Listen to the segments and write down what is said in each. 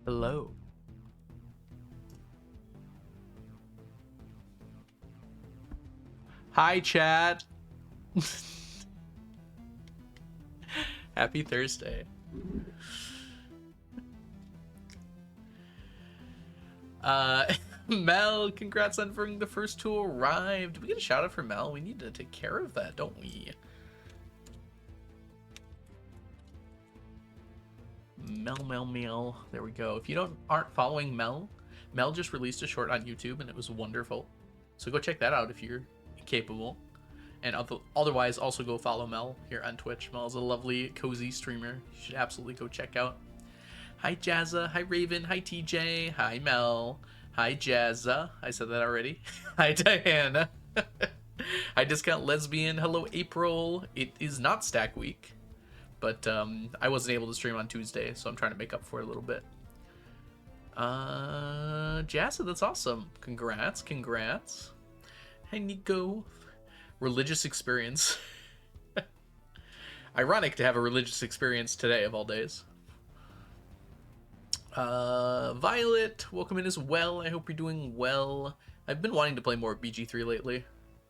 Hello. Hi, chat. Happy Thursday. Mel, congrats on bringing the first to arrive. Did we get a shout out for Mel? We need to take care of that, don't we? Mel. There we go. If you aren't following Mel just released a short on YouTube and it was wonderful. So go check that out if you're capable. And otherwise, also go follow Mel here on Twitch. Mel's a lovely, cozy streamer. You should absolutely go check out. Hi, Jazza. Hi, Raven. Hi, TJ. Hi, Mel. Hi, Jazza. I said that already. Hi, Diana. Hi, Discount Lesbian. Hello, April. It is not Stack Week, but I wasn't able to stream on Tuesday, so I'm trying to make up for it a little bit. Jazza, that's awesome. Congrats. Hi, Nico. Religious experience. Ironic to have a religious experience today of all days. Violet, welcome in as well. I hope you're doing well. I've been wanting to play more BG3 lately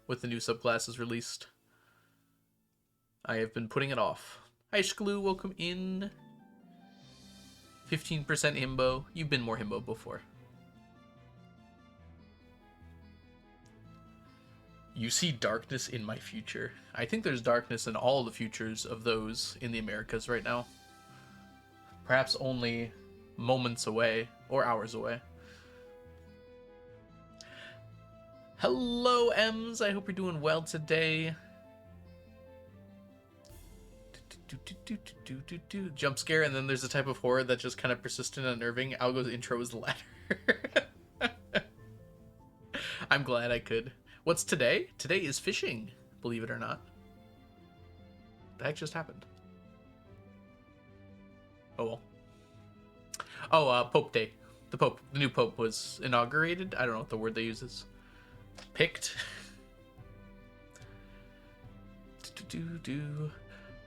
with the new subclasses released. I have been putting it off. Hi, Shklu, welcome in. 15% himbo. You've been more himbo before. You see darkness in my future. I think there's darkness in all the futures of those in the Americas right now. Perhaps only moments away or hours away. Hello, Ems. I hope you're doing well today. Jump scare, and then there's a type of horror that's just kind of persistent and unnerving. Algo's intro is the latter. I'm glad I could. What's today? Today is fishing, believe it or not. The heck just happened? Oh well. Oh, Pope Day. The new Pope was inaugurated. I don't know what the word they use is. Picked.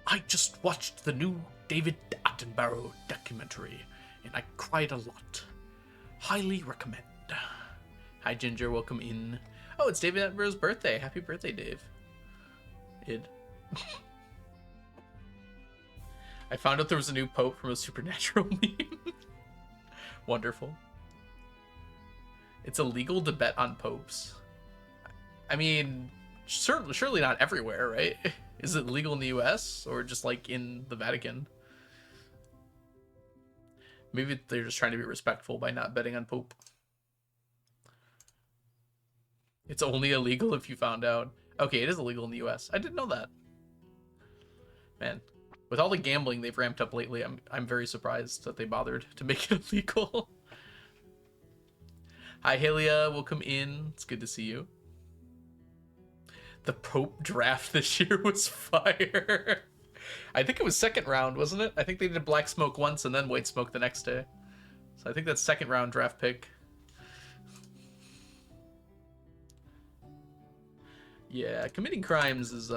I just watched the new David Attenborough documentary, and I cried a lot. Highly recommend. Hi, Ginger. Welcome in. Oh, it's David Attenborough's birthday. Happy birthday, Dave. I found out there was a new Pope from a Supernatural meme. Wonderful. It's illegal to bet on popes. I mean, surely not everywhere, right? Is it legal in the US or just like in the Vatican? Maybe they're just trying to be respectful by not betting on Pope. It's only illegal if you found out. Okay, it is illegal in the US. I didn't know that. Man, With all the gambling they've ramped up lately, I'm very surprised that they bothered to make it illegal. Hi, Halia. Welcome in. It's good to see you. The Pope draft this year was fire. I think it was second round, wasn't it? I think they did black smoke once and then white smoke the next day. So I think that's second round draft pick. Yeah, committing crimes is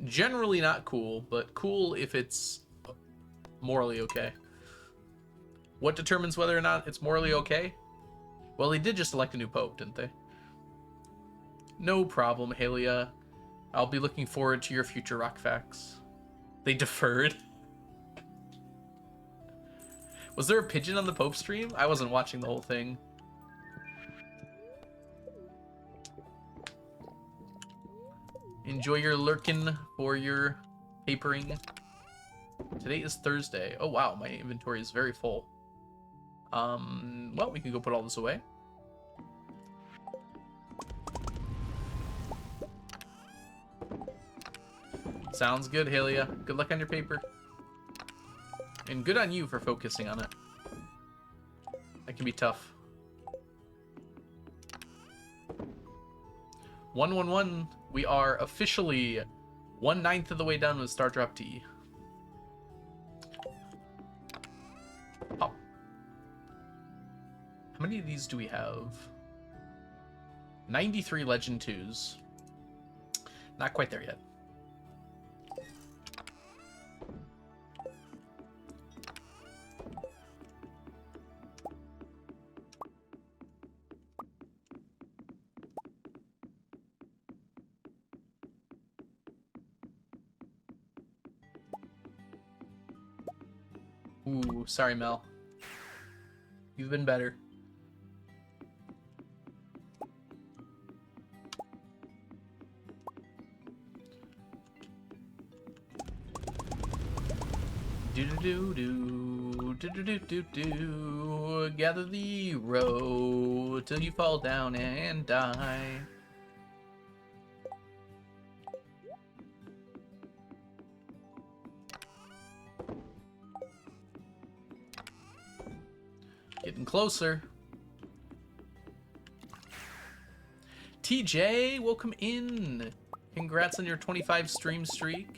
generally not cool, but cool if it's morally okay. What determines whether or not it's morally okay? Well, they did just elect a new pope, didn't they? No problem, Halia. I'll be looking forward to your future rock facts. They deferred. Was there a pigeon on the Pope stream? I wasn't watching the whole thing. Enjoy your lurkin for your papering. Today is Thursday. Oh wow, my inventory is very full. Well, we can go put all this away. Sounds good, Halia. Good luck on your paper. And good on you for focusing on it. That can be tough. 111. We are officially 1/9 of the way done with Star Drop T. Pop. How many of these do we have? 93 Legend 2s. Not quite there yet. Ooh, sorry, Mel. You've been better. Do-do-do-do, gather the row till you fall down and die. Getting closer. TJ, welcome in. Congrats on your 25 stream streak.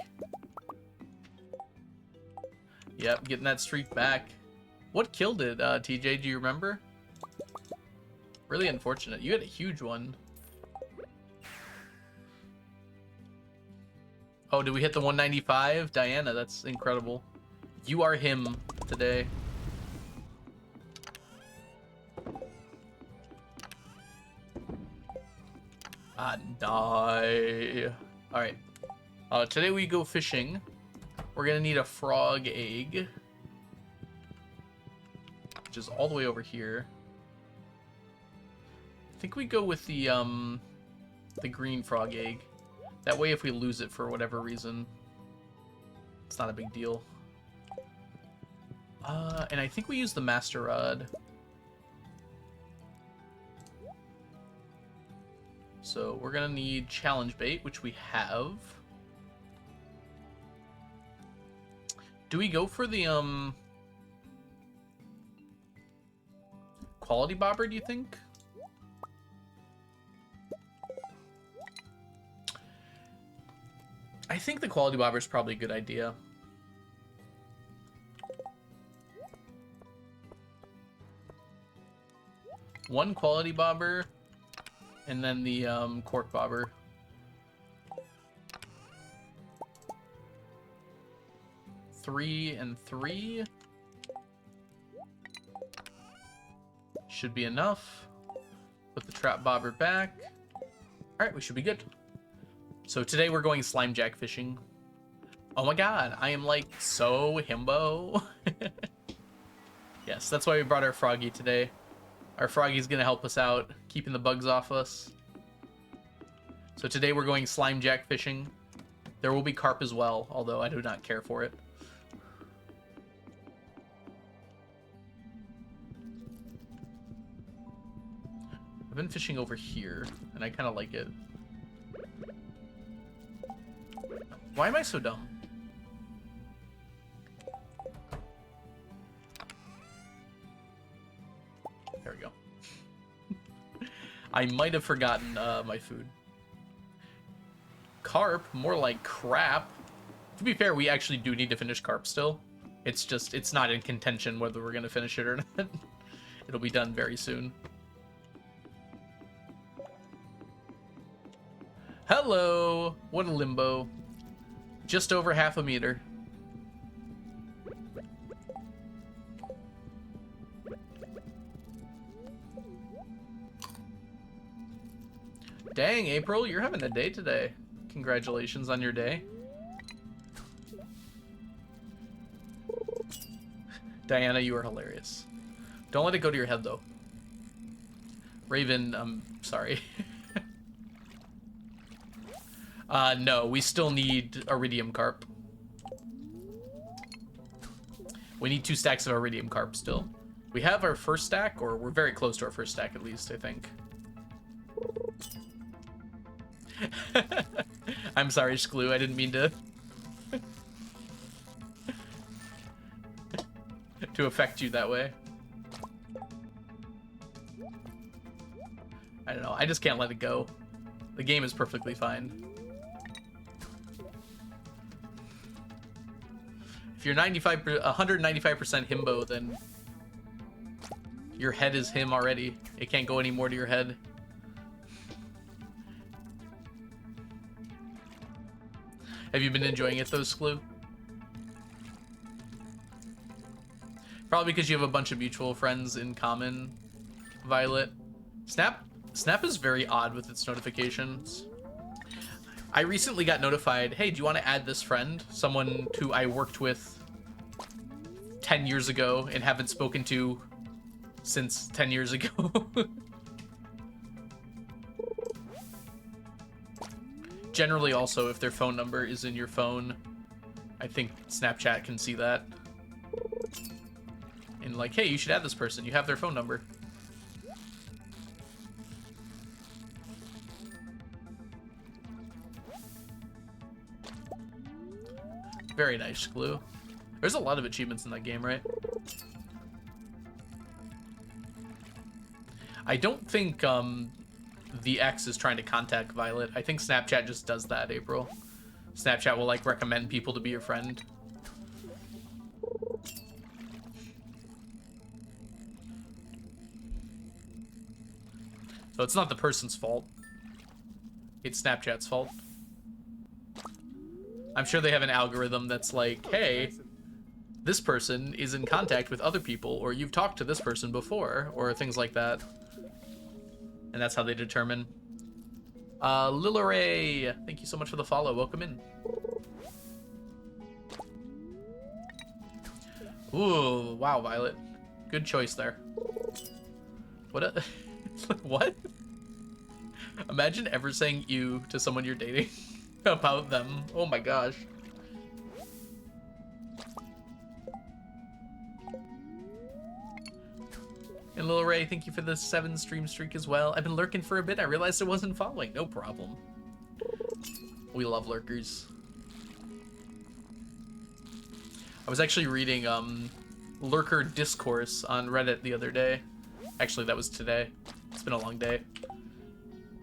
Yep, getting that streak back. What killed it, TJ? Do you remember? Really unfortunate. You had a huge one. Oh, did we hit the 195? Diana, that's incredible. You are him today. Die. Alright. Today we go fishing. We're gonna need a frog egg, which is all the way over here. I think we go with the green frog egg. That way, if we lose it for whatever reason, it's not a big deal. And I think we use the master rod. So we're gonna need challenge bait, which we have. Do we go for the quality bobber, do you think? I think the quality bobber is probably a good idea. One quality bobber, and then the cork bobber. Three and three should be enough. Put the trap bobber back. All right, we should be good. So today we're going Slimejack fishing. Oh my god, I am like so himbo. Yes, that's why we brought our froggy today. Our froggy's gonna help us out, keeping the bugs off us. So today we're going Slimejack fishing. There will be carp as well, although I do not care for it. I've been fishing over here, and I kind of like it. Why am I so dumb? There we go. I might have forgotten my food. Carp, more like crap. To be fair, we actually do need to finish Carp still. It's just, it's not in contention whether we're going to finish it or not. It'll be done very soon. Hello! What a limbo. Just over half a meter. Dang, April, you're having a day today. Congratulations on your day. Diana, you are hilarious. Don't let it go to your head, though. Raven, I'm sorry. No, we still need Iridium Carp. We need 2 stacks of Iridium Carp still. We have our first stack, or we're very close to our first stack at least, I think. I'm sorry, Sklu, I didn't mean to... to affect you that way. I don't know, I just can't let it go. The game is perfectly fine. If you're 195% himbo, then your head is him already. It can't go any more to your head. Have you been enjoying it though, Sklu? Probably because you have a bunch of mutual friends in common, Violet. Snap is very odd with its notifications. I recently got notified, hey, do you want to add this friend? Someone who I worked with 10 years ago and haven't spoken to since 10 years ago. Generally also, if their phone number is in your phone, I think Snapchat can see that. And like, hey, you should add this person. You have their phone number. Very nice, Glue. There's a lot of achievements in that game, right? I don't think the X is trying to contact Violet. I think Snapchat just does that, April. Snapchat will, like, recommend people to be your friend. So it's not the person's fault. It's Snapchat's fault. I'm sure they have an algorithm that's like, hey, this person is in contact with other people, or you've talked to this person before, or things like that. And that's how they determine. Lillaray, thank you so much for the follow. Welcome in. Ooh, wow, Violet. Good choice there. What a... What? Imagine ever saying you to someone you're dating about them. Oh my gosh. And Lil Ray, thank you for the 7 stream streak as well. I've been lurking for a bit. I realized I wasn't following. No problem. We love lurkers. I was actually reading lurker discourse on Reddit the other day. Actually, that was today. It's been a long day.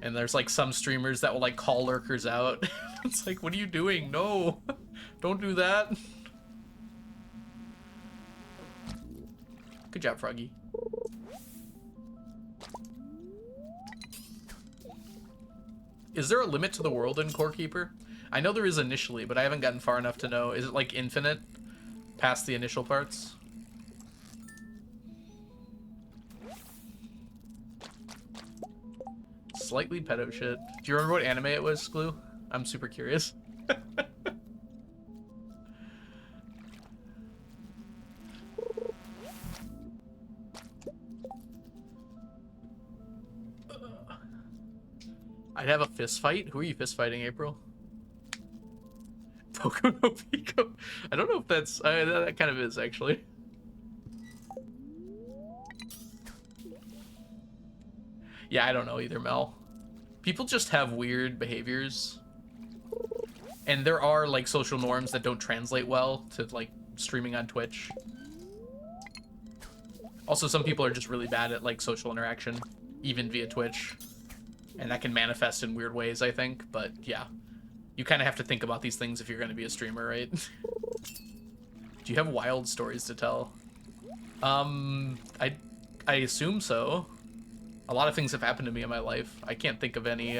And there's like some streamers that will like call lurkers out. It's like, what are you doing? No, don't do that. Good job, Froggy. Is there a limit to the world in Core Keeper? I know there is initially, but I haven't gotten far enough to know. Is it like infinite past the initial parts? Slightly pedo shit. Do you remember what anime it was, Glue? I'm super curious. I'd have a fist fight? Who are you fist fighting, April? Poco no Pico. I don't know if that's... that kind of is, actually. Yeah, I don't know either, Mel. People just have weird behaviors. And there are, like, social norms that don't translate well to, like, streaming on Twitch. Also, some people are just really bad at like social interaction, even via Twitch, and that can manifest in weird ways, I think. But yeah, you kind of have to think about these things if you're going to be a streamer, right? Do you have wild stories to tell? I assume so. A lot of things have happened to me in my life. I can't think of any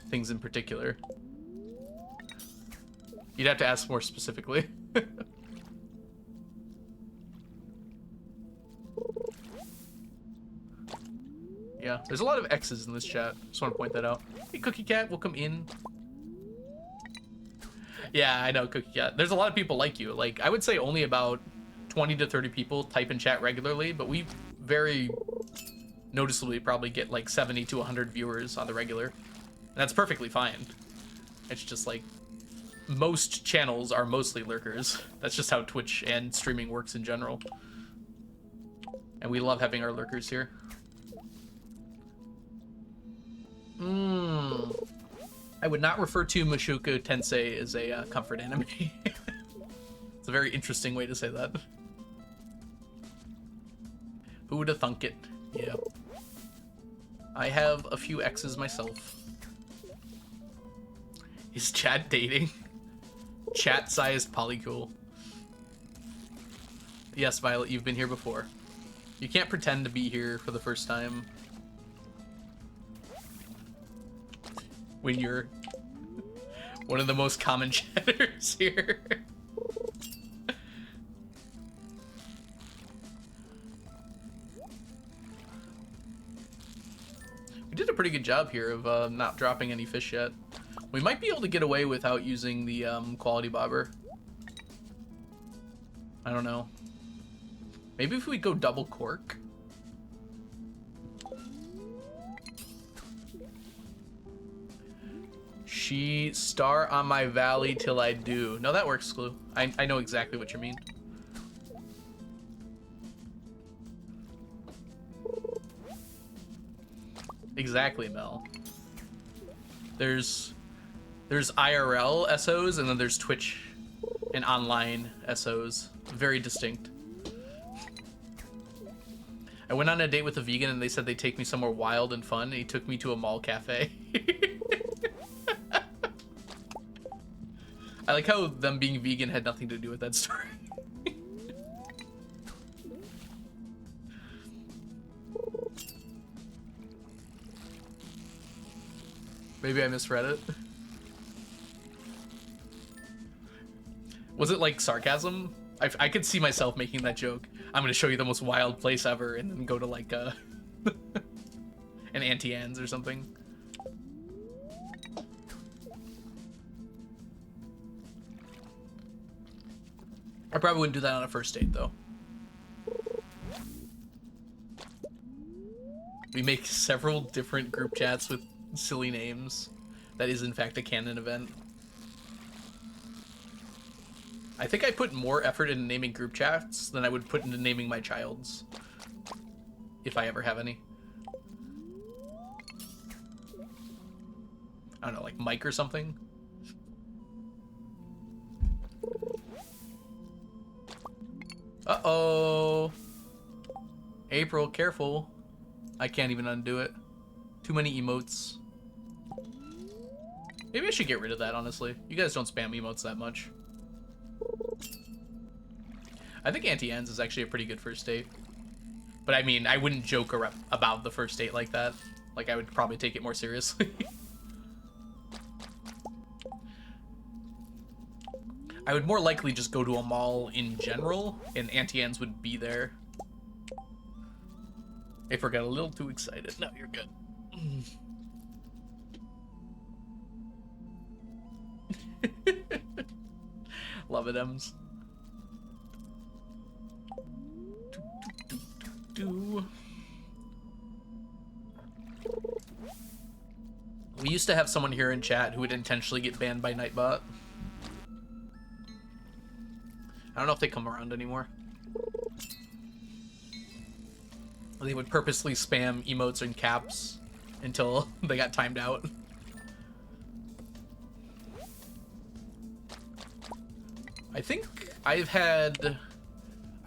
things in particular. You'd have to ask more specifically. Yeah, there's a lot of X's in this chat. Just want to point that out. Hey, Cookie Cat, welcome in. Yeah, I know, Cookie Cat. There's a lot of people like you. Like, I would say only about 20 to 30 people type in chat regularly, but we very noticeably probably get like 70 to 100 viewers on the regular. And that's perfectly fine. It's just like, most channels are mostly lurkers. That's just how Twitch and streaming works in general. And we love having our lurkers here. I would not refer to Mushoku Tensei as a comfort anime. It's a very interesting way to say that. Who would have thunk it? Yeah. I have a few exes myself. Is chat dating? Chat-sized polycool. Yes, Violet, you've been here before. You can't pretend to be here for the first time. When you're one of the most common chatters here. We did a pretty good job here of not dropping any fish yet. We might be able to get away without using the quality bobber. I don't know. Maybe if we go double cork. She star on my valley till I do. No, that works, Clue. I know exactly what you mean. Exactly, Mel. There's IRL SOs and then there's Twitch and online SOs. Very distinct. I went on a date with a vegan and they said they'd take me somewhere wild and fun, and he took me to a mall cafe. I like how them being vegan had nothing to do with that story. Maybe I misread it. Was it like sarcasm? I could see myself making that joke. I'm gonna show you the most wild place ever and then go to like an Auntie Anne's or something. I probably wouldn't do that on a first date, though. We make several different group chats with silly names. That is, in fact, a canon event. I think I put more effort into naming group chats than I would put into naming my child's. If I ever have any. I don't know, like Mike or something? Uh-oh. April, careful. I can't even undo it. Too many emotes. Maybe I should get rid of that, honestly. You guys don't spam emotes that much. I think Auntie Anne's is actually a pretty good first date. But I mean, I wouldn't joke about the first date like that. Like, I would probably take it more seriously. I would more likely just go to a mall in general, and Auntie Anne's would be there. If I got a little too excited. No, you're good. Love it, Ems. We used to have someone here in chat who would intentionally get banned by Nightbot. I don't know if they come around anymore. They would purposely spam emotes and caps until they got timed out. I think I've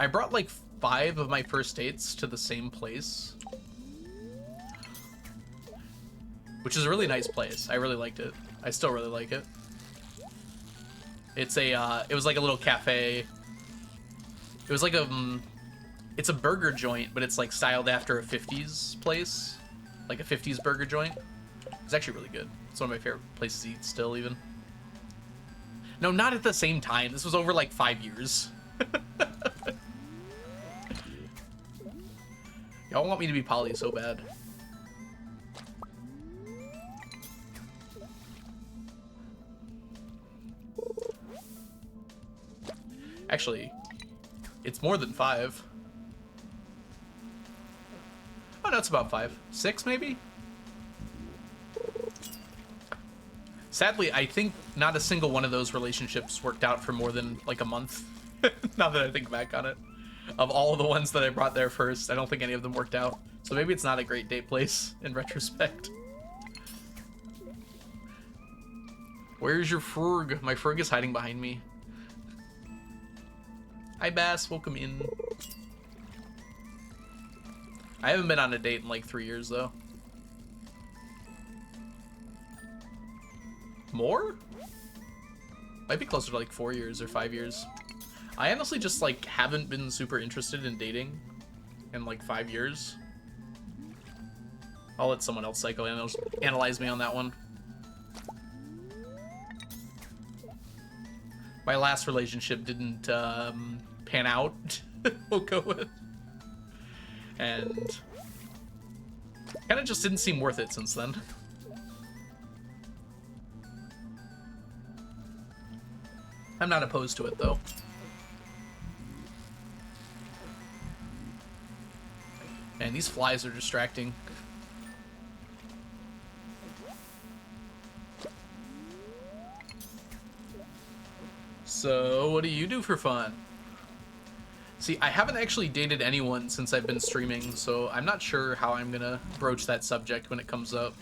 I brought like 5 of my first dates to the same place, which is a really nice place. I really liked it. I still really like it. It's a, it was like a little cafe. It was like a, it's a burger joint, but it's like styled after a 50s place, like a 50s burger joint. It's actually really good. It's one of my favorite places to eat still, even. No, not at the same time. This was over like 5 years. Y'all want me to be poly so bad. Actually, it's more than 5. Oh, no, it's about 5. 6, maybe? Sadly, I think not a single one of those relationships worked out for more than like a month. Now that I think back on it. Of all the ones that I brought there first, I don't think any of them worked out. So maybe it's not a great date place in retrospect. Where's your frog? My frog is hiding behind me. Hi, Bass. Welcome in. I haven't been on a date in like 3 years, though. More? Might be closer to like 4 years or 5 years. I honestly just like haven't been super interested in dating in like 5 years. I'll let someone else psychoanalyze me on that one. My last relationship didn't pan out, we'll go with. And kind of just didn't seem worth it since then. I'm not opposed to it, though. And these flies are distracting. So, what do you do for fun? See, I haven't actually dated anyone since I've been streaming, so I'm not sure how I'm gonna broach that subject when it comes up.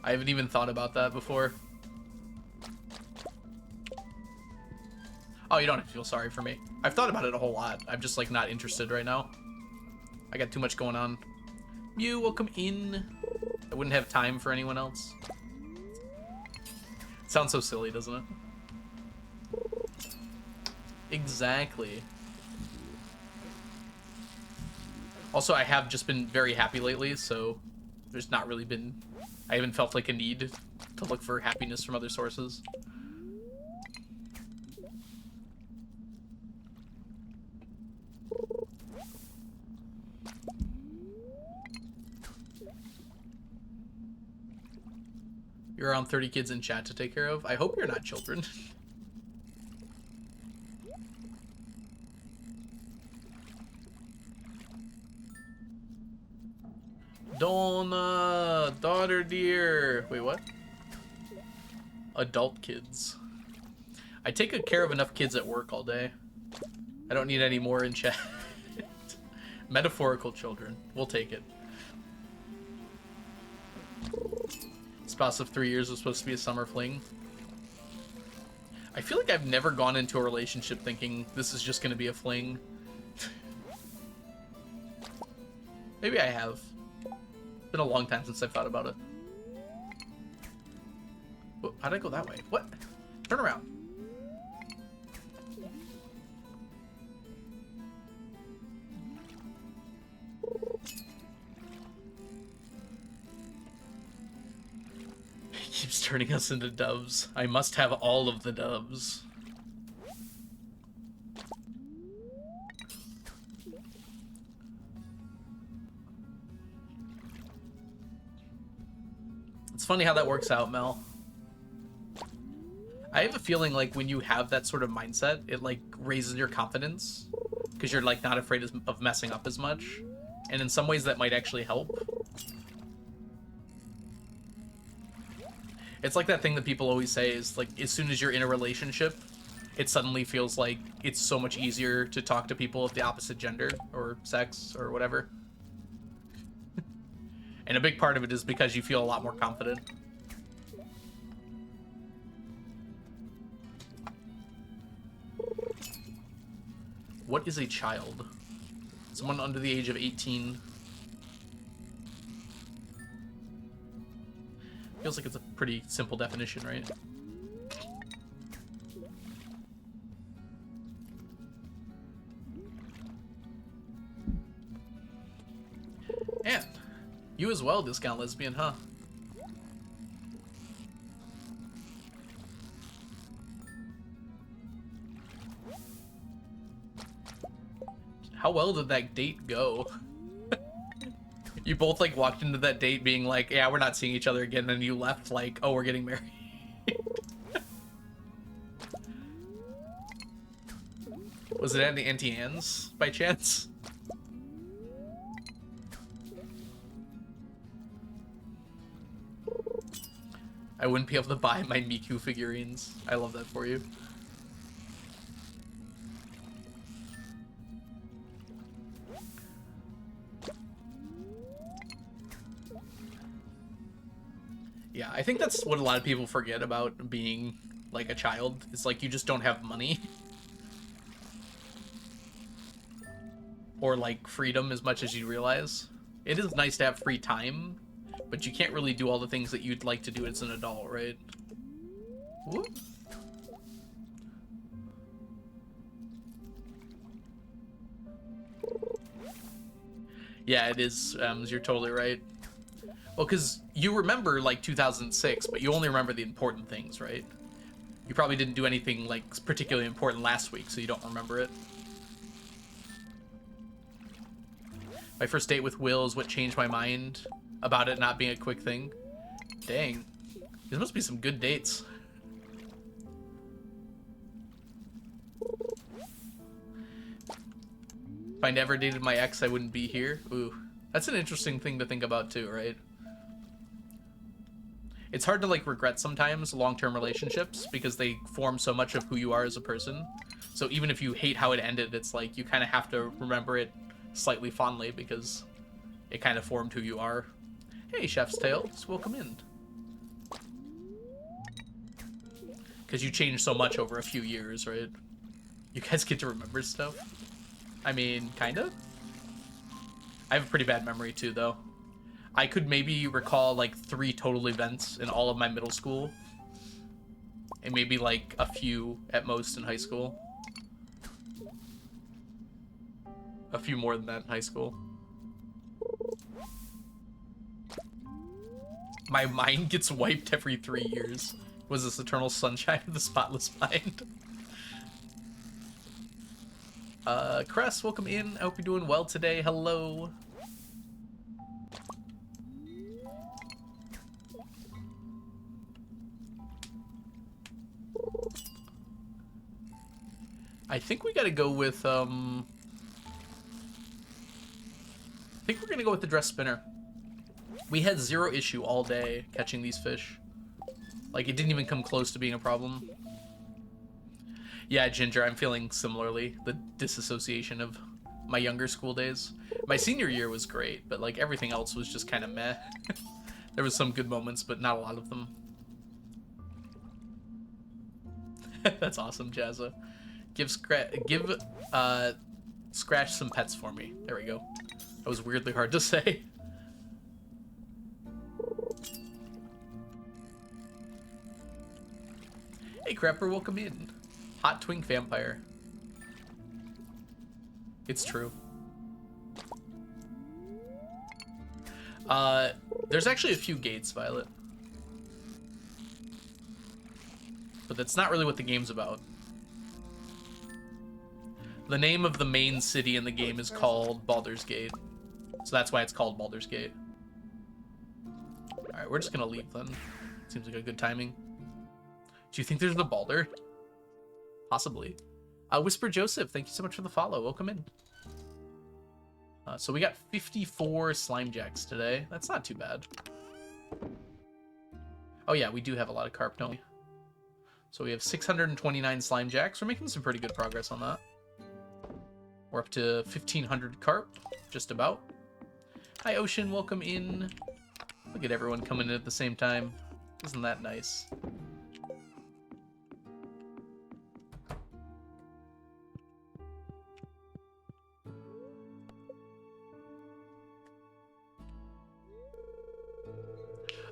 I haven't even thought about that before. Oh, you don't have to feel sorry for me. I've thought about it a whole lot. I'm just, like, not interested right now. I got too much going on. Mew, welcome in. I wouldn't have time for anyone else. It sounds so silly, doesn't it? Exactly. Also, I have just been very happy lately, so there's not really been... I haven't felt like a need to look for happiness from other sources. You're around 30 kids in chat to take care of. I hope you're not children. Donna, daughter dear. Wait, what? Adult kids. I take good care of enough kids at work all day. I don't need any more in chat. Metaphorical children. We'll take it. Spouse of 3 years was supposed to be a summer fling. I feel like I've never gone into a relationship thinking this is just going to be a fling. Maybe I have. It's been a long time since I've thought about it. Whoa, how'd I go that way? What? Turn around. He keeps turning us into doves. I must have all of the doves. It's funny how that works out, Mel. I have a feeling like when you have that sort of mindset, it like raises your confidence because you're like not afraid of messing up as much. And in some ways that might actually help. It's like that thing that people always say is like as soon as you're in a relationship, it suddenly feels like it's so much easier to talk to people of the opposite gender or sex or whatever. And a big part of it is because you feel a lot more confident. What is a child? Someone under the age of 18. Feels like it's a pretty simple definition, right? And you as well, discount lesbian, huh? How well did that date go? You both like walked into that date being like, yeah, we're not seeing each other again, and you left like, oh, we're getting married. Was it at the Auntie Anne's by chance? I wouldn't be able to buy my Miku figurines. I love that for you. Yeah, I think that's what a lot of people forget about being like a child. It's like you just don't have money. Or like freedom as much as you realize. It is nice to have free time, but you can't really do all the things that you'd like to do as an adult, right? Whoop. Yeah, it is. You're totally right. Well, because you remember, like, 2006, but you only remember the important things, right? You probably didn't do anything, like, particularly important last week, so you don't remember it. My first date with Will is what changed my mind about it not being a quick thing. Dang. These must be some good dates. If I never dated my ex, I wouldn't be here. Ooh. That's an interesting thing to think about, too, right? It's hard to, like, regret sometimes long-term relationships because they form so much of who you are as a person. So even if you hate how it ended, it's like you kind of have to remember it slightly fondly because it kind of formed who you are. Hey, Chef's Tales, welcome in. Because you changed so much over a few years, right? You guys get to remember stuff? I mean, kind of? I have a pretty bad memory, too, though. I could maybe recall, like, 3 total events in all of my middle school. And maybe, like, a few at most in high school. A few more than that in high school. My mind gets wiped every 3 years. Was this Eternal Sunshine of the Spotless Mind? Cress, welcome in. I hope you're doing well today. Hello. I think we gotta go with, I think we're gonna go with the dress spinner. We had 0 issue all day catching these fish. Like, it didn't even come close to being a problem. Yeah, Ginger, I'm feeling similarly. The disassociation of my younger school days. My senior year was great, but, like, everything else was just kind of meh. There was some good moments, but not a lot of them. That's awesome, Jazza. Give Scratch some pets for me. There we go. That was weirdly hard to say. Hey, Crapper, welcome in. Hot Twink Vampire. It's true. There's actually a few gates, Violet. But that's not really what the game's about. The name of the main city in the game is called Baldur's Gate. So that's why it's called Baldur's Gate. Alright, we're just gonna leave then. Seems like a good timing. Do you think there's a Baldur? Possibly. Whisper Joseph, thank you so much for the follow. Welcome in. So we got 54 Slimejacks today. That's not too bad. Oh yeah, we do have a lot of Carp, don't we? So we have 629 Slimejacks. We're making some pretty good progress on that. We're up to 1,500 Carp, just about. Hi, Ocean, welcome in. Look at everyone coming in at the same time. Isn't that nice?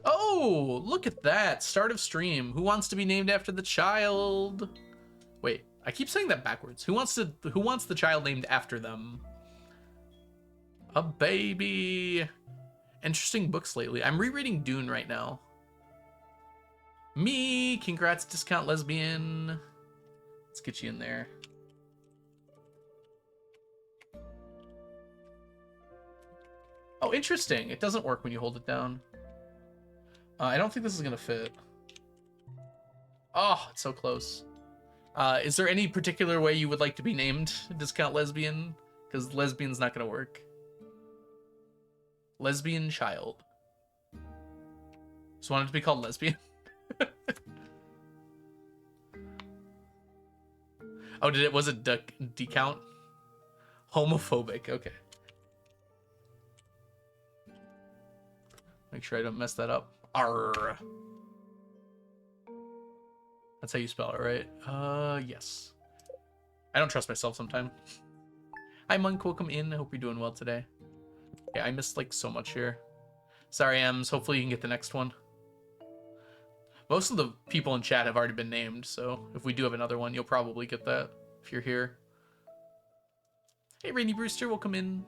Oh, look at that. Start of stream. Who wants to be named after the child? Wait, I keep saying that backwards. Who wants the child named after them? A baby. Interesting books lately. I'm rereading Dune right now. Me, congrats, discount lesbian. Let's get you in there. Oh, interesting. It doesn't work when you hold it down. I don't think this is gonna fit. Oh, it's so close. Is there any particular way you would like to be named, discount lesbian? Because lesbian's not gonna work. Lesbian child. Just wanted to be called lesbian. Oh, was it decount? Homophobic, okay. Make sure I don't mess that up. Arr. That's how you spell it, right? Yes. I don't trust myself sometimes. Hi, Monk, welcome in. I hope you're doing well today. Yeah, I missed, like, so much here. Sorry, Ems. Hopefully you can get the next one. Most of the people in chat have already been named, so if we do have another one, you'll probably get that if you're here. Hey, Rainy Brewster, welcome in.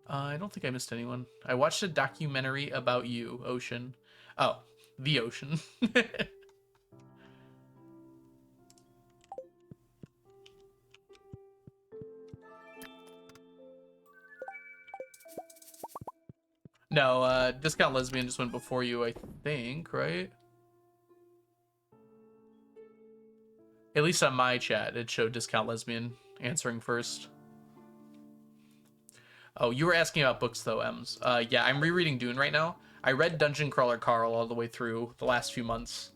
I don't think I missed anyone. I watched a documentary about you, Ocean. Oh, the Ocean. No, discount lesbian just went before you, I think, right? At least on my chat, it showed discount lesbian answering first. Oh, you were asking about books though, Ems. Yeah, I'm rereading Dune right now. I read Dungeon Crawler Carl all the way through the last few months,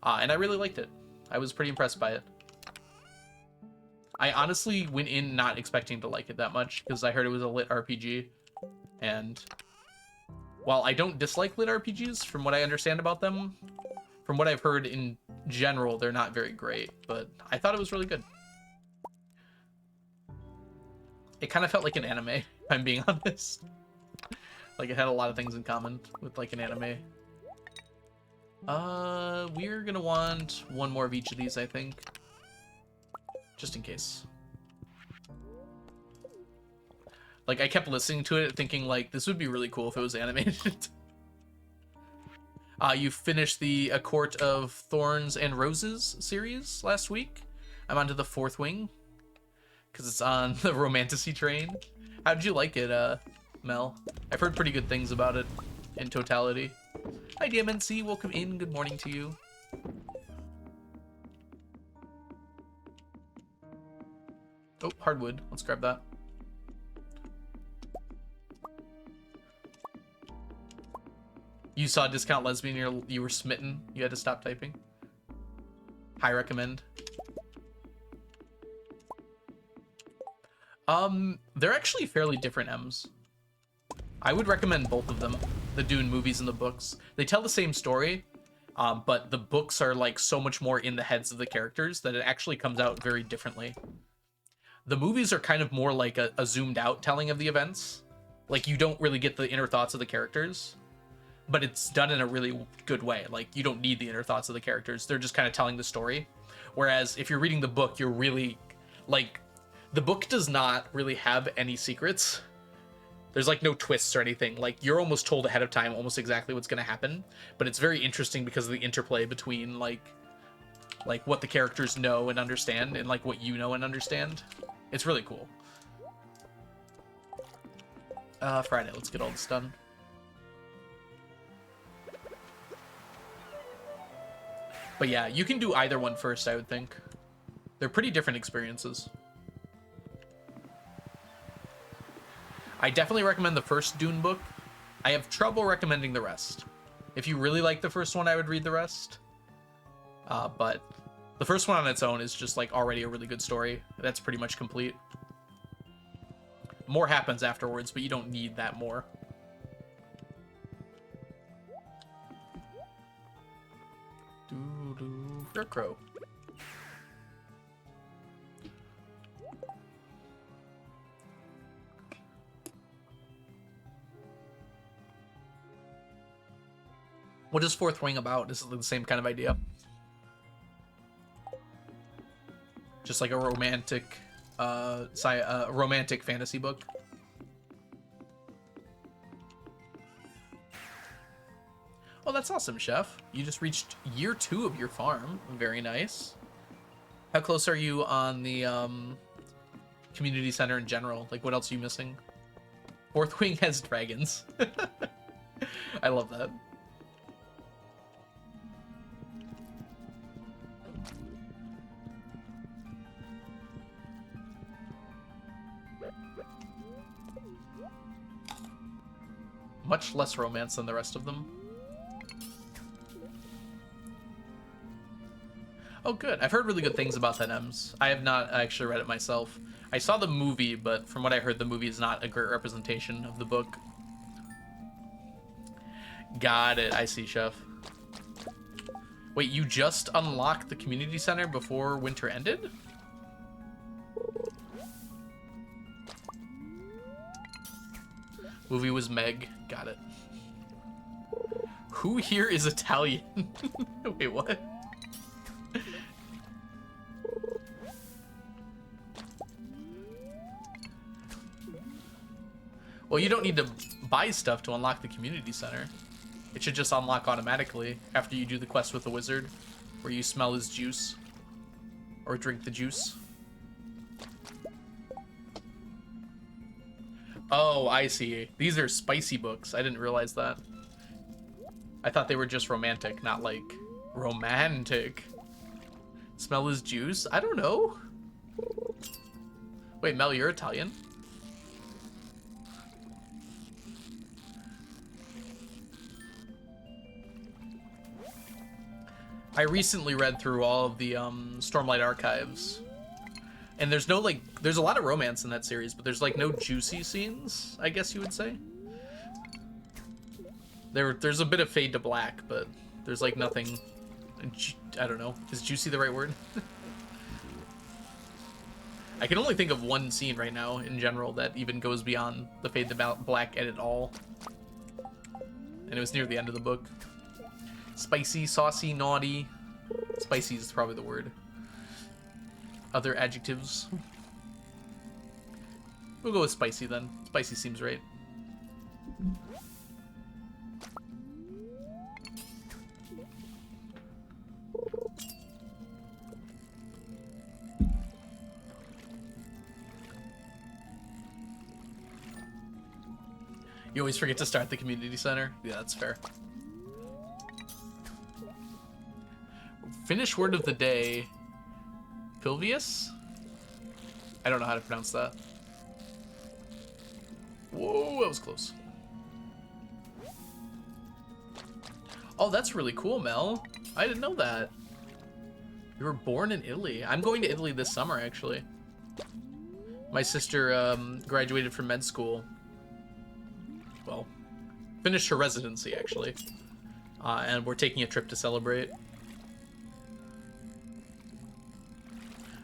and I really liked it. I was pretty impressed by it. I honestly went in not expecting to like it that much because I heard it was a lit RPG, and while I don't dislike lit RPGs from what I understand about them, from what I've heard in general, they're not very great, but I thought it was really good. It kind of felt like an anime, if I'm being honest. Like, it had a lot of things in common with, like, an anime. We're gonna want one more of each of these, I think. Just in case. Like, I kept listening to it thinking, like, this would be really cool if it was animated. You finished the A Court of Thorns and Roses series last week. I'm onto the fourth wing, because it's on the romantasy train. How did you like it, Mel? I've heard pretty good things about it in totality. Hi, DMNC. Welcome in. Good morning to you. Oh, hardwood. Let's grab that. You saw discount lesbian, you were smitten. You had to stop typing. High recommend. They're actually fairly different M's. I would recommend both of them, the Dune movies and the books. They tell the same story, but the books are like so much more in the heads of the characters that it actually comes out very differently. The movies are kind of more like a zoomed out telling of the events. Like, you don't really get the inner thoughts of the characters, but it's done in a really good way. Like, you don't need the inner thoughts of the characters. They're just kind of telling the story. Whereas if you're reading the book, you're really, like, the book does not really have any secrets. There's, like, no twists or anything. Like, you're almost told ahead of time almost exactly what's going to happen. But it's very interesting because of the interplay between, like what the characters know and understand and, like, what you know and understand. It's really cool. Friday, let's get all this done. But yeah, you can do either one first, I would think. They're pretty different experiences. I definitely recommend the first Dune book. I have trouble recommending the rest. If you really like the first one, I would read the rest. But the first one on its own is just, like, already a really good story. That's pretty much complete. More happens afterwards, but you don't need that more. Fair crow. What is Fourth Wing about? Is it the same kind of idea? Just like a romantic, romantic fantasy book. Oh, that's awesome, Chef. You just reached year 2 of your farm. Very nice. How close are you on the community center in general? Like, what else are you missing? Fourth Wing has dragons. I love that. Much less romance than the rest of them. Oh, good. I've heard really good things about that Ems. I have not actually read it myself. I saw the movie, but from what I heard, the movie is not a great representation of the book. Got it. I see, Chef. Wait, you just unlocked the community center before winter ended? Movie was Meg. Got it. Who here is Italian? Wait, what? Well, you don't need to buy stuff to unlock the community center. It should just unlock automatically after you do the quest with the wizard, where you smell his juice or drink the juice. Oh, I see. These are spicy books. I didn't realize that. I thought they were just romantic, not like romantic. Smell his juice? I don't know. Wait, Mel, you're Italian? I recently read through all of the Stormlight archives, and there's no like, there's a lot of romance in that series, but there's like no juicy scenes, I guess you would say. There's a bit of fade to black, but there's like nothing. I don't know. Is juicy the right word? I can only think of one scene right now in general that even goes beyond the fade to black at all, and it was near the end of the book. Spicy, saucy, naughty. Spicy is probably the word. Other adjectives? We'll go with spicy then. Spicy seems right. You always forget to start the community center? Yeah, that's fair. Finnish word of the day. Pilvius? I don't know how to pronounce that. Whoa, that was close. Oh, that's really cool, Mel. I didn't know that. You were born in Italy. I'm going to Italy this summer, actually. My sister graduated from med school. Well, finished her residency, actually. And we're taking a trip to celebrate.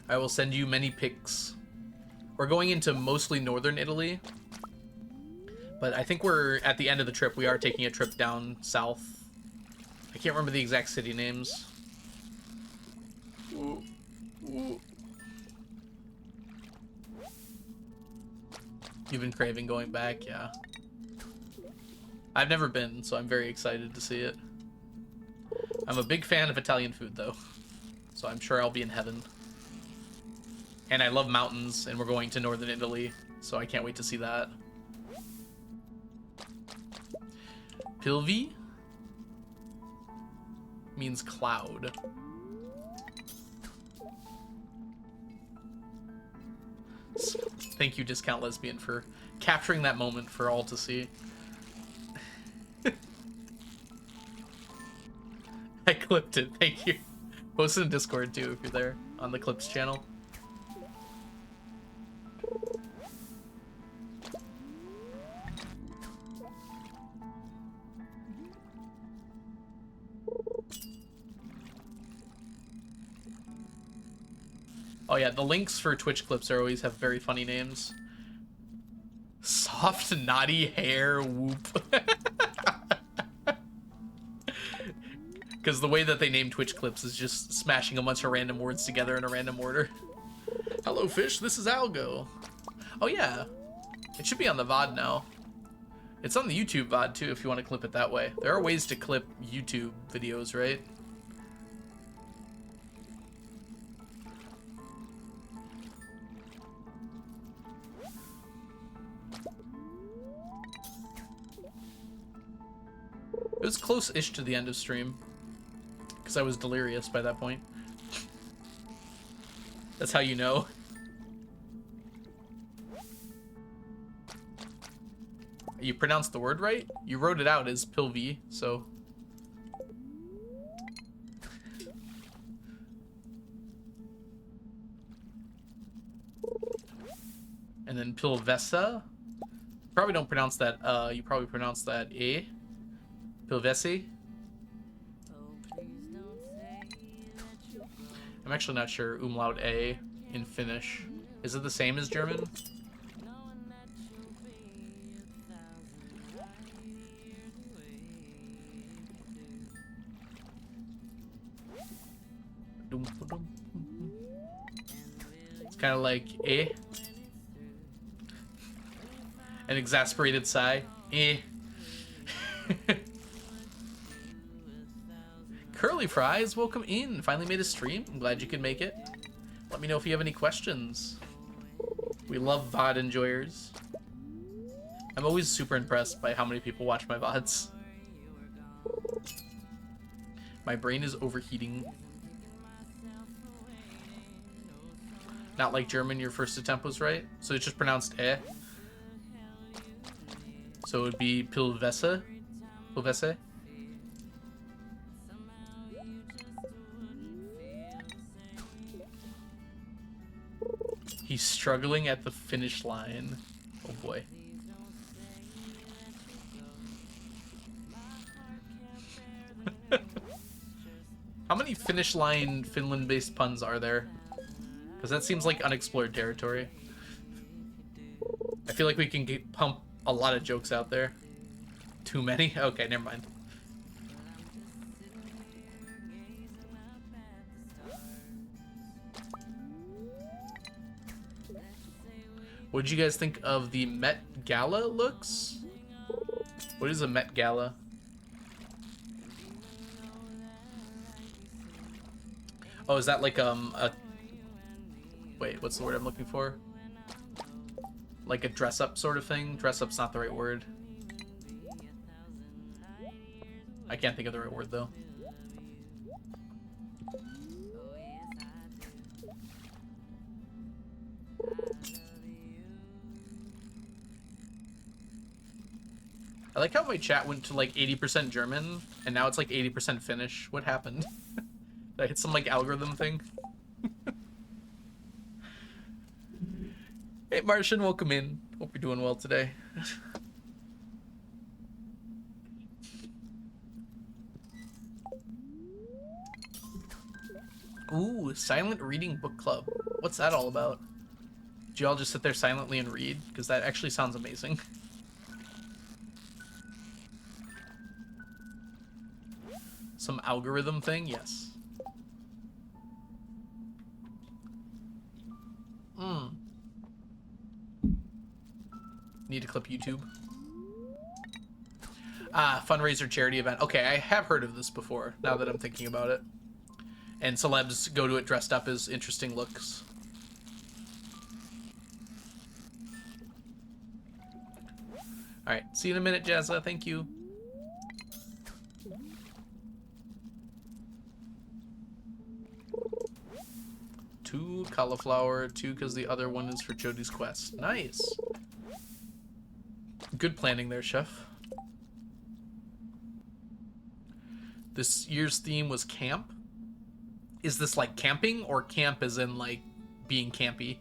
I will send you many pics. We're going into mostly northern Italy, but I think we're at the end of the trip. We are taking a trip down south. I can't remember the exact city names. Ooh. Ooh. You've been craving going back, yeah. I've never been, so I'm very excited to see it. I'm a big fan of Italian food, though, so I'm sure I'll be in heaven. And I love mountains, and we're going to northern Italy, so I can't wait to see that. Pilvi means cloud. Thank you, Discount Lesbian, for capturing that moment for all to see. I clipped it, thank you. Post it in Discord, too, if you're there, on the Clips channel. Oh yeah, the links for Twitch clips are always have very funny names. Soft, knotty hair, whoop. Because the way that they name Twitch clips is just smashing a bunch of random words together in a random order. Hello, fish. This is Algo. Oh, yeah. It should be on the VOD now. It's on the YouTube VOD, too, if you want to clip it that way. There are ways to clip YouTube videos, right? It was close-ish to the end of stream. Because I was delirious by that point. That's how you know. You pronounced the word right? You wrote it out as Pilvi, so... And then Pilvesa. Probably don't pronounce that, you probably pronounce that A. Pilvesi. I'm actually not sure umlaut A in Finnish. Is it the same as German? It's kind of like eh. An exasperated sigh. Eh. Curly Fries, welcome in. Finally made a stream. I'm glad you could make it. Let me know if you have any questions. We love VOD enjoyers. I'm always super impressed by how many people watch my VODs. My brain is overheating. Not like German, your first attempt was right. So it's just pronounced eh. So it would be Pilvese. Pilvese. He's struggling at the finish line. Oh boy. How many finish line Finland-based puns are there? Because that seems like unexplored territory. I feel like we can pump a lot of jokes out there. Too many? Okay, never mind. What did you guys think of the Met Gala looks? What is a Met Gala? Oh, is that like a... Wait, what's the word I'm looking for? Like a dress-up sort of thing? Dress-up's not the right word. I can't think of the right word, though. I like how my chat went to like 80% German, and now it's like 80% Finnish. What happened? Did I hit some like algorithm thing? Hey Martian, welcome in. Hope you're doing well today. Ooh, silent reading book club. What's that all about? Do y'all just sit there silently and read? Because that actually sounds amazing. Some algorithm thing? Yes. Need to clip YouTube. Ah, fundraiser charity event. Okay, I have heard of this before, now that I'm thinking about it. And celebs go to it dressed up as interesting looks. Alright, see you in a minute, Jazza. Thank you. Two cauliflower, two because the other one is for Jody's quest. Nice. Good planning there, chef. This year's theme was camp. Is this like camping or camp as in like being campy?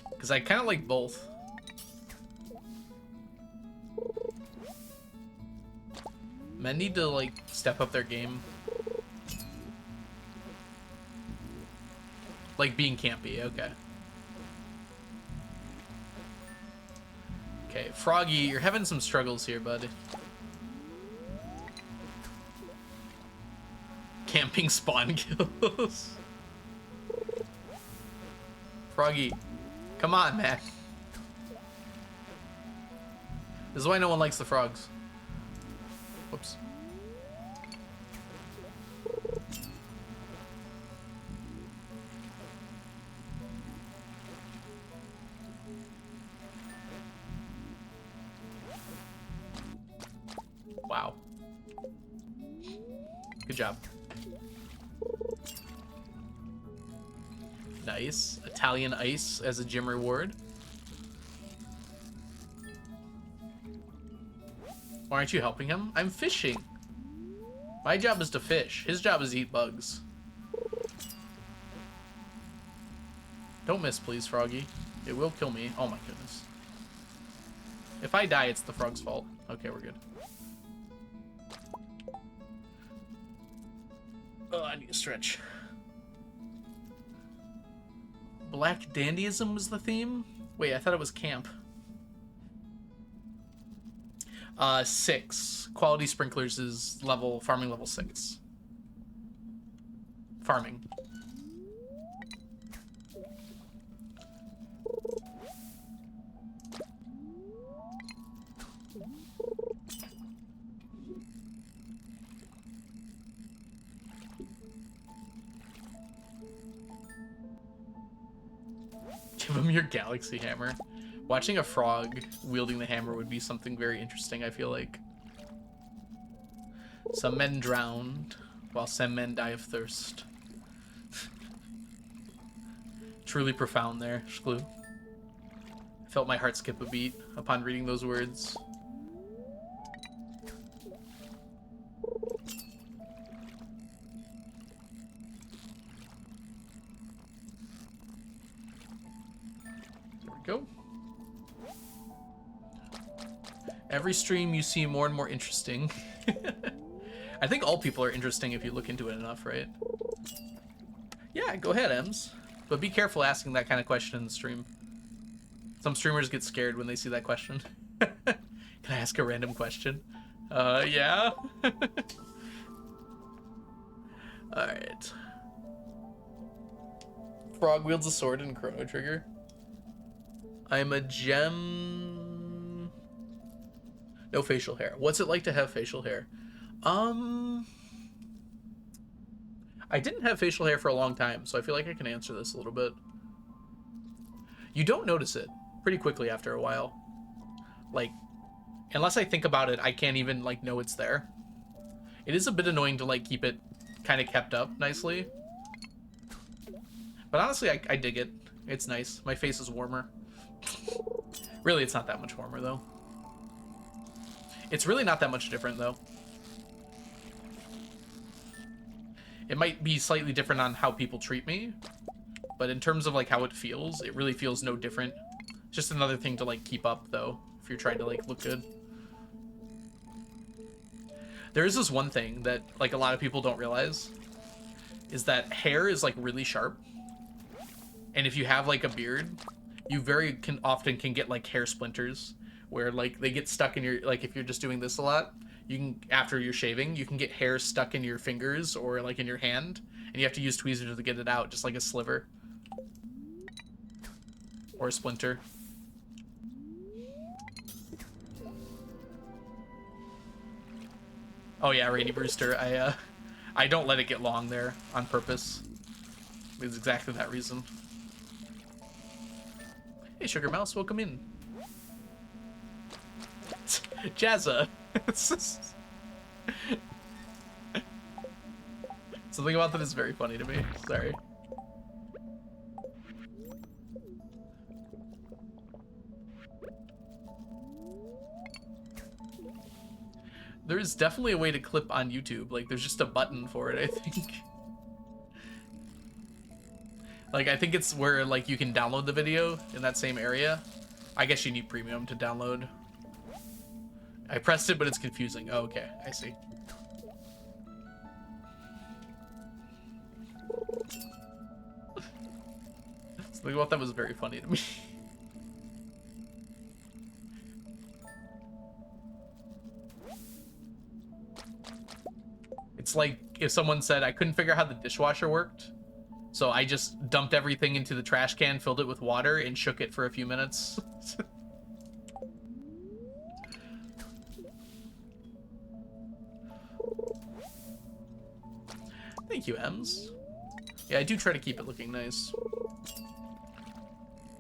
Because I kind of like both. Men need to like step up their game. Like being campy, okay. Okay, Froggy, you're having some struggles here, bud. camping spawn kills. Froggy, come on, man. This is why no one likes the frogs. Whoops. Wow. Good job. Nice. Italian ice as a gym reward. Why aren't you helping him? I'm fishing. My job is to fish. His job is to eat bugs. Don't miss, please, Froggy. It will kill me. Oh my goodness. If I die, it's the frog's fault. Okay, we're good. Oh, I need to stretch. Black dandyism was the theme? Wait, I thought it was camp. 6. Quality sprinklers is farming level 6. Farming. Give him your galaxy hammer. Watching a frog wielding the hammer would be something very interesting, I feel like. Some men drowned, while some men die of thirst. Truly profound there, Shklu. I felt my heart skip a beat upon reading those words. There we go. Every stream you see more and more interesting. I think all people are interesting if you look into it enough, right? Yeah, go ahead, Ems. But be careful asking that kind of question in the stream. Some streamers get scared when they see that question. Can I ask a random question? Yeah? Alright. Frog wields a sword in Chrono Trigger. I'm a gem... No facial hair. What's it like to have facial hair? I didn't have facial hair for a long time, so I feel like I can answer this a little bit. You don't notice it pretty quickly after a while. Like, unless I think about it, I can't even, like, know it's there. It is a bit annoying to, like, keep it kind of kept up nicely. But honestly, I dig it. It's nice. My face is warmer. Really, it's not that much warmer, though. It's really not that much different, though. It might be slightly different on how people treat me, but in terms of, like, how it feels, it really feels no different. It's just another thing to, like, keep up, though, if you're trying to, like, look good. There is this one thing that, like, a lot of people don't realize, is that hair is, like, really sharp. And if you have, like, a beard, you very often can get, like, hair splinters, where, like, they get stuck in your, like, if you're just doing this a lot, you can, after you're shaving, you can get hair stuck in your fingers or, like, in your hand, and you have to use tweezers to get it out, just like a sliver. Or a splinter. Oh yeah, Rainy Brewster, I don't let it get long there on purpose. It's exactly that reason. Hey, Sugar Mouse, welcome in. Jazza. Something about that is very funny to me. Sorry. There's definitely a way to clip on YouTube. Like, there's just a button for it, I think. Like, I think it's where, like, you can download the video in that same area. I guess you need premium to download. I pressed it, but it's confusing. Oh, okay. I see. Something about that was very funny to me. It's like if someone said I couldn't figure out how the dishwasher worked, so I just dumped everything into the trash can, filled it with water, and shook it for a few minutes. Thank you, Ems. Yeah, I do try to keep it looking nice.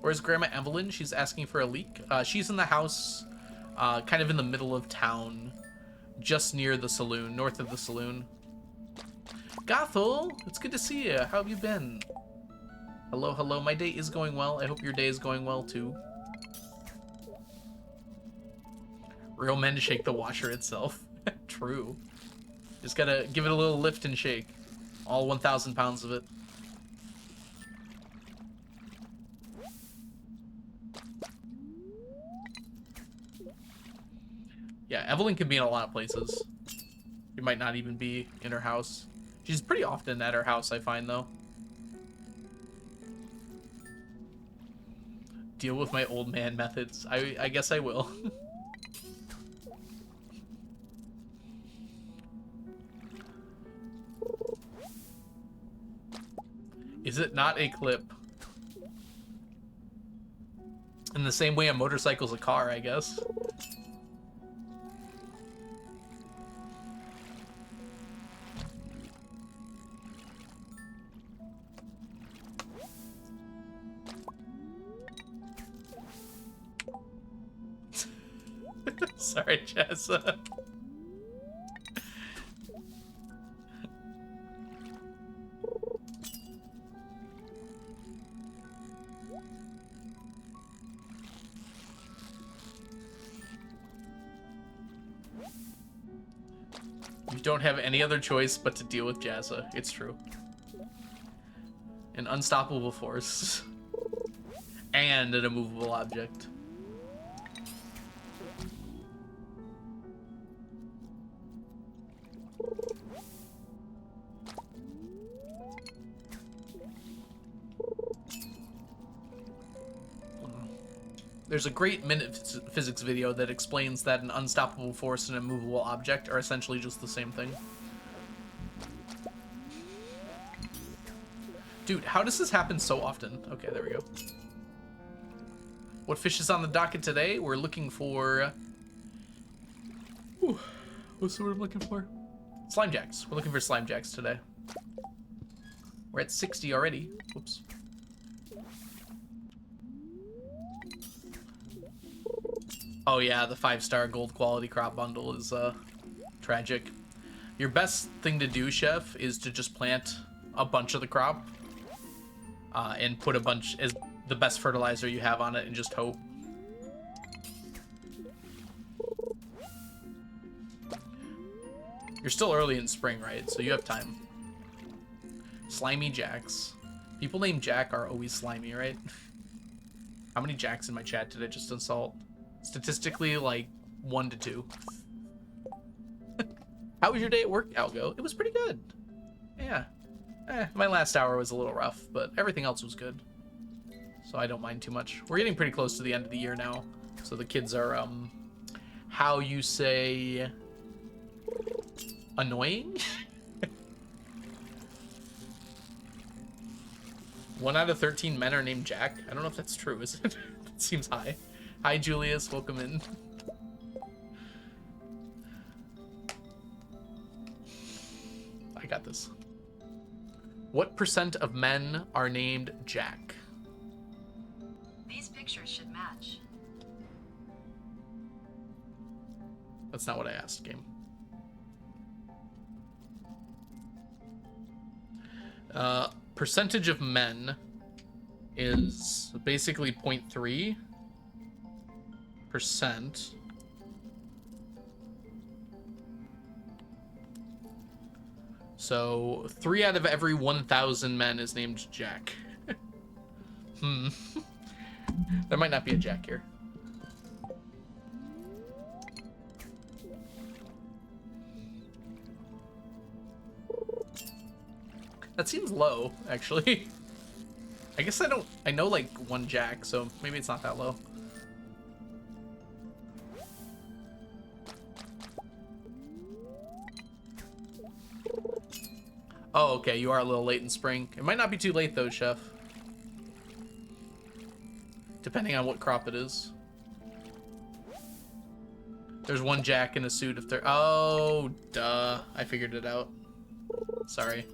Where's Grandma Evelyn? She's asking for a leak. She's in the house, kind of in the middle of town, just near the saloon, north of the saloon. Gothel, it's good to see you. How have you been? Hello, hello. My day is going well. I hope your day is going well, too. Real men shake the washer itself. True. Just gotta give it a little lift and shake. All 1,000 pounds of it. Yeah, Evelyn can be in a lot of places. She might not even be in her house. She's pretty often at her house, I find, though. Deal with my old man methods. I guess I will. Is it not a clip? In the same way a motorcycle's a car, I guess. Sorry, Jessa. You don't have any other choice but to deal with Jazza. It's true. An unstoppable force. And an immovable object. There's a great minute physics video that explains that an unstoppable force and an immovable object are essentially just the same thing. Dude, how does this happen so often? Okay, there we go. What fish is on the docket today? We're looking for... Ooh, what's the word I'm looking for? Slimejacks. We're looking for Slimejacks today. We're at 60 already. Whoops. Oh yeah, the 5-star gold quality crop bundle is tragic. Your best thing to do, Chef, is to just plant a bunch of the crop and put a bunch as the best fertilizer you have on it and just hope. You're still early in spring, right? So you have time. Slimy Jacks. People named Jack are always slimy, right? How many Jacks in my chat did I just insult? Statistically, like 1 to 2. How was your day at work, Algo? It was pretty good. Yeah. My last hour was a little rough, but everything else was good. So I don't mind too much. We're getting pretty close to the end of the year now. So the kids are, how you say, annoying? 1 out of 13 men are named Jack. I don't know if that's true, is it? That seems high. Hi, Julius. Welcome in. I got this. What % of men are named Jack? These pictures should match. That's not what I asked, game. Percentage of men is basically 0.3%. So 3 out of every 1,000 men is named Jack. There might not be a Jack here. That seems low, actually. I guess I know like 1 Jack, so maybe it's not that low. Oh, okay, you are a little late in spring. It might not be too late though, Chef. Depending on what crop it is. There's one Jack in a suit if there. Oh, duh. I figured it out. Sorry.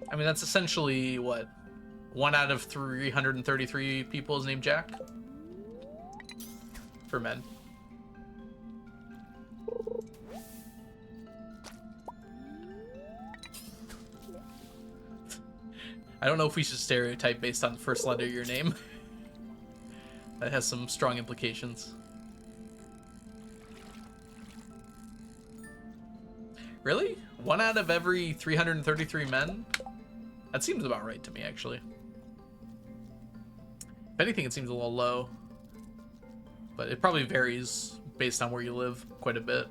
I mean, that's essentially what? 1 out of 333 people is named Jack? For men. I don't know if we should stereotype based on the first letter of your name. That has some strong implications. Really? 1 out of every 333 men? That seems about right to me, actually. If anything, it seems a little low. But it probably varies based on where you live quite a bit.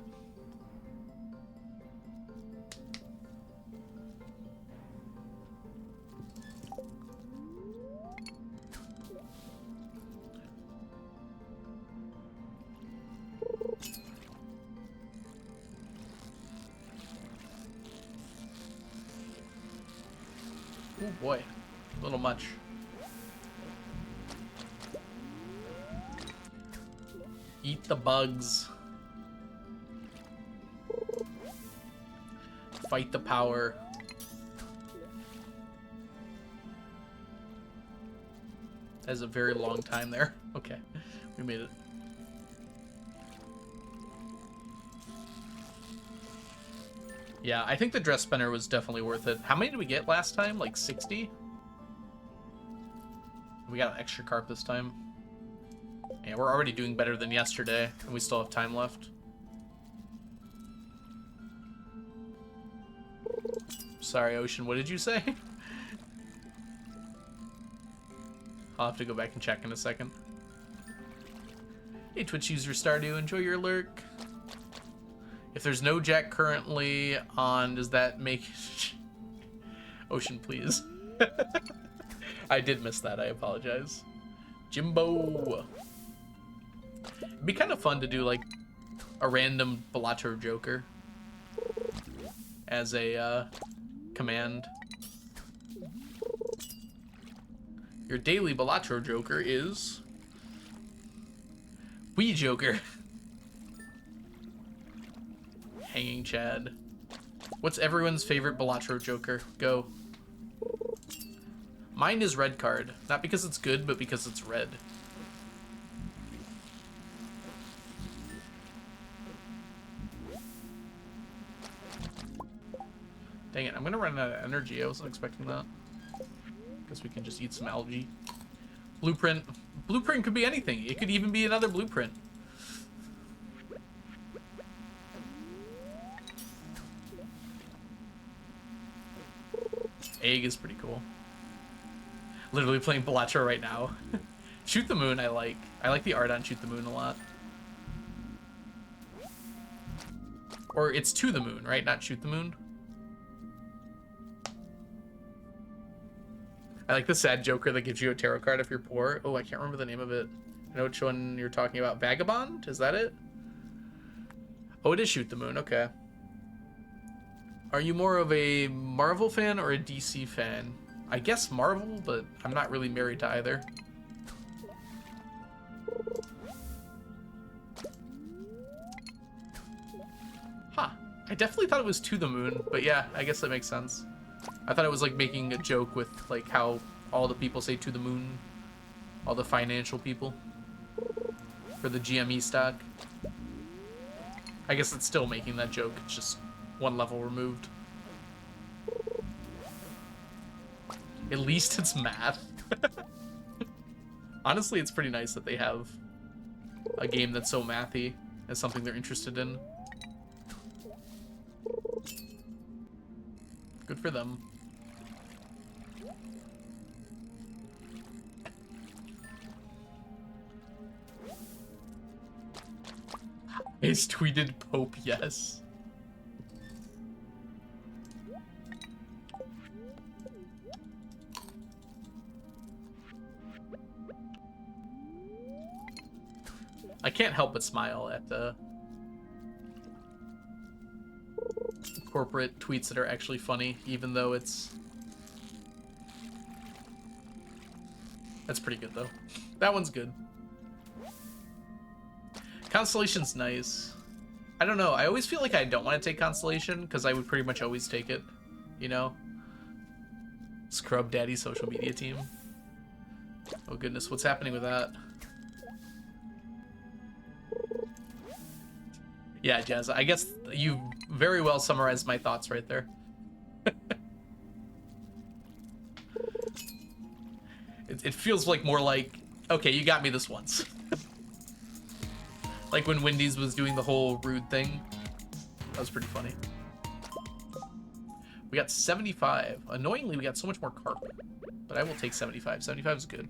Oh boy, a little much. Eat the bugs. Fight the power. That's a very long time there. Okay, we made it. Yeah, I think the dress spinner was definitely worth it. How many did we get last time? Like 60? We got an extra carp this time. Yeah, we're already doing better than yesterday, and we still have time left. Sorry, Ocean, what did you say? I'll have to go back and check in a second. Hey, Twitch user Stardew, enjoy your lurk. If there's no Jack currently on, does that make... Ocean, please. I did miss that, I apologize. Jimbo! It'd be kind of fun to do, like, a random Balatro Joker as a, command. Your daily Balatro Joker is... Wee Joker. Hanging Chad. What's everyone's favorite Balatro Joker? Go. Mine is red card. Not because it's good, but because it's red. Dang it, I'm gonna run out of energy. I wasn't expecting that. Guess we can just eat some algae. Blueprint. Blueprint could be anything. It could even be another blueprint. Egg is pretty cool. Literally playing Balatro right now. Shoot the Moon I like. I like the art on Shoot the Moon a lot. Or it's To the Moon, right? Not Shoot the Moon. I like the sad Joker that gives you a tarot card if you're poor. Oh, I can't remember the name of it. I know which one you're talking about. Vagabond? Is that it? Oh, it is Shoot the Moon. Okay. Are you more of a Marvel fan or a DC fan? I guess Marvel, but I'm not really married to either. Huh. I definitely thought it was To the Moon, but yeah, I guess that makes sense. I thought it was like making a joke with like how all the people say To the Moon. All the financial people. For the GME stock. I guess it's still making that joke, it's just one level removed. At least it's math. Honestly, it's pretty nice that they have a game that's so mathy as something they're interested in. Good for them. He's tweeted Pope, yes. I can't help but smile at the corporate tweets that are actually funny, even though it's... That's pretty good, though. That one's good. Constellation's nice. I don't know. I always feel like I don't want to take Constellation, because I would pretty much always take it. You know? Scrub Daddy social media team. Oh goodness, what's happening with that? Yeah, Jazz, I guess you very well summarized my thoughts right there. It feels like more like, okay, you got me this once. Like when Wendy's was doing the whole rude thing. That was pretty funny. We got 75. Annoyingly, we got so much more carp. But I will take 75. 75 is good.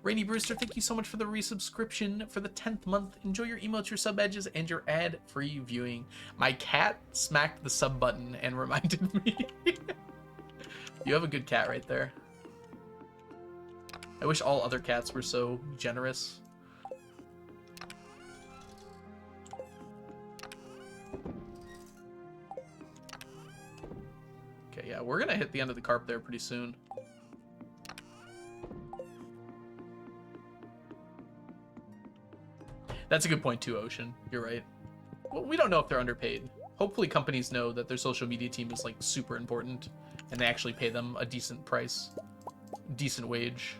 Rainy Brewster, thank you so much for the resubscription for the 10th month. Enjoy your emotes, your sub badges, and your ad-free viewing. My cat smacked the sub button and reminded me. You have a good cat right there. I wish all other cats were so generous. Okay, yeah, we're gonna hit the end of the carp there pretty soon. That's a good point too, Ocean. You're right. Well, we don't know if they're underpaid. Hopefully companies know that their social media team is like super important and they actually pay them a decent price, decent wage.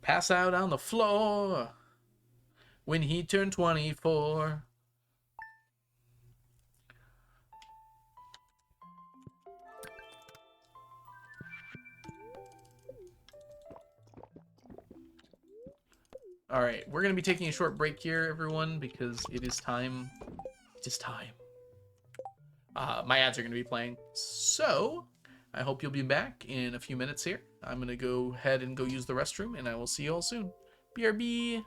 Pass out on the floor when he turned 24. All right, we're going to be taking a short break here, everyone, because it is time. It is time. My ads are going to be playing. So, I hope you'll be back in a few minutes here. I'm going to go ahead and go use the restroom, and I will see you all soon. BRB!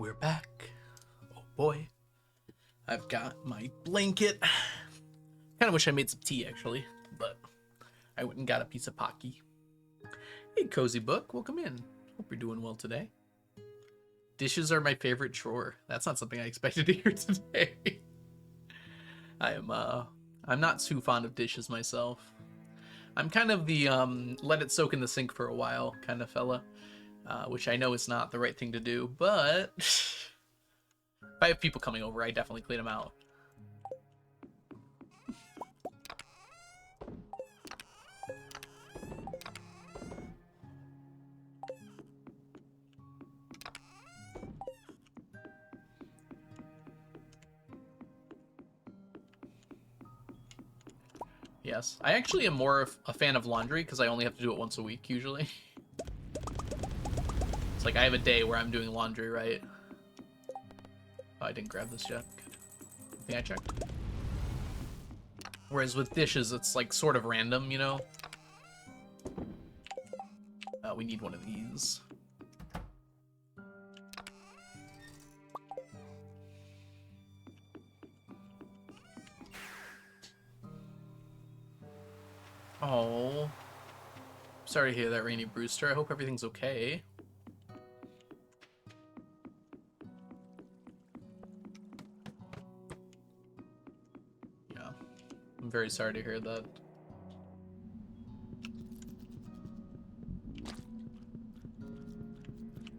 We're back. Oh boy. I've got my blanket. Kind of wish I made some tea actually, but I went and got a piece of Pocky. Hey, Cozy Book, welcome in. Hope you're doing well today. Dishes are my favorite chore. That's not something I expected to hear today. I'm not too fond of dishes myself. I'm kind of the let it soak in the sink for a while kind of fella, which I know is not the right thing to do, but if I have people coming over, I definitely clean them out. Yes, I actually am more of a fan of laundry because I only have to do it once a week usually. It's like I have a day where I'm doing laundry, right? Oh, I didn't grab this yet. I think I checked. Whereas with dishes, it's like sort of random, you know? We need one of these. Oh. Sorry to hear that, Rainy Brewster. I hope everything's okay. Yeah. I'm very sorry to hear that.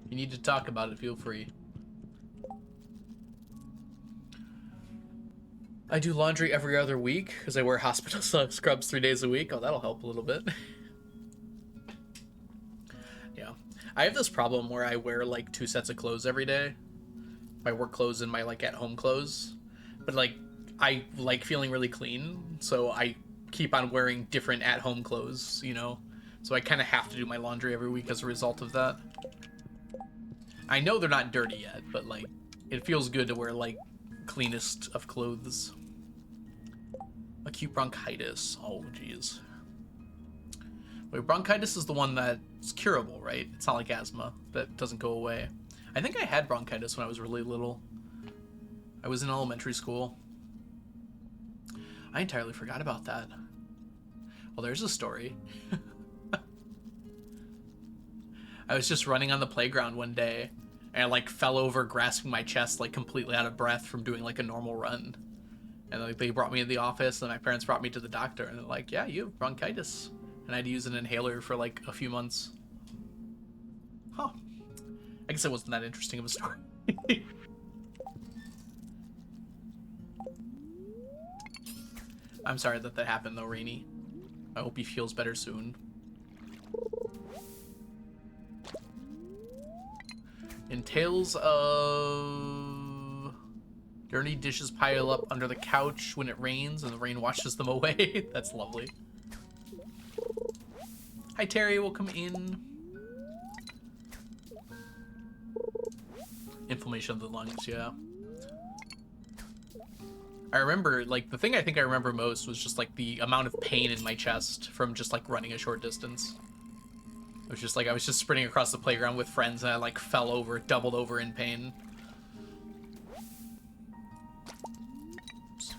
If you need to talk about it, feel free. I do laundry every other week because I wear hospital scrubs 3 days a week. Oh, that'll help a little bit. Yeah. I have this problem where I wear like 2 sets of clothes every day. My work clothes and my like at-home clothes. But like I like feeling really clean, so I keep on wearing different at-home clothes, you know? So I kind of have to do my laundry every week as a result of that. I know they're not dirty yet, but like it feels good to wear like cleanest of clothes. Acute bronchitis. Oh, jeez. Wait, bronchitis is the one that's curable, right? It's not like asthma that doesn't go away. I think I had bronchitis when I was really little. I was in elementary school. I entirely forgot about that. Well, there's a story. I was just running on the playground one day, and I like fell over grasping my chest like completely out of breath from doing like a normal run. And like they brought me in the office, and my parents brought me to the doctor, and they're like, yeah, you have bronchitis. And I had to use an inhaler for like a few months. Huh. I guess it wasn't that interesting of a story. I'm sorry that happened though, Rainy. I hope he feels better soon. In tales of dirty dishes pile up under the couch when it rains and the rain washes them away. That's lovely. Hi Terry, welcome in. Inflammation of the lungs, yeah. I remember, like, the thing I think I remember most was just, like, the amount of pain in my chest from just, like, running a short distance. It was just, like, I was just sprinting across the playground with friends and I, like, fell over, doubled over in pain. Oops.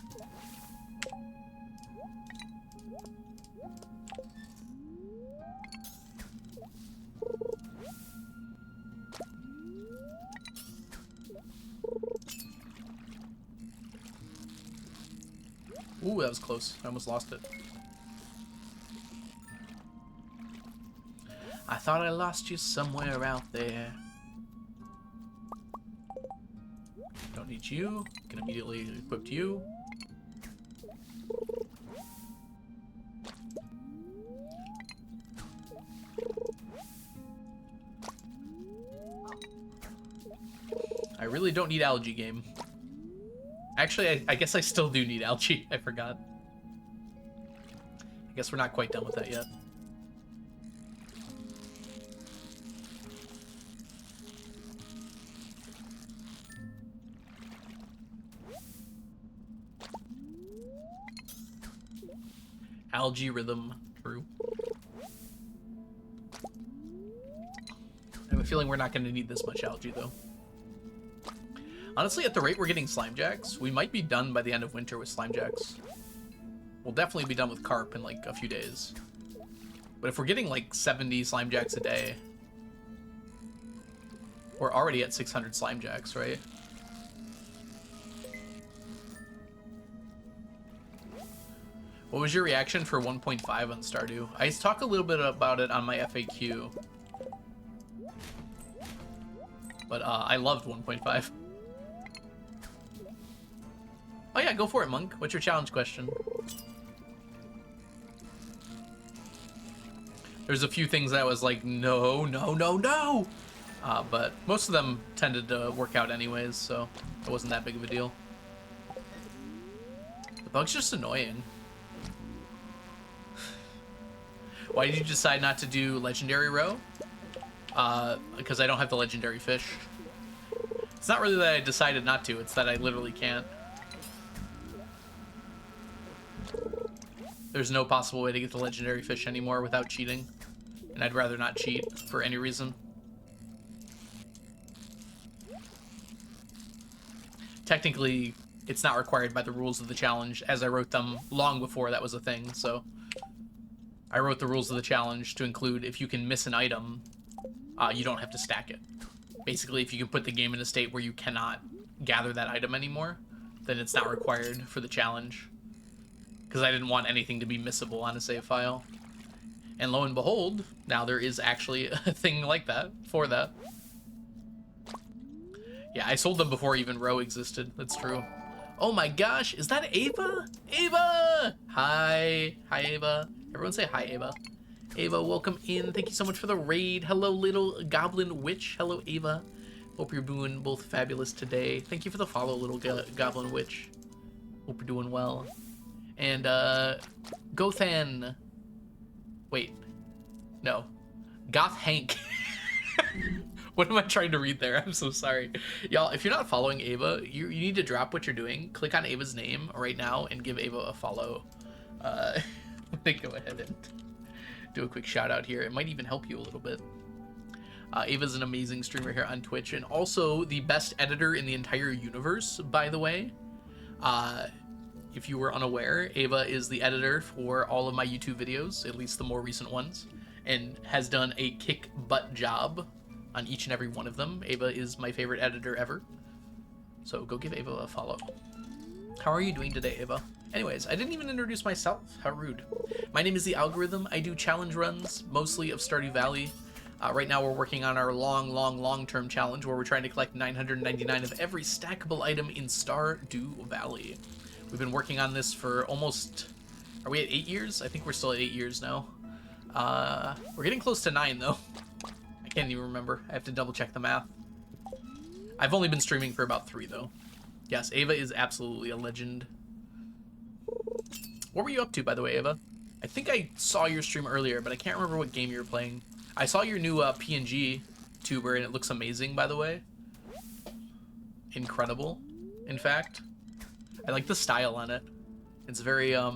Ooh, that was close. I almost lost it. I thought I lost you somewhere out there. Don't need you. Can immediately equip you. I really don't need algae game. Actually, I guess I still do need algae. I forgot. I guess we're not quite done with that yet. Algae rhythm. True. I have a feeling we're not going to need this much algae, though. Honestly, at the rate we're getting Slimejacks, we might be done by the end of winter with Slimejacks. We'll definitely be done with Carp in like a few days. But if we're getting like 70 Slimejacks a day, we're already at 600 Slimejacks, right? What was your reaction for 1.5 on Stardew? I talk a little bit about it on my FAQ. But I loved 1.5. Oh yeah, go for it, Monk. What's your challenge question? There's a few things that I was like, no, no, no, no! But most of them tended to work out anyways, so it wasn't that big of a deal. The bug's just annoying. Why did you decide not to do Legendary Row? Because I don't have the Legendary Fish. It's not really that I decided not to, it's that I literally can't. There's no possible way to get the Legendary Fish anymore without cheating. And I'd rather not cheat for any reason. Technically, it's not required by the rules of the challenge, as I wrote them long before that was a thing, so... I wrote the rules of the challenge to include if you can miss an item, you don't have to stack it. Basically, if you can put the game in a state where you cannot gather that item anymore, then it's not required for the challenge. Because I didn't want anything to be missable on a save file. And lo and behold, now there is actually a thing like that, for that. Yeah, I sold them before even Row existed, that's true. Oh my gosh, is that Ava? Ava! Hi. Hi, Ava. Everyone say hi, Ava. Ava, welcome in. Thank you so much for the raid. Hello, little goblin witch. Hello, Ava. Hope you're doing both fabulous today. Thank you for the follow, little goblin witch. Hope you're doing well. And, Gothan. Wait. No. Goth Hank. What am I trying to read there? I'm so sorry. Y'all, if you're not following Ava, you need to drop what you're doing. Click on Ava's name right now and give Ava a follow. Let me go ahead and do a quick shout out here. It might even help you a little bit. Ava's an amazing streamer here on Twitch and also the best editor in the entire universe, by the way. If you were unaware, Ava is the editor for all of my YouTube videos, at least the more recent ones, and has done a kick butt job on each and every one of them. Ava is my favorite editor ever. So go give Ava a follow. How are you doing today, Ava? Anyways, I didn't even introduce myself. How rude. My name is The Algorithm. I do challenge runs, mostly of Stardew Valley. Right now we're working on our long-term challenge where we're trying to collect 999 of every stackable item in Stardew Valley. We've been working on this for almost... Are we at 8 years? I think we're still at 8 years now. We're getting close to 9, though. I can't even remember. I have to double-check the math. I've only been streaming for about 3, though. Yes, Ava is absolutely a legend. What were you up to, by the way, Ava? I think I saw your stream earlier, but I can't remember what game you were playing. I saw your new PNG tuber, and it looks amazing, by the way. Incredible, in fact. I like the style on it. It's very, I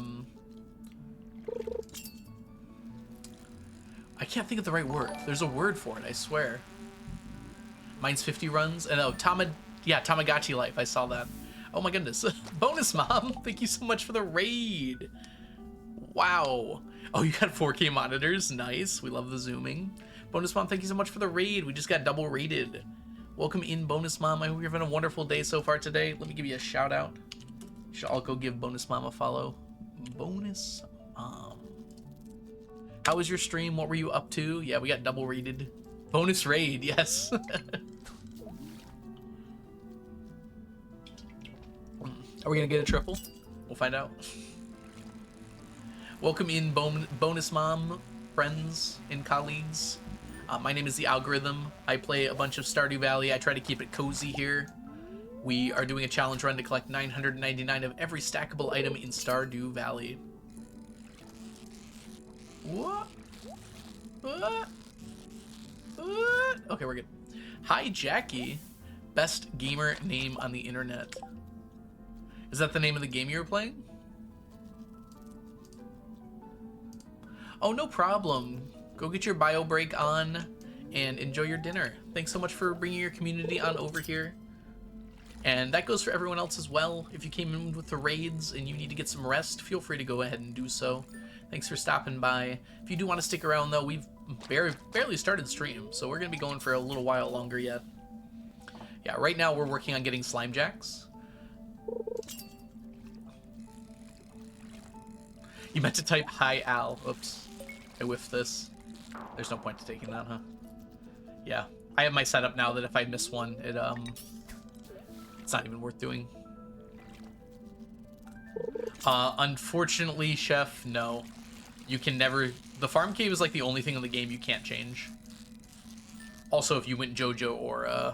can't think of the right word. There's a word for it, I swear. Mine's 50 runs. And oh, Tamagotchi Life. I saw that. Oh my goodness. Bonus Mom, thank you so much for the raid. Wow. Oh, you got 4K monitors. Nice. We love the zooming. Bonus Mom, thank you so much for the raid. We just got double rated. Welcome in, Bonus Mom. I hope you're having a wonderful day so far today. Let me give you a shout out. You should all go give Bonus Mom a follow. Bonus Mom. How was your stream? What were you up to? Yeah, we got double rated. Bonus raid, yes. Are we gonna get a triple? We'll find out. Welcome in, Bonus Mom, friends and colleagues. My name is The Algorithm. I play a bunch of Stardew Valley. I try to keep it cozy here. We are doing a challenge run to collect 999 of every stackable item in Stardew Valley. What? What? What? Okay, we're good. Hi, Jackie. Best gamer name on the internet. Is that the name of the game you were playing? Oh, no problem. Go get your bio break on and enjoy your dinner. Thanks so much for bringing your community on over here. And that goes for everyone else as well. If you came in with the raids and you need to get some rest, feel free to go ahead and do so. Thanks for stopping by. If you do want to stick around, though, we've barely started stream, so we're going to be going for a little while longer yet. Yeah, right now we're working on getting Slimejacks. You meant to type hi Al. Oops. I whiffed this. There's no point to taking that, huh? Yeah. I have my setup now that if I miss one, it's not even worth doing. Unfortunately, Chef, no. You can never... The farm cave is like the only thing in the game you can't change. Also, if you went JoJo or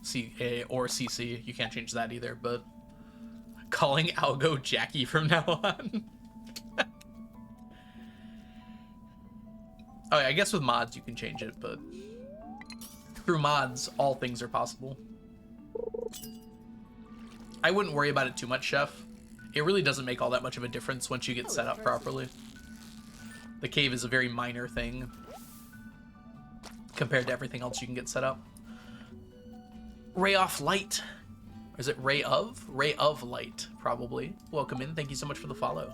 CC, you can't change that either, but... Calling Algo Jackie from now on. Oh, yeah, I guess with mods you can change it, but... Through mods, all things are possible. I wouldn't worry about it too much, Chef. It really doesn't make all that much of a difference once you get set up properly. The cave is a very minor thing compared to everything else you can get set up. Ray off light. Or is it Ray of? Ray of light, probably. Welcome in. Thank you so much for the follow.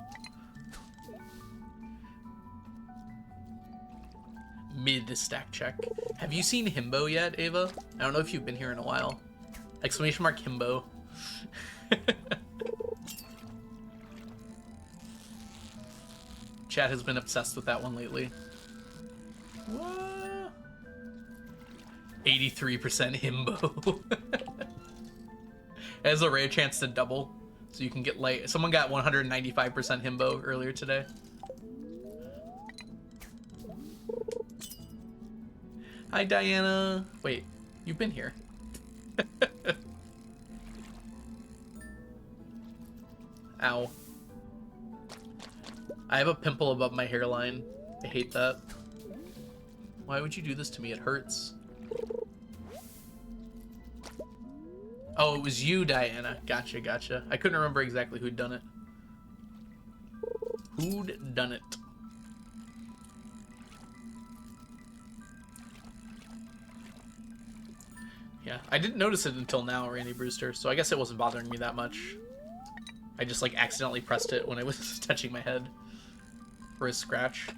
Mid-stack check. Have you seen Himbo yet, Ava? I don't know if you've been here in a while. Exclamation mark Himbo. Chat has been obsessed with that one lately. What? 83% Himbo. It has a rare chance to double, so you can get like... Someone got 195% Himbo earlier today. Hi, Diana. Wait, you've been here. Ow. I have a pimple above my hairline. I hate that. Why would you do this to me? It hurts. Oh, it was you, Diana. Gotcha, gotcha. I couldn't remember exactly who'd done it. Who'd done it? Yeah, I didn't notice it until now, Randy Brewster, so I guess it wasn't bothering me that much. I just, like, accidentally pressed it when I was touching my head for a scratch.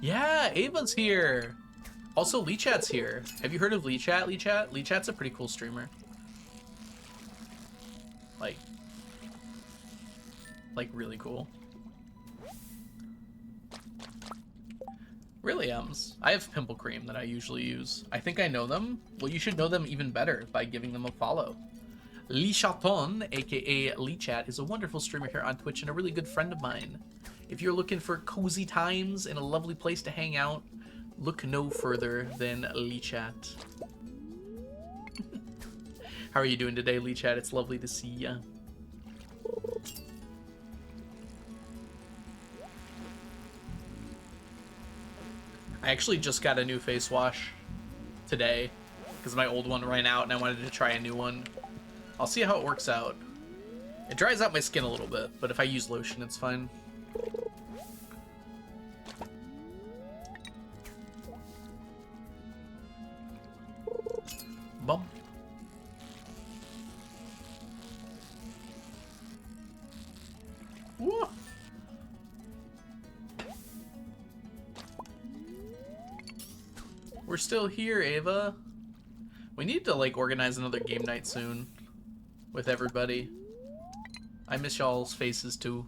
Yeah, Ava's here! Also, Lee-Chat's here. Have you heard of Lee-Chat, Lee-Chat? Lee-Chat's a pretty cool streamer. Like, really cool. Really, I have pimple cream that I usually use. I think I know them. Well, you should know them even better by giving them a follow. Lee Chaton, aka Lee Chat, is a wonderful streamer here on Twitch and a really good friend of mine. If you're looking for cozy times and a lovely place to hang out, look no further than Lee Chat. How are you doing today, Lee Chat? It's lovely to see ya. I actually just got a new face wash today because my old one ran out and I wanted to try a new one. I'll see how it works out. It dries out my skin a little bit, but if I use lotion, it's fine. Bum. Whoa. We're still here, Ava. We need to, like, organize another game night soon with everybody. I miss y'all's faces, too.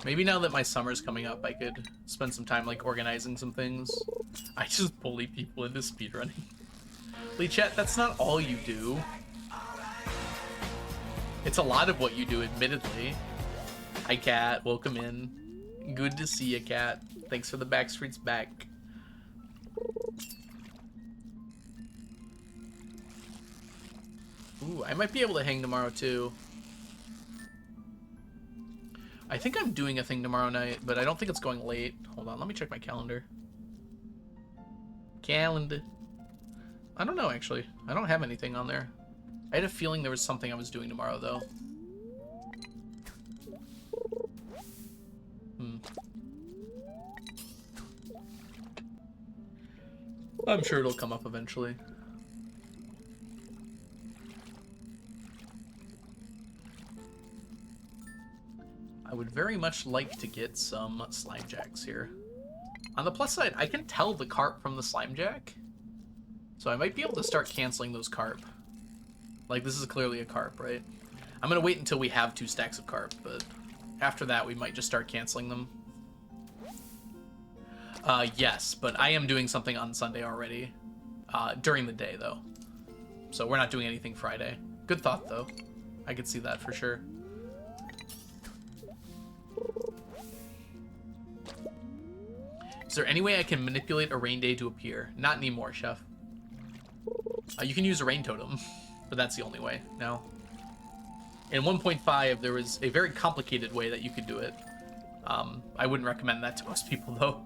Maybe now that my summer's coming up, I could spend some time, like, organizing some things. I just bully people into speedrunning. Lee Chat, that's not all you do. It's a lot of what you do, admittedly. Hi, Cat. Welcome in. Good to see you, Cat. Thanks for the Backstreet's back. Ooh, I might be able to hang tomorrow, too. I think I'm doing a thing tomorrow night, but I don't think it's going late. Hold on, let me check my calendar. Calendar. I don't know, actually. I don't have anything on there. I had a feeling there was something I was doing tomorrow, though. I'm sure it'll come up eventually. I would very much like to get some Slimejacks here. On the plus side, I can tell the Carp from the Slimejack. So I might be able to start canceling those Carp. Like, this is clearly a Carp, right? I'm going to wait until we have 2 stacks of Carp, but after that, we might just start canceling them. Yes, but I am doing something on Sunday already. During the day, though. So we're not doing anything Friday. Good thought, though. I could see that for sure. Is there any way I can manipulate a rain day to appear? Not anymore, Chef. You can use a rain totem, but that's the only way now. In 1.5, there was a very complicated way that you could do it. I wouldn't recommend that to most people, though.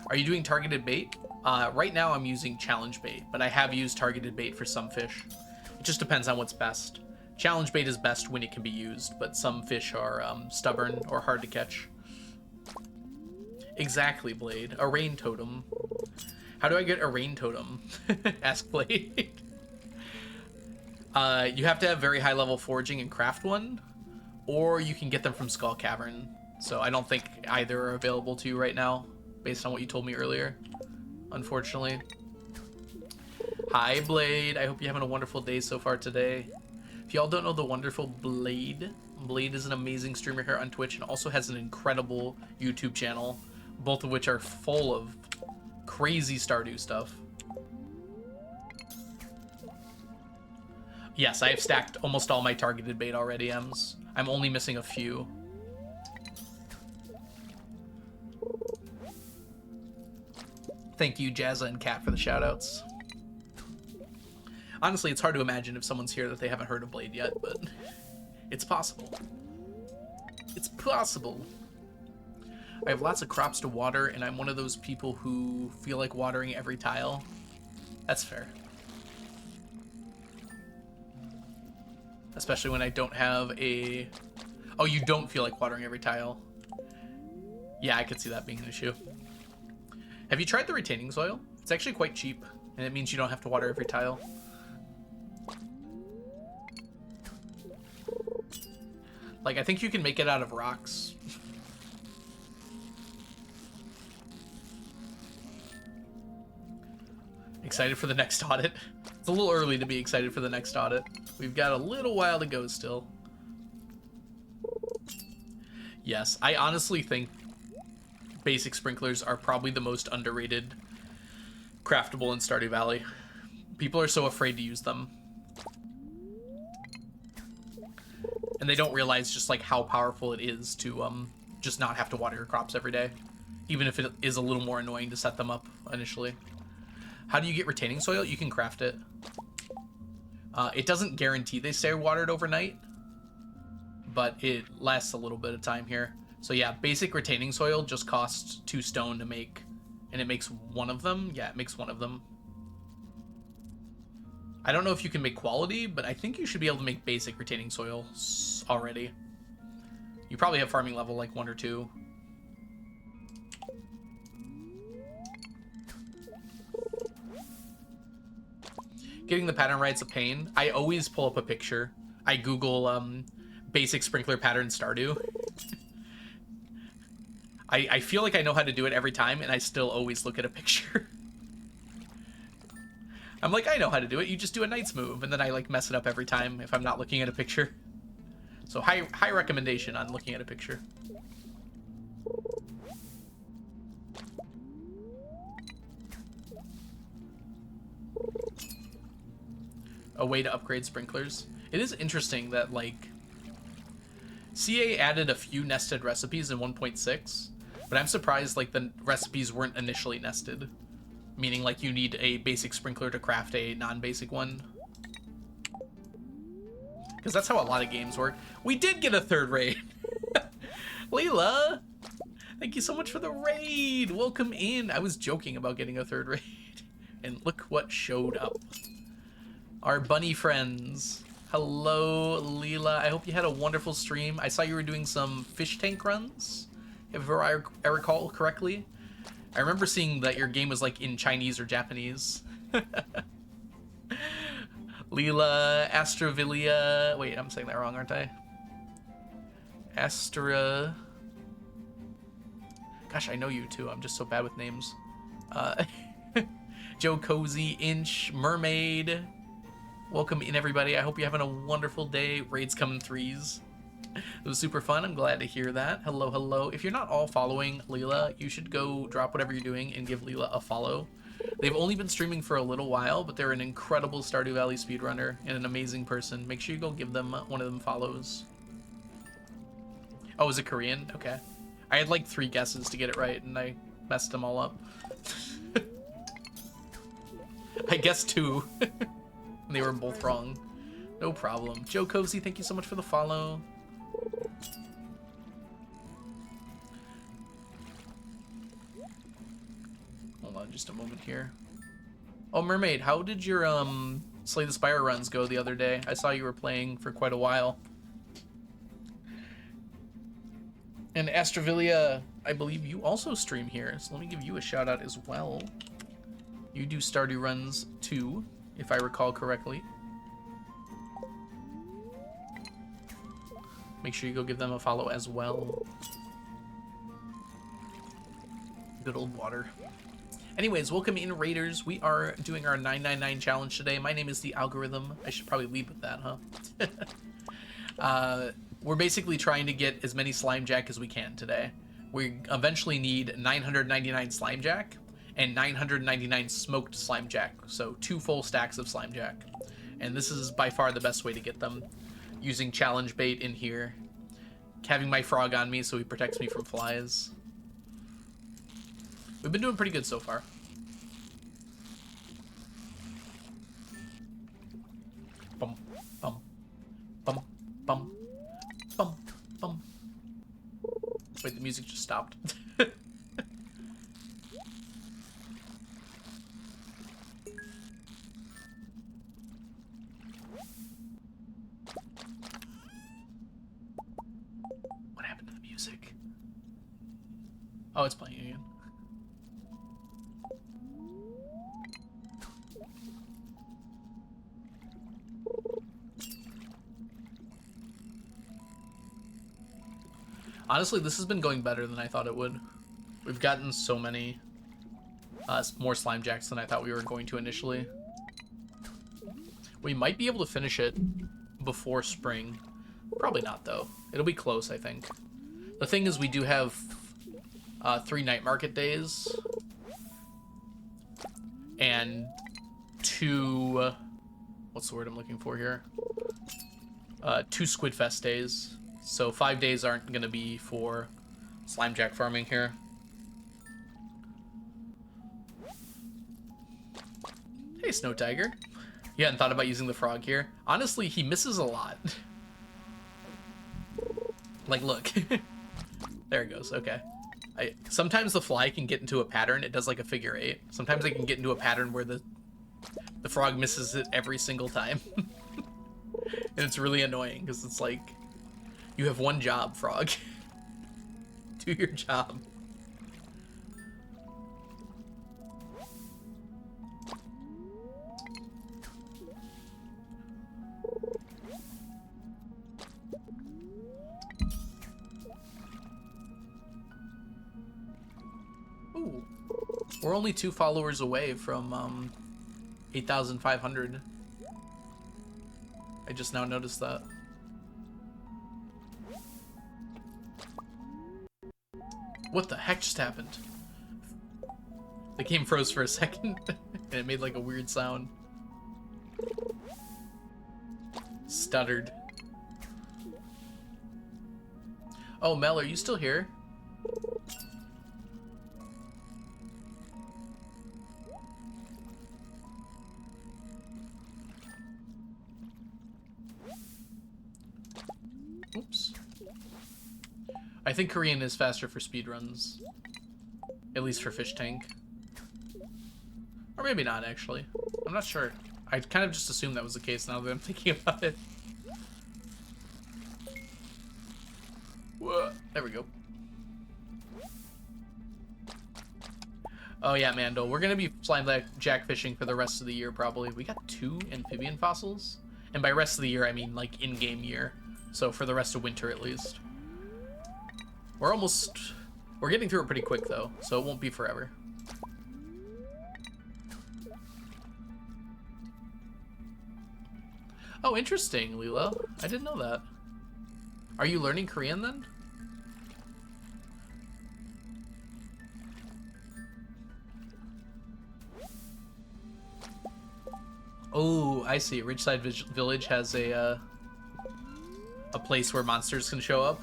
Are you doing targeted bait? Right now, I'm using challenge bait, but I have used targeted bait for some fish. It just depends on what's best. Challenge bait is best when it can be used, but some fish are stubborn or hard to catch. Exactly, Blade. A rain totem. How do I get a rain totem? Ask Blade. You have to have very high level foraging and craft one, or you can get them from Skull Cavern. So I don't think either are available to you right now, based on what you told me earlier, unfortunately. Hi, Blade. I hope you're having a wonderful day so far today. If y'all don't know the wonderful Blade, Blade is an amazing streamer here on Twitch and also has an incredible YouTube channel, both of which are full of crazy Stardew stuff. Yes, I have stacked almost all my targeted bait already, Ems. I'm only missing a few. Thank you, Jazza and Kat, for the shoutouts. Honestly, it's hard to imagine if someone's here that they haven't heard of Blade yet, but it's possible. It's possible. I have lots of crops to water, and I'm one of those people who feel like watering every tile. That's fair. Especially when I don't have a... Oh, you don't feel like watering every tile. Yeah, I could see that being an issue. Have you tried the retaining soil? It's actually quite cheap, and it means you don't have to water every tile. Like, I think you can make it out of rocks. Excited for the next audit? It's a little early to be excited for the next audit. We've got a little while to go still. Yes, I honestly think basic sprinklers are probably the most underrated craftable in Stardew Valley. People are so afraid to use them. And they don't realize just like how powerful it is to just not have to water your crops every day. Even if it is a little more annoying to set them up initially. How do you get retaining soil? You can craft it. It doesn't guarantee they stay watered overnight, but it lasts a little bit of time here. So yeah, basic retaining soil just costs 2 stone to make, and it makes 1 of them. Yeah, it makes 1 of them. I don't know if you can make quality, but I think you should be able to make basic retaining soil already. You probably have farming level like 1 or 2. Getting the pattern right's a pain. I always pull up a picture. I Google basic sprinkler pattern Stardew. I feel like I know how to do it every time, and I still always look at a picture. I'm like, I know how to do it. You just do a knight's move, and then I like mess it up every time if I'm not looking at a picture. So high recommendation on looking at a picture. A way to upgrade sprinklers. It is interesting that like CA added a few nested recipes in 1.6, but I'm surprised like the recipes weren't initially nested. Meaning, like, you need a basic sprinkler to craft a non-basic one. Because that's how a lot of games work. We did get a 3rd raid! Leela! Thank you so much for the raid. Welcome in. I was joking about getting a third raid. And look what showed up. Our bunny friends. Hello, Leela. I hope you had a wonderful stream. I saw you were doing some fish tank runs, if I recall correctly. I remember seeing that your game was like in Chinese or Japanese. Leela, Astrovilia. Wait, I'm saying that wrong, aren't I? Astra. Gosh, I know you too. I'm just so bad with names. Joe Cozy, Inch, Mermaid. Welcome in, everybody. I hope you're having a wonderful day. Raids come in threes. It was super fun. I'm glad to hear that. Hello, hello. If you're not all following Leela, you should go drop whatever you're doing and give Leela a follow. They've only been streaming for a little while, but they're an incredible Stardew Valley speedrunner and an amazing person. Make sure you go give them one of them follows. Oh, is it Korean? Okay. I had like 3 guesses to get it right, and I messed them all up. I guessed 2. They were both wrong. No problem. Joe Cozy, thank you so much for the follow. Hold on just a moment here. Oh, Mermaid, how did your Slay the Spire runs go the other day? I saw you were playing for quite a while. And Astrovilia, I believe you also stream here, so let me give you a shout out as well. You do Stardew runs too, if I recall correctly. Make sure you go give them a follow as well. Good old water. Anyways, welcome in, Raiders. We are doing our 999 challenge today. My name is The Algorithm. I should probably lead with that, huh? We're basically trying to get as many Slimejack as we can today. We eventually need 999 Slimejack and 999 smoked Slimejack. So 2 full stacks of Slimejack. And this is by far the best way to get them. Using challenge bait in here. Having my frog on me so he protects me from flies. We've been doing pretty good so far. Bum, bum, bum, bum, bum, bum. Wait, the music just stopped. What happened to the music? Oh, it's playing again. Honestly, this has been going better than I thought it would. We've gotten so many more Slimejacks than I thought we were going to initially. We might be able to finish it before spring. Probably not, though. It'll be close, I think. The thing is, we do have 3 night market days. And 2... what's the word I'm looking for here? 2 Squidfest days. So 5 days aren't going to be for Slimejack farming here. Hey, Snow Tiger. You hadn't thought about using the frog here? Honestly, he misses a lot. Like, look. There it goes. Okay. Sometimes the fly can get into a pattern. It does like a figure 8. Sometimes it can get into a pattern where the frog misses it every single time. And it's really annoying because it's like, you have one job, frog. Do your job. Ooh. We're only 2 followers away from 8,500. I just now noticed that. What the heck just happened? The game froze for a second, and it made like a weird sound. Stuttered. Oh, Mel, are you still here? Oops. I think Korean is faster for speedruns. At least for Fish Tank. Or maybe not, actually. I'm not sure. I kind of just assumed that was the case now that I'm thinking about it. Whoa, there we go. Oh yeah, Mandel. We're gonna be Slimejack fishing for the rest of the year, probably. We got 2 amphibian fossils. And by rest of the year, I mean like in-game year. So for the rest of winter, at least. We're getting through it pretty quick, though. So it won't be forever. Oh, interesting, Leela. I didn't know that. Are you learning Korean, then? Oh, I see. Ridgeside Village has a place where monsters can show up.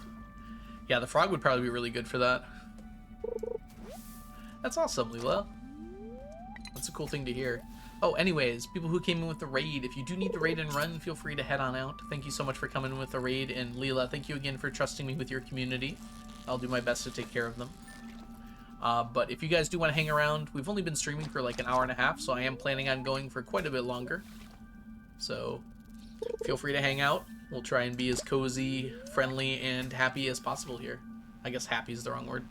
Yeah, the frog would probably be really good for that. That's awesome, Leela. That's a cool thing to hear. Oh, anyways, people who came in with the raid, if you do need the raid and run, feel free to head on out. Thank you so much for coming in with the raid, and Leela, thank you again for trusting me with your community. I'll do my best to take care of them. But if you guys do want to hang around, we've only been streaming for like an hour and a half, so I am planning on going for quite a bit longer. So feel free to hang out. We'll try and be as cozy, friendly, and happy as possible here. I guess happy is the wrong word.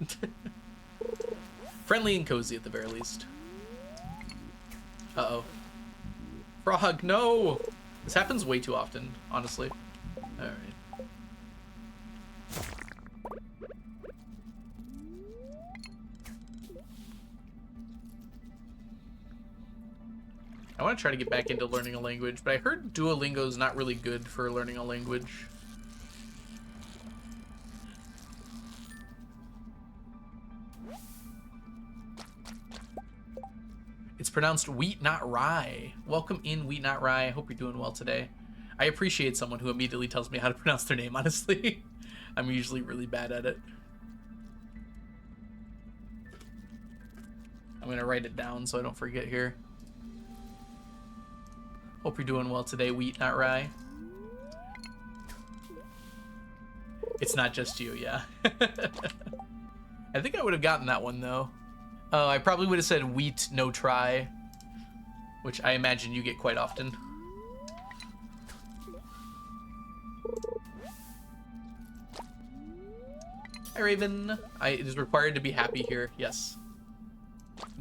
Friendly and cozy at the very least. Uh-oh. Frog, no! This happens way too often, honestly. Alright. I want to try to get back into learning a language, but I heard Duolingo is not really good for learning a language. It's pronounced wheat, not rye. Welcome in, wheat, not rye. I hope you're doing well today. I appreciate someone who immediately tells me how to pronounce their name, honestly. I'm usually really bad at it. I'm going to write it down so I don't forget here. Hope you're doing well today, wheat, not rye. It's not just you, yeah. I think I would have gotten that one, though. Oh, I probably would have said wheat, no try, which I imagine you get quite often. Hi, Raven. It is required to be happy here, yes.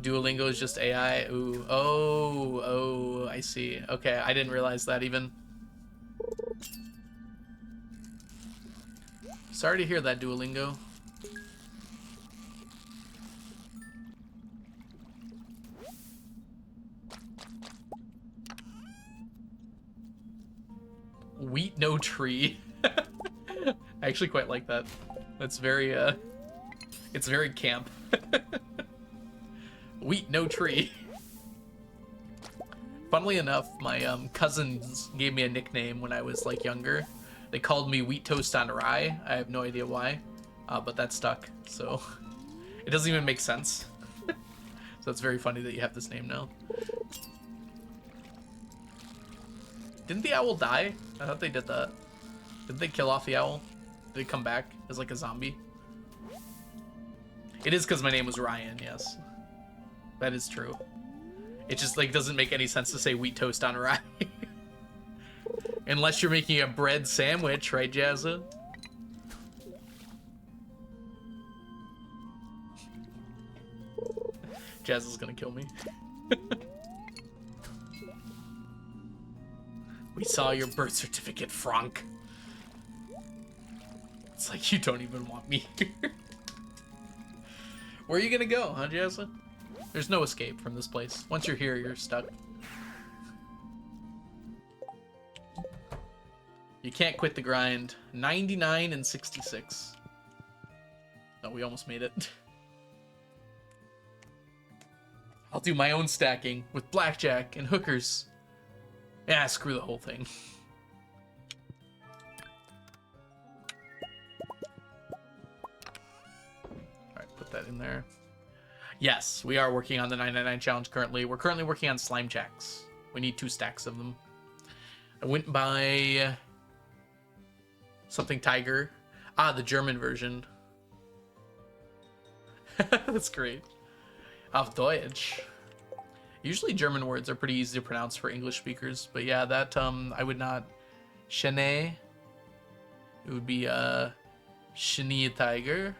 Duolingo is just AI. Ooh. Oh, I see. Okay, I didn't realize that even. Sorry to hear that, Duolingo. Wheat, no tree. I actually quite like that. That's very, it's very camp. Wheat, no tree. Funnily enough, my cousins gave me a nickname when I was like younger. They called me Wheat Toast on Rye. I have no idea why, but that stuck. So it doesn't even make sense. So it's very funny that you have this name now. Didn't the owl die? I thought they did that. Did they kill off the owl? Did it come back as like a zombie? It is because my name was Ryan, yes. That is true. It just like doesn't make any sense to say wheat toast on rye. Unless you're making a bread sandwich, right, Jazza? Jazza's gonna kill me. We saw your birth certificate, Frank. It's like you don't even want me here. Where are you gonna go, huh, Jazza? There's no escape from this place. Once you're here, you're stuck. You can't quit the grind. 99 and 66. Oh, we almost made it. I'll do my own stacking with blackjack and hookers. Yeah, screw the whole thing. Alright, put that in there. Yes, we are working on the 999 challenge currently. We're currently working on Slimejacks. We need 2 stacks of them. I went by something Tiger. Ah, the German version. That's great. Auf Deutsch. Usually German words are pretty easy to pronounce for English speakers, but yeah, that I would not. Chenet. It would be Chenille Tiger.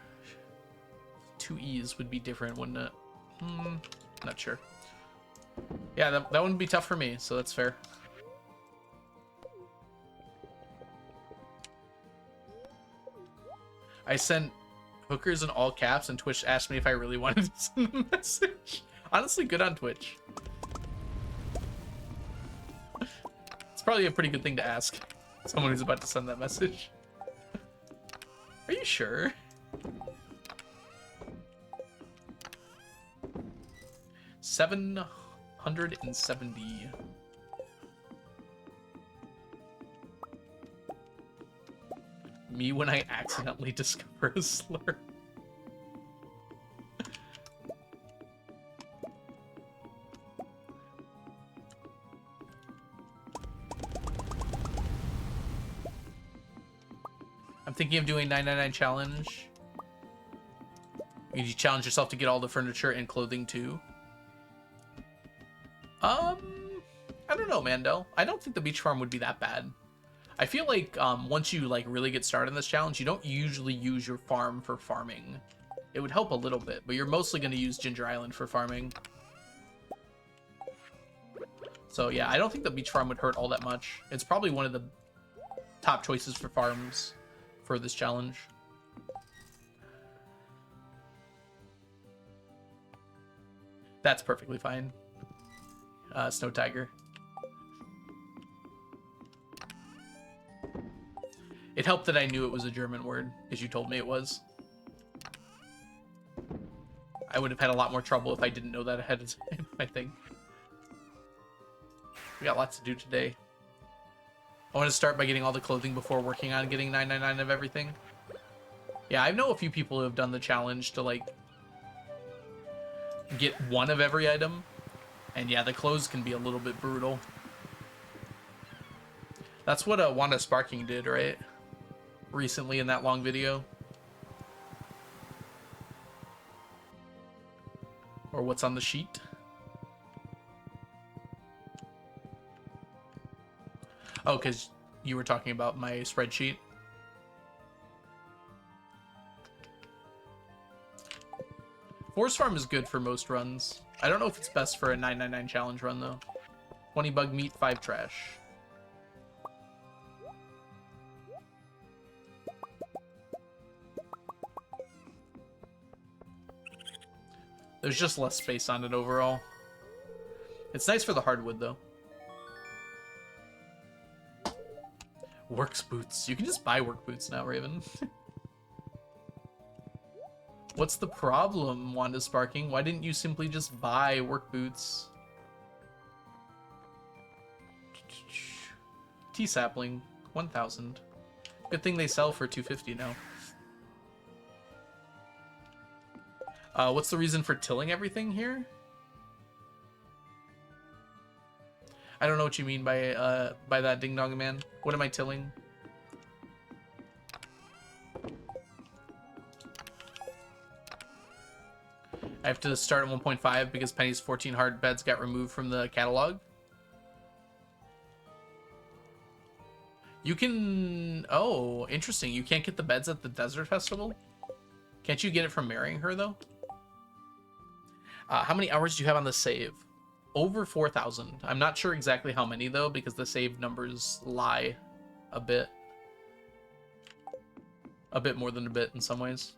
Two E's would be different, wouldn't it? Not sure. Yeah, that wouldn't be tough for me, so that's fair. I sent hookers in all caps, and Twitch asked me if I really wanted to send a message. Honestly, good on Twitch. It's probably a pretty good thing to ask someone who's about to send that message. Are you sure? $770. Me when I accidentally discover a slur. I'm thinking of doing 999 challenge. You challenge yourself to get all the furniture and clothing too. I don't know, Mandel. I don't think the beach farm would be that bad. I feel like once you like really get started in this challenge, you don't usually use your farm for farming. It would help a little bit, but you're mostly going to use Ginger Island for farming. So yeah, I don't think the beach farm would hurt all that much. It's probably one of the top choices for farms for this challenge. That's perfectly fine. Snow Tiger. It helped that I knew it was a German word, as you told me it was. I would have had a lot more trouble if I didn't know that ahead of time, I think. We got lots to do today. I want to start by getting all the clothing before working on getting 999 of everything. Yeah, I know a few people who have done the challenge to, like, get one of every item. And yeah, the clothes can be a little bit brutal. That's what Wanda Sparking did, right? Recently in that long video. Or what's on the sheet. Oh, because you were talking about my spreadsheet. Forest Farm is good for most runs. I don't know if it's best for a 999 challenge run, though. 20 bug meat, 5 trash. There's just less space on it overall. It's nice for the hardwood, though. Works boots. You can just buy work boots now, Raven. What's the problem, Wanda Sparking? Why didn't you simply just buy work boots? Tea sapling, 1,000. Good thing they sell for 250 now. What's the reason for tilling everything here? I don't know what you mean by that, Ding Dong Man. What am I tilling? I have to start at 1.5 because Penny's 14 hard beds got removed from the catalog. You can... Oh, interesting. You can't get the beds at the Desert Festival? Can't you get it from marrying her, though? How many hours do you have on the save? Over 4,000. I'm not sure exactly how many, though, because the save numbers lie a bit. A bit more than a bit in some ways.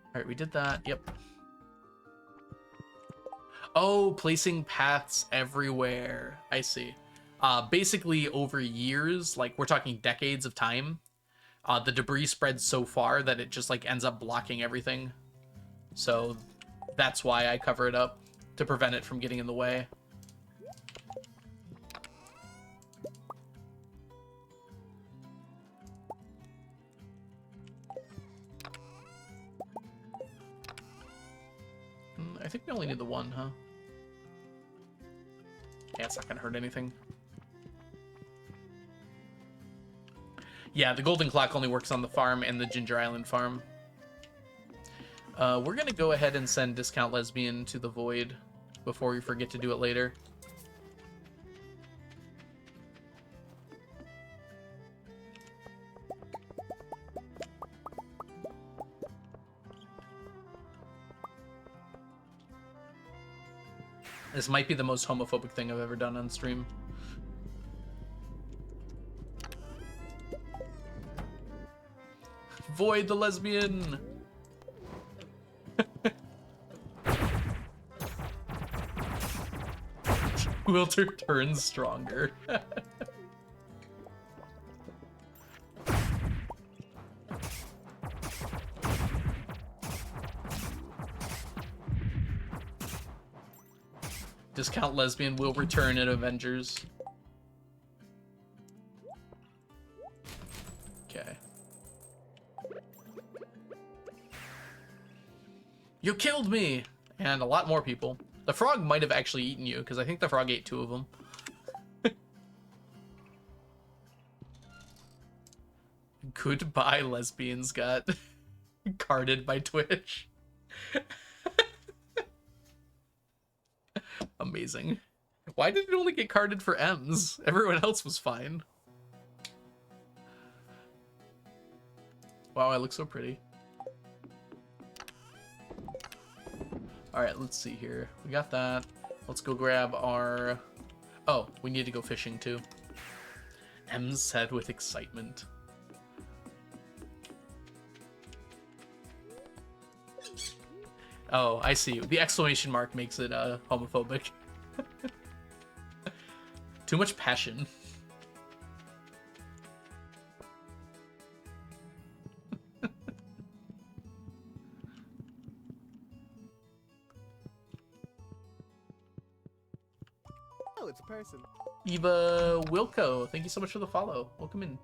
Alright, we did that. Yep. Oh, placing paths everywhere. I see. Basically, over years, like we're talking decades of time, the debris spreads so far that it just like ends up blocking everything. So that's why I cover it up, to prevent it from getting in the way. I think we only need the one, huh? Yeah, it's not gonna hurt anything. Yeah, the golden clock only works on the farm and the Ginger Island farm. We're gonna go ahead and send Discount Lesbian to the void before we forget to do it later. This might be the most homophobic thing I've ever done on stream. Void the lesbian! Wilter turns stronger. Discount Lesbian will return in Avengers. Okay. You killed me! And a lot more people. The frog might have actually eaten you, because I think the frog ate 2 of them. Goodbye, lesbians got carded by Twitch. Amazing. Why did it only get carded for M's? Everyone else was fine. Wow, I look so pretty. Alright, let's see here. We got that. Let's go grab our... Oh, we need to go fishing too. M's said with excitement. Oh, I see. The exclamation mark makes it homophobic. Too much passion. Oh, it's a person. Eva Wilco, thank you so much for the follow. Welcome in.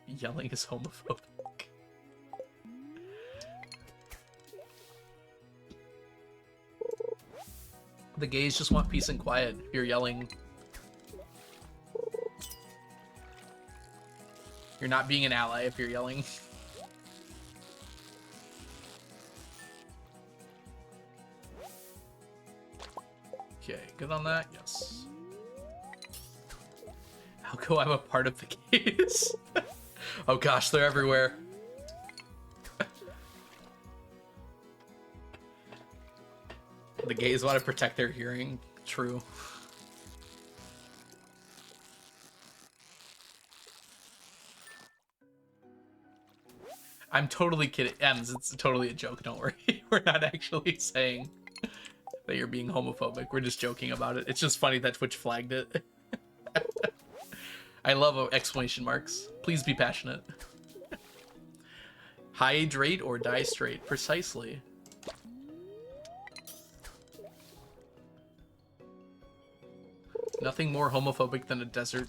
Yelling is homophobic. The gays just want peace and quiet. If you're yelling, you're not being an ally if you're yelling. Okay, good on that, yes. How come I'm a part of the gays? Oh gosh, they're everywhere. The gays want to protect their hearing. True. I'm totally kidding. Ems, it's totally a joke, don't worry. We're not actually saying that you're being homophobic. We're just joking about it. It's just funny that Twitch flagged it. I love exclamation marks. Please be passionate. Hydrate or die straight. Precisely. Nothing more homophobic than a desert.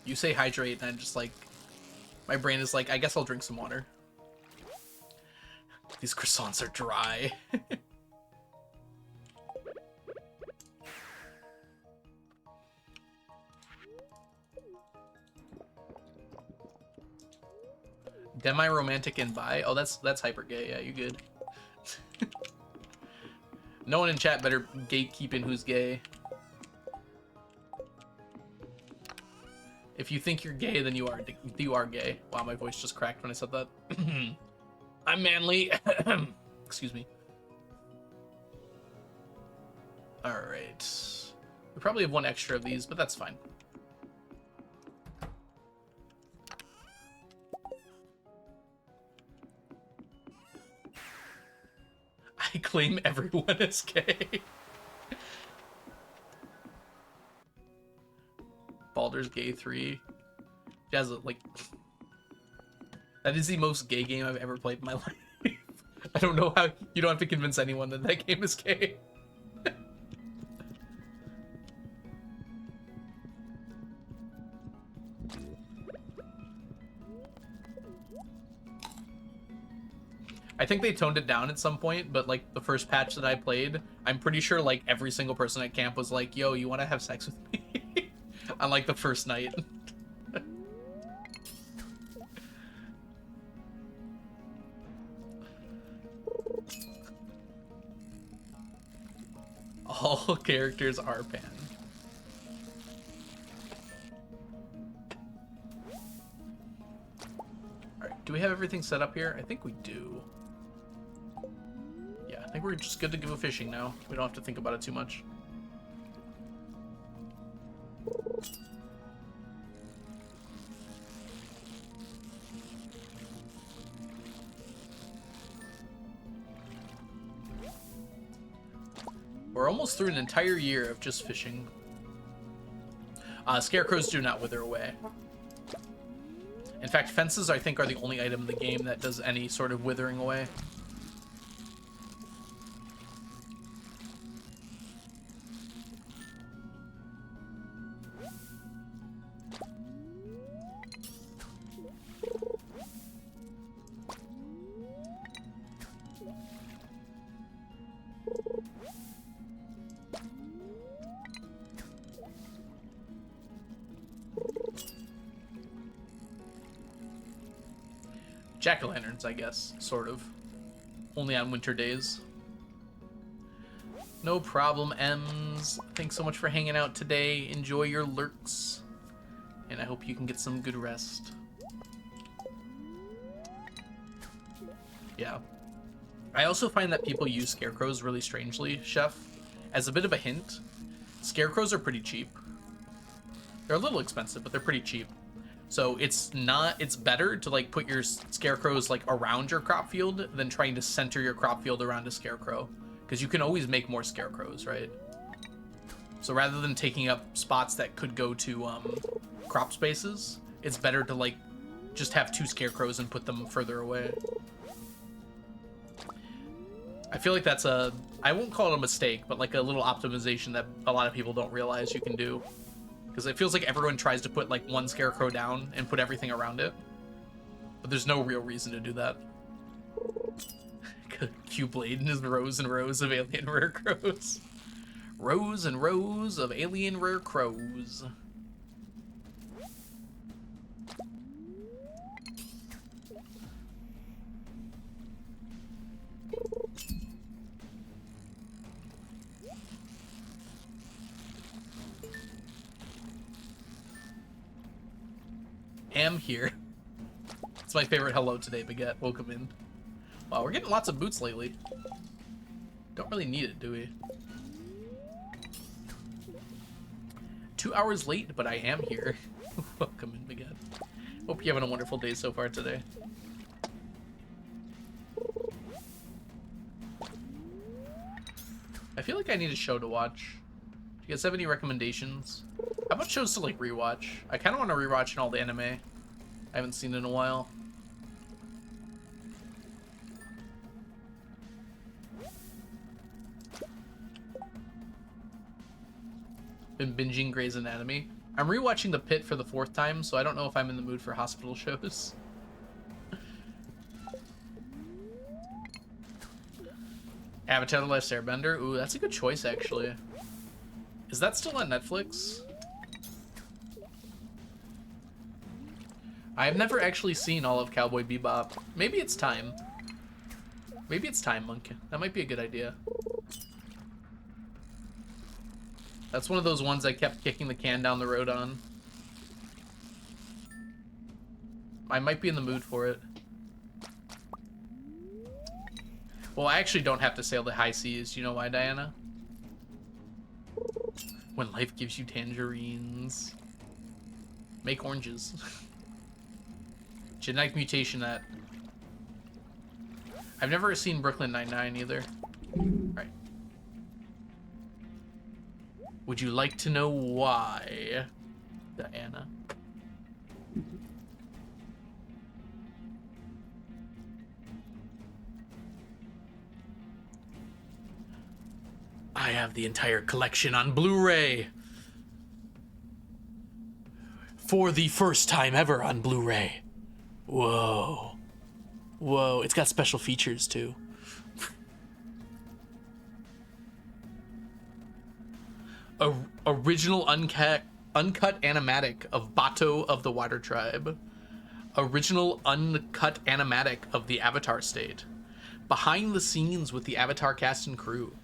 You say hydrate, and I'm just like, my brain is like, I guess I'll drink some water. These croissants are dry. Demi-romantic and bi? Oh, that's hyper gay. Yeah, you good. No one in chat better gatekeeping who's gay. If you think you're gay, then you are gay. Wow, my voice just cracked when I said that. I'm manly. Excuse me. All right. We probably have one extra of these, but that's fine. I claim everyone is gay. Baldur's Gay 3. Jazz, like, that is the most gay game I've ever played in my life. I don't know how you don't have to convince anyone that that game is gay. I think they toned it down at some point, but like the first patch that I played, I'm pretty sure like every single person at camp was like, "Yo, you want to have sex with me?" on like the first night. All characters are pan. Alright, do we have everything set up here? I think we do. Yeah, I think we're just good to go fishing now. We don't have to think about it too much. We're almost through an entire year of just fishing. Scarecrows do not wither away. In fact, fences, I think, are the only item in the game that does any sort of withering away. Jack-o'-lanterns, I guess, sort of. Only on winter days. No problem, Ems. Thanks so much for hanging out today. Enjoy your lurks. And I hope you can get some good rest. Yeah. I also find that people use scarecrows really strangely, Chef. As a bit of a hint, scarecrows are pretty cheap. They're a little expensive, but they're pretty cheap. So it's better to like put your scarecrows like around your crop field than trying to center your crop field around a scarecrow, because you can always make more scarecrows, right? So rather than taking up spots that could go to crop spaces, it's better to like just have 2 scarecrows and put them further away. I feel like that's I won't call it a mistake, but like a little optimization that a lot of people don't realize you can do. Because it feels like everyone tries to put like 1 scarecrow down and put everything around it. But there's no real reason to do that. Q-Blade and his rows and rows of alien rare crows. Rows and rows of alien rare crows. Am here. It's my favorite hello today, Baguette. Welcome in. Wow, we're getting lots of boots lately. Don't really need it, do we? 2 hours late, but I am here. Welcome in, Baguette. Hope you're having a wonderful day so far today. I feel like I need a show to watch. Do you guys have any recommendations? How about shows to like rewatch? I kind of want to rewatch an old anime I haven't seen in a while. Been binging Grey's Anatomy. I'm rewatching The Pit for the 4th time, so I don't know if I'm in the mood for hospital shows. Avatar: The Last Airbender. Ooh, that's a good choice, actually. Is that still on Netflix? I've never actually seen all of Cowboy Bebop. Maybe it's time. Maybe it's time, Monk. That might be a good idea. That's one of those ones I kept kicking the can down the road on. I might be in the mood for it. Well, I actually don't have to sail the high seas. Do you know why, Diana? When life gives you tangerines. Make oranges. Genetic mutation that... I've never seen Brooklyn Nine-Nine either. Right. Would you like to know why, Diana? I have the entire collection on Blu-ray. For the first time ever on Blu-ray. Whoa. Whoa, it's got special features too. Original uncut animatic of Bato of the Water Tribe. Original uncut animatic of the Avatar State. Behind the scenes with the Avatar cast and crew.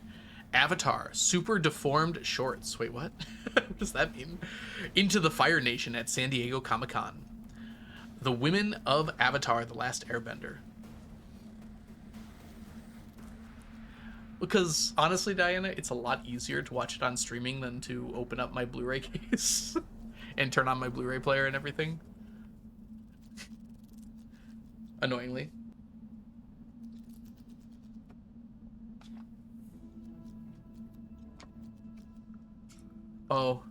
Avatar super deformed shorts. Wait, what? What does that mean? Into the Fire Nation at San Diego Comic-Con. The Women of Avatar: The Last Airbender. Because honestly, Diana, it's a lot easier to watch it on streaming than to open up my Blu-ray case and turn on my Blu-ray player and everything. Annoyingly. Oh,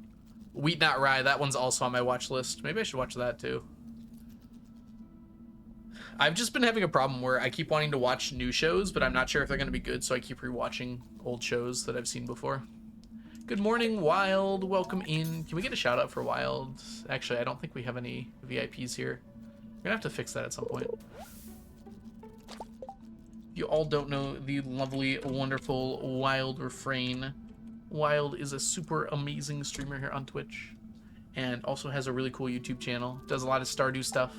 Wheat Not Rye. That one's also on my watch list. Maybe I should watch that too. I've just been having a problem where I keep wanting to watch new shows, but I'm not sure if they're going to be good, so I keep rewatching old shows that I've seen before. Good morning, Wild. Welcome in. Can we get a shout out for Wild? Actually, I don't think we have any VIPs here. We're going to have to fix that at some point. You all don't know the lovely, wonderful Wild Refrain. Wild is a super amazing streamer here on Twitch and also has a really cool YouTube channel. Does a lot of Stardew stuff.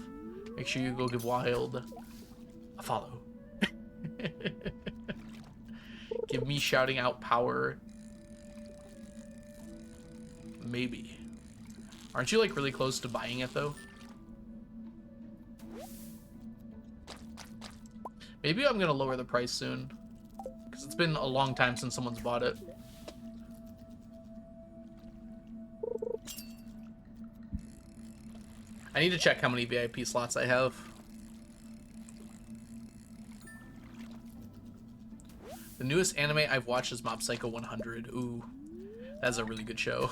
Make sure you go give Wild a follow. Give me shouting out power. Maybe. Aren't you like really close to buying it though? Maybe I'm gonna lower the price soon, because it's been a long time since someone's bought it. I need to check how many VIP slots I have. The newest anime I've watched is Mob Psycho 100. Ooh, that's a really good show.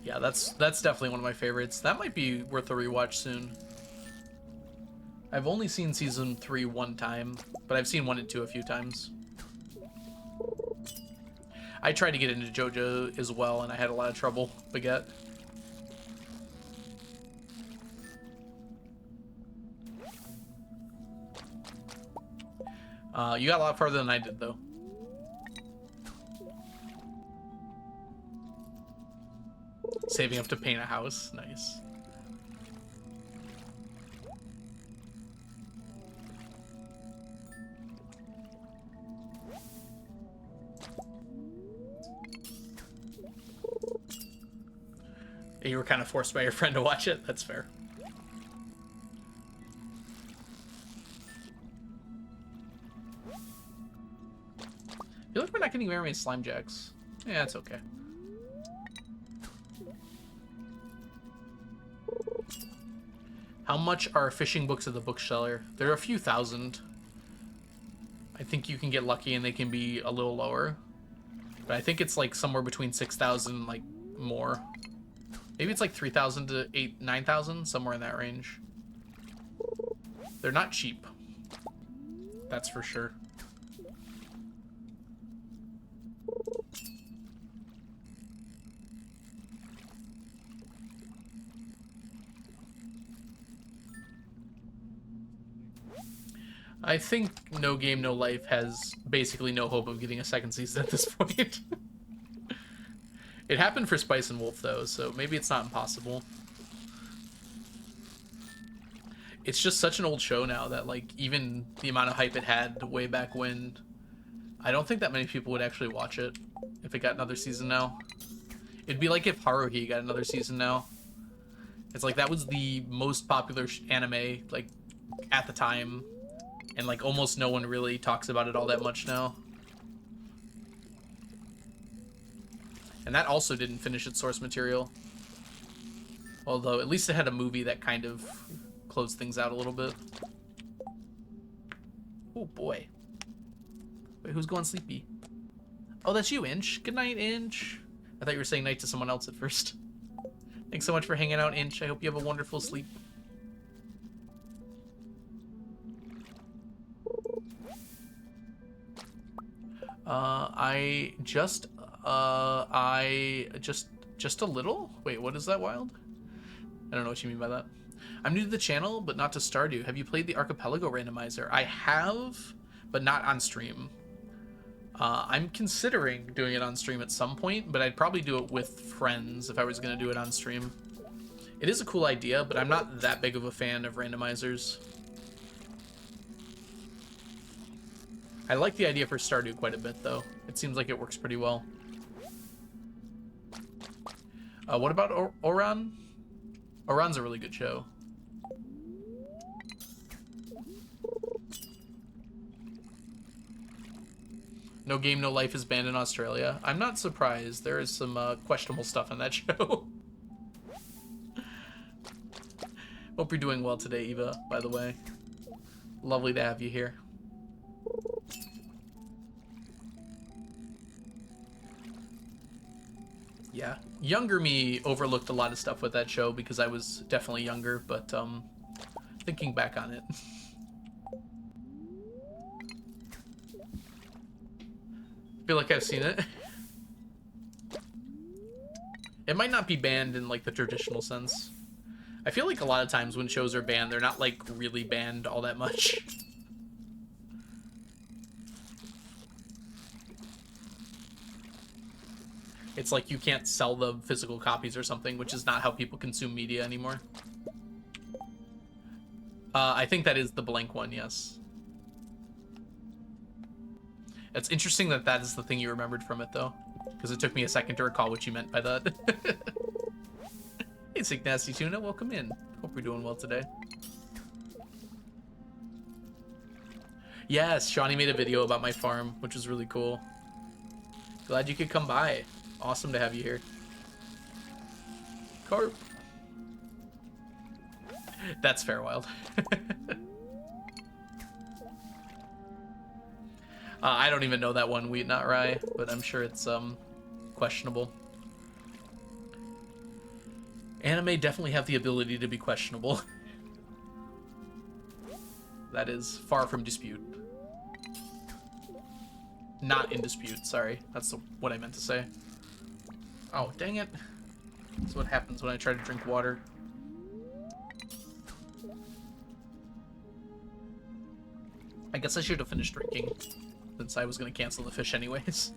Yeah, that's definitely one of my favorites. That might be worth a rewatch soon. I've only seen season 3 one time, but I've seen 1 and 2 a few times. I tried to get into JoJo as well, and I had a lot of trouble. Baguette. You got a lot farther than I did, though. Saving up to paint a house. Nice. You were kind of forced by your friend to watch it. That's fair. I feel like we're not getting very many Slimejacks. Yeah, it's okay. How much are fishing books at the bookseller? There are a few thousand. I think you can get lucky and they can be a little lower. But I think it's like somewhere between 6,000 and like more. Maybe it's like 3,000 to 9,000, somewhere in that range. They're not cheap. That's for sure. I think No Game No Life has basically no hope of getting a second season at this point. It happened for Spice and Wolf though, so maybe it's not impossible. It's just such an old show now that like even the amount of hype it had way back when, I don't think that many people would actually watch it if it got another season now. It'd be like if Haruhi got another season now. It's like that was the most popular anime like at the time, and like almost no one really talks about it all that much now. And that also didn't finish its source material. Although at least it had a movie that kind of closed things out a little bit. Oh boy. Wait, who's going sleepy? Oh, that's you, Inch. Good night, Inch. I thought you were saying night to someone else at first. Thanks so much for hanging out, Inch. I hope you have a wonderful sleep. Just a little? Wait, what is that, Wild? I don't know what you mean by that. I'm new to the channel, but not to Stardew. Have you played the Archipelago randomizer? I have, but not on stream. I'm considering doing it on stream at some point, but I'd probably do it with friends if I was going to do it on stream. It is a cool idea, but I'm not that big of a fan of randomizers. I like the idea for Stardew quite a bit, though. It seems like it works pretty well. What about Oran? Oran's a really good show. No Game, No Life is banned in Australia. I'm not surprised. There is some questionable stuff on that show. Hope you're doing well today, Eva, by the way. Lovely to have you here. Yeah, younger me overlooked a lot of stuff with that show because I was definitely younger, but thinking back on it. Feel like I've seen it. It might not be banned in like the traditional sense. I feel like a lot of times when shows are banned, they're not like really banned all that much. It's like you can't sell the physical copies or something, which is not how people consume media anymore. I think that is the blank one, yes. It's interesting that that is the thing you remembered from it, though, because it took me a second to recall what you meant by that. Hey, Sick Nasty Tuna, welcome in. Hope you're doing well today. Yes, Shawnee made a video about my farm, which was really cool. Glad you could come by. Awesome to have you here. Carp. That's fair, Wild. I don't even know that one, Wheat Not Rye, but I'm sure it's questionable. Anime definitely have the ability to be questionable. That is far from dispute. Not in dispute, sorry. That's what I meant to say. Oh, dang it. That's what happens when I try to drink water. I guess I should have finished drinking, since I was going to cancel the fish anyways.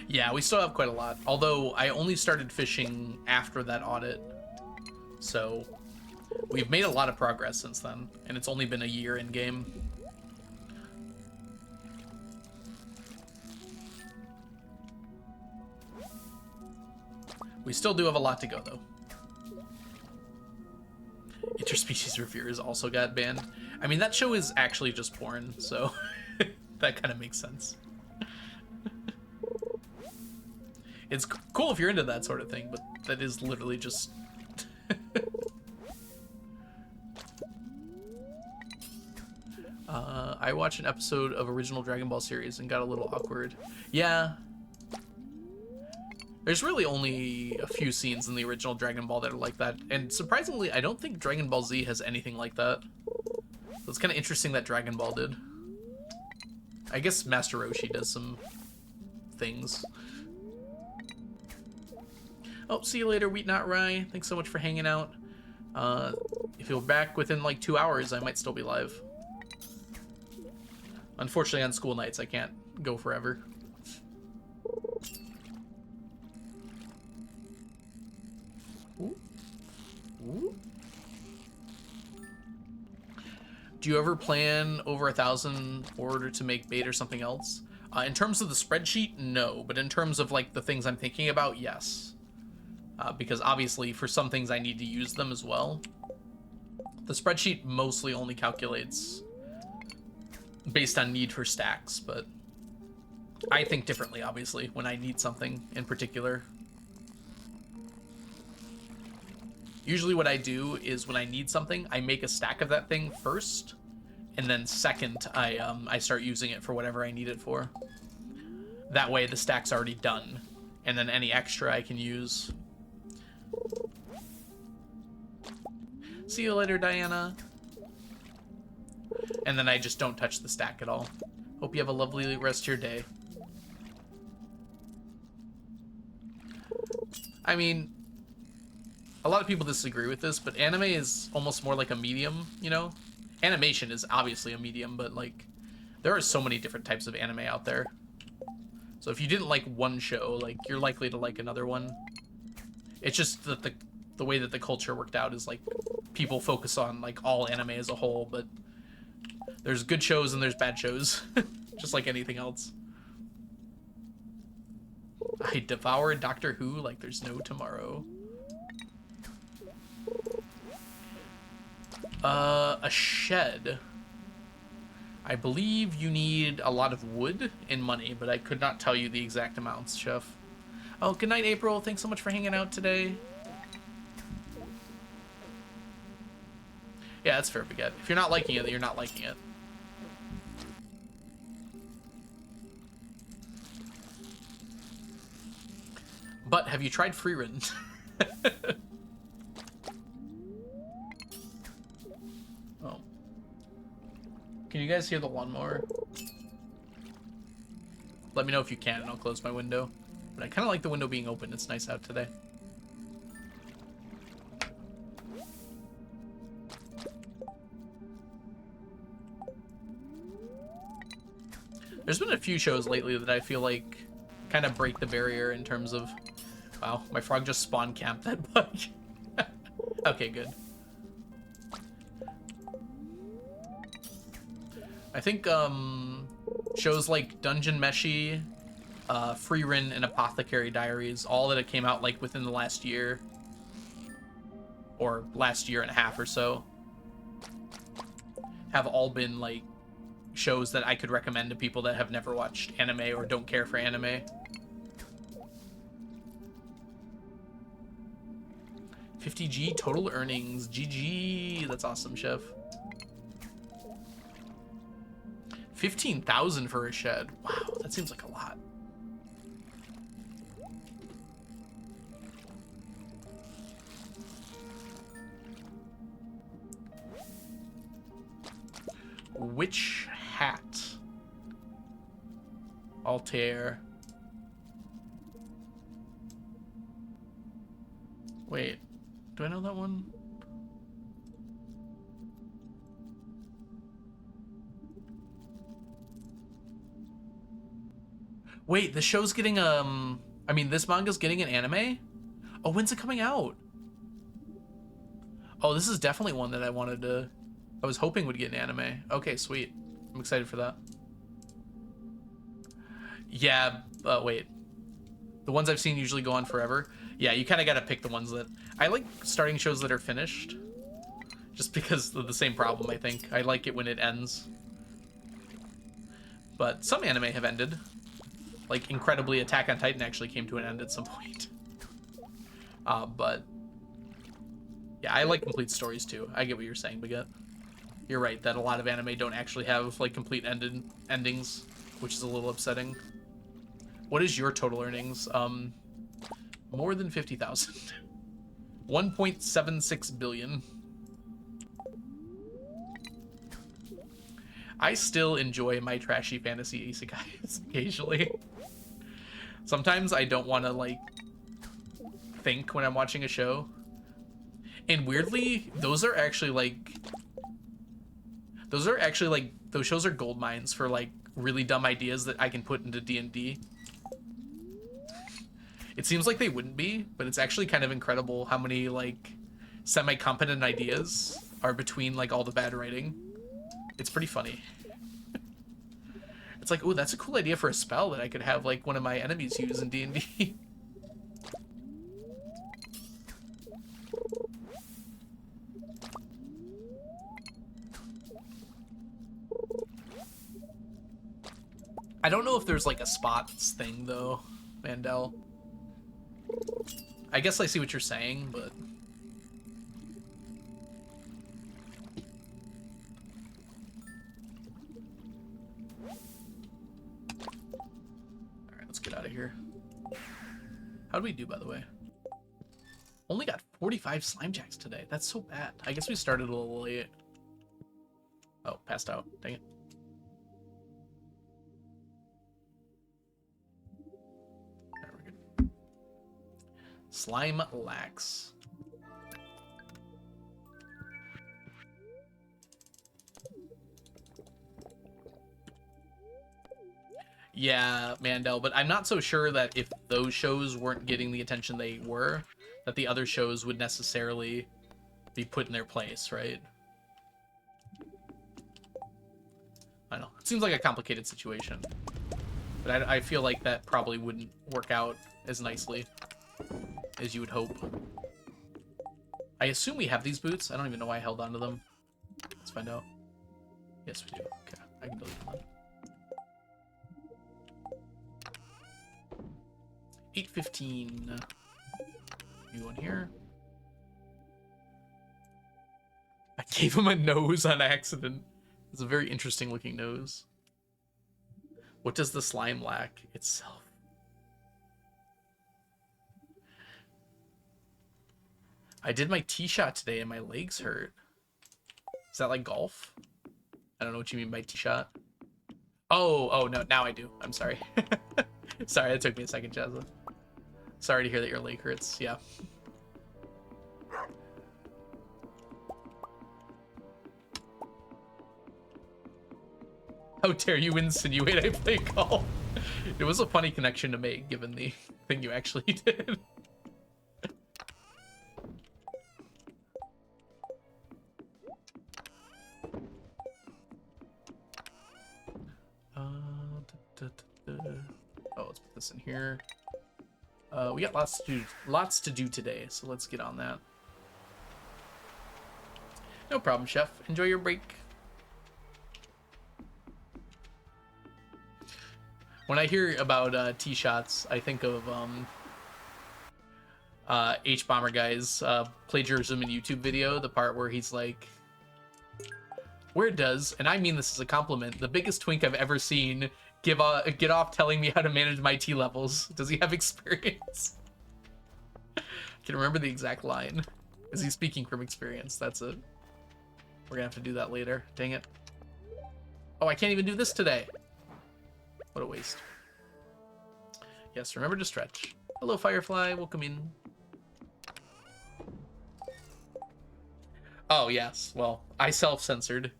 Yeah, we still have quite a lot. Although, I only started fishing after that audit. So, we've made a lot of progress since then. And it's only been a year in-game. We still do have a lot to go, though. Interspecies Reviewers also got banned. I mean, that show is actually just porn, so that kind of makes sense. It's cool if you're into that sort of thing, but that is literally just... I watched an episode of original Dragon Ball series and got a little awkward. Yeah. There's really only a few scenes in the original Dragon Ball that are like that, and surprisingly, I don't think Dragon Ball Z has anything like that. So it's kind of interesting that Dragon Ball did. I guess Master Roshi does some things. Oh, see you later, Wheat Not Rye. Thanks so much for hanging out. If you're back within like 2 hours, I might still be live. Unfortunately, on school nights, I can't go forever. Ooh. Ooh. Do you ever plan over 1,000 in order to make bait or something else? In terms of the spreadsheet, no. But in terms of like the things I'm thinking about, yes. Because obviously for some things I need to use them as well. The spreadsheet mostly only calculates based on need for stacks, but I think differently, obviously, when I need something in particular. Usually what I do is when I need something, I make a stack of that thing first, and then second, I start using it for whatever I need it for. That way the stack's already done, and then any extra I can use. See you later, Diana. And then I just don't touch the stack at all. Hope you have a lovely rest of your day. I mean, a lot of people disagree with this, but anime is almost more like a medium, you know? Animation is obviously a medium, but like there are so many different types of anime out there. So if you didn't like one show, like you're likely to like another one. It's just that the way that the culture worked out is like people focus on like all anime as a whole, but there's good shows and there's bad shows, just like anything else. I devoured Doctor Who like there's no tomorrow. A shed. I believe you need a lot of wood and money, but I could not tell you the exact amounts, Chef. Oh, good night, April. Thanks so much for hanging out today. Yeah, that's fair, Baguette. If you're not liking it, then you're not liking it. But have you tried free run? Oh. Can you guys hear the lawnmower? Let me know if you can, and I'll close my window. But I kind of like the window being open. It's nice out today. There's been a few shows lately that I feel like kind of break the barrier in terms of... Wow, my frog just spawn camped that bug. Okay, good. I think shows like Dungeon Meshi, Freerin, and Apothecary Diaries, all that it came out like within the last year, or last year and a half or so, have all been like shows that I could recommend to people that have never watched anime or don't care for anime. 50G total earnings. GG. That's awesome, Chef. 15,000 for a shed. Wow, that seems like a lot. Witch hat. Altair. Wait, do I know that one? Wait, the show's getting I mean, this manga's getting an anime? Oh, when's it coming out? Oh, this is definitely one that I was hoping would get an anime. Okay, sweet. I'm excited for that. Yeah, wait. The ones I've seen usually go on forever. Yeah, you kind of got to pick the ones that... I like starting shows that are finished. Just because of the same problem, I think. I like it when it ends. But some anime have ended. Like, incredibly, Attack on Titan actually came to an end at some point. But... yeah, I like complete stories, too. I get what you're saying, Baguette. You're right, that a lot of anime don't actually have, like, complete endings, which is a little upsetting. What is your total earnings? More than 50,000. 1.76 billion. I still enjoy my trashy fantasy isekais occasionally. Sometimes I don't want to, like, think when I'm watching a show. And weirdly, those shows are gold mines for, like, really dumb ideas that I can put into D&D. It seems like they wouldn't be, but it's actually kind of incredible how many, like, semi-competent ideas are between, like, all the bad writing. It's pretty funny. It's like, oh, that's a cool idea for a spell that I could have, like, one of my enemies use in D&D. I don't know if there's, like, a spots thing, though, Mandel. I guess I see what you're saying, but... Alright, let's get out of here. How do we do, by the way? Only got 45 Slimejacks today. That's so bad. I guess we started a little late. Oh, passed out. Dang it. Slime lax. Yeah, Mandel, but I'm not so sure that if those shows weren't getting the attention they were, that the other shows would necessarily be put in their place, right? I don't know. It seems like a complicated situation. But I feel like that probably wouldn't work out as nicely as you would hope. I assume we have these boots. I don't even know why I held on to them. Let's find out. Yes, we do. Okay, I can delete them. 8:15. You on here? I gave him a nose on accident. It's a very interesting looking nose. What does the slime lack itself? I did my tee shot today and my legs hurt. Is that like golf? I don't know what you mean by tee shot. Oh, no, now I do. I'm sorry. Sorry, that took me a second, Jazza. Sorry to hear that your leg hurts. Yeah. How dare you insinuate I play golf? It was a funny connection to make, given the thing you actually did. Oh, let's put this in here. We got lots to do today, so let's get on that. No problem, Chef. Enjoy your break. When I hear about tee shots, I think of H Bomber Guy's plagiarism in YouTube video, the part where he's like, where does, and I mean this as a compliment, the biggest twink I've ever seen get off telling me how to manage my tea levels? Does he have experience? I can remember the exact line. Is he speaking from experience? That's it. We're gonna have to do that later. Dang it. Oh, I can't even do this today. What a waste. Yes, remember to stretch. Hello, Firefly. Welcome in. Oh, yes. Well, I self-censored.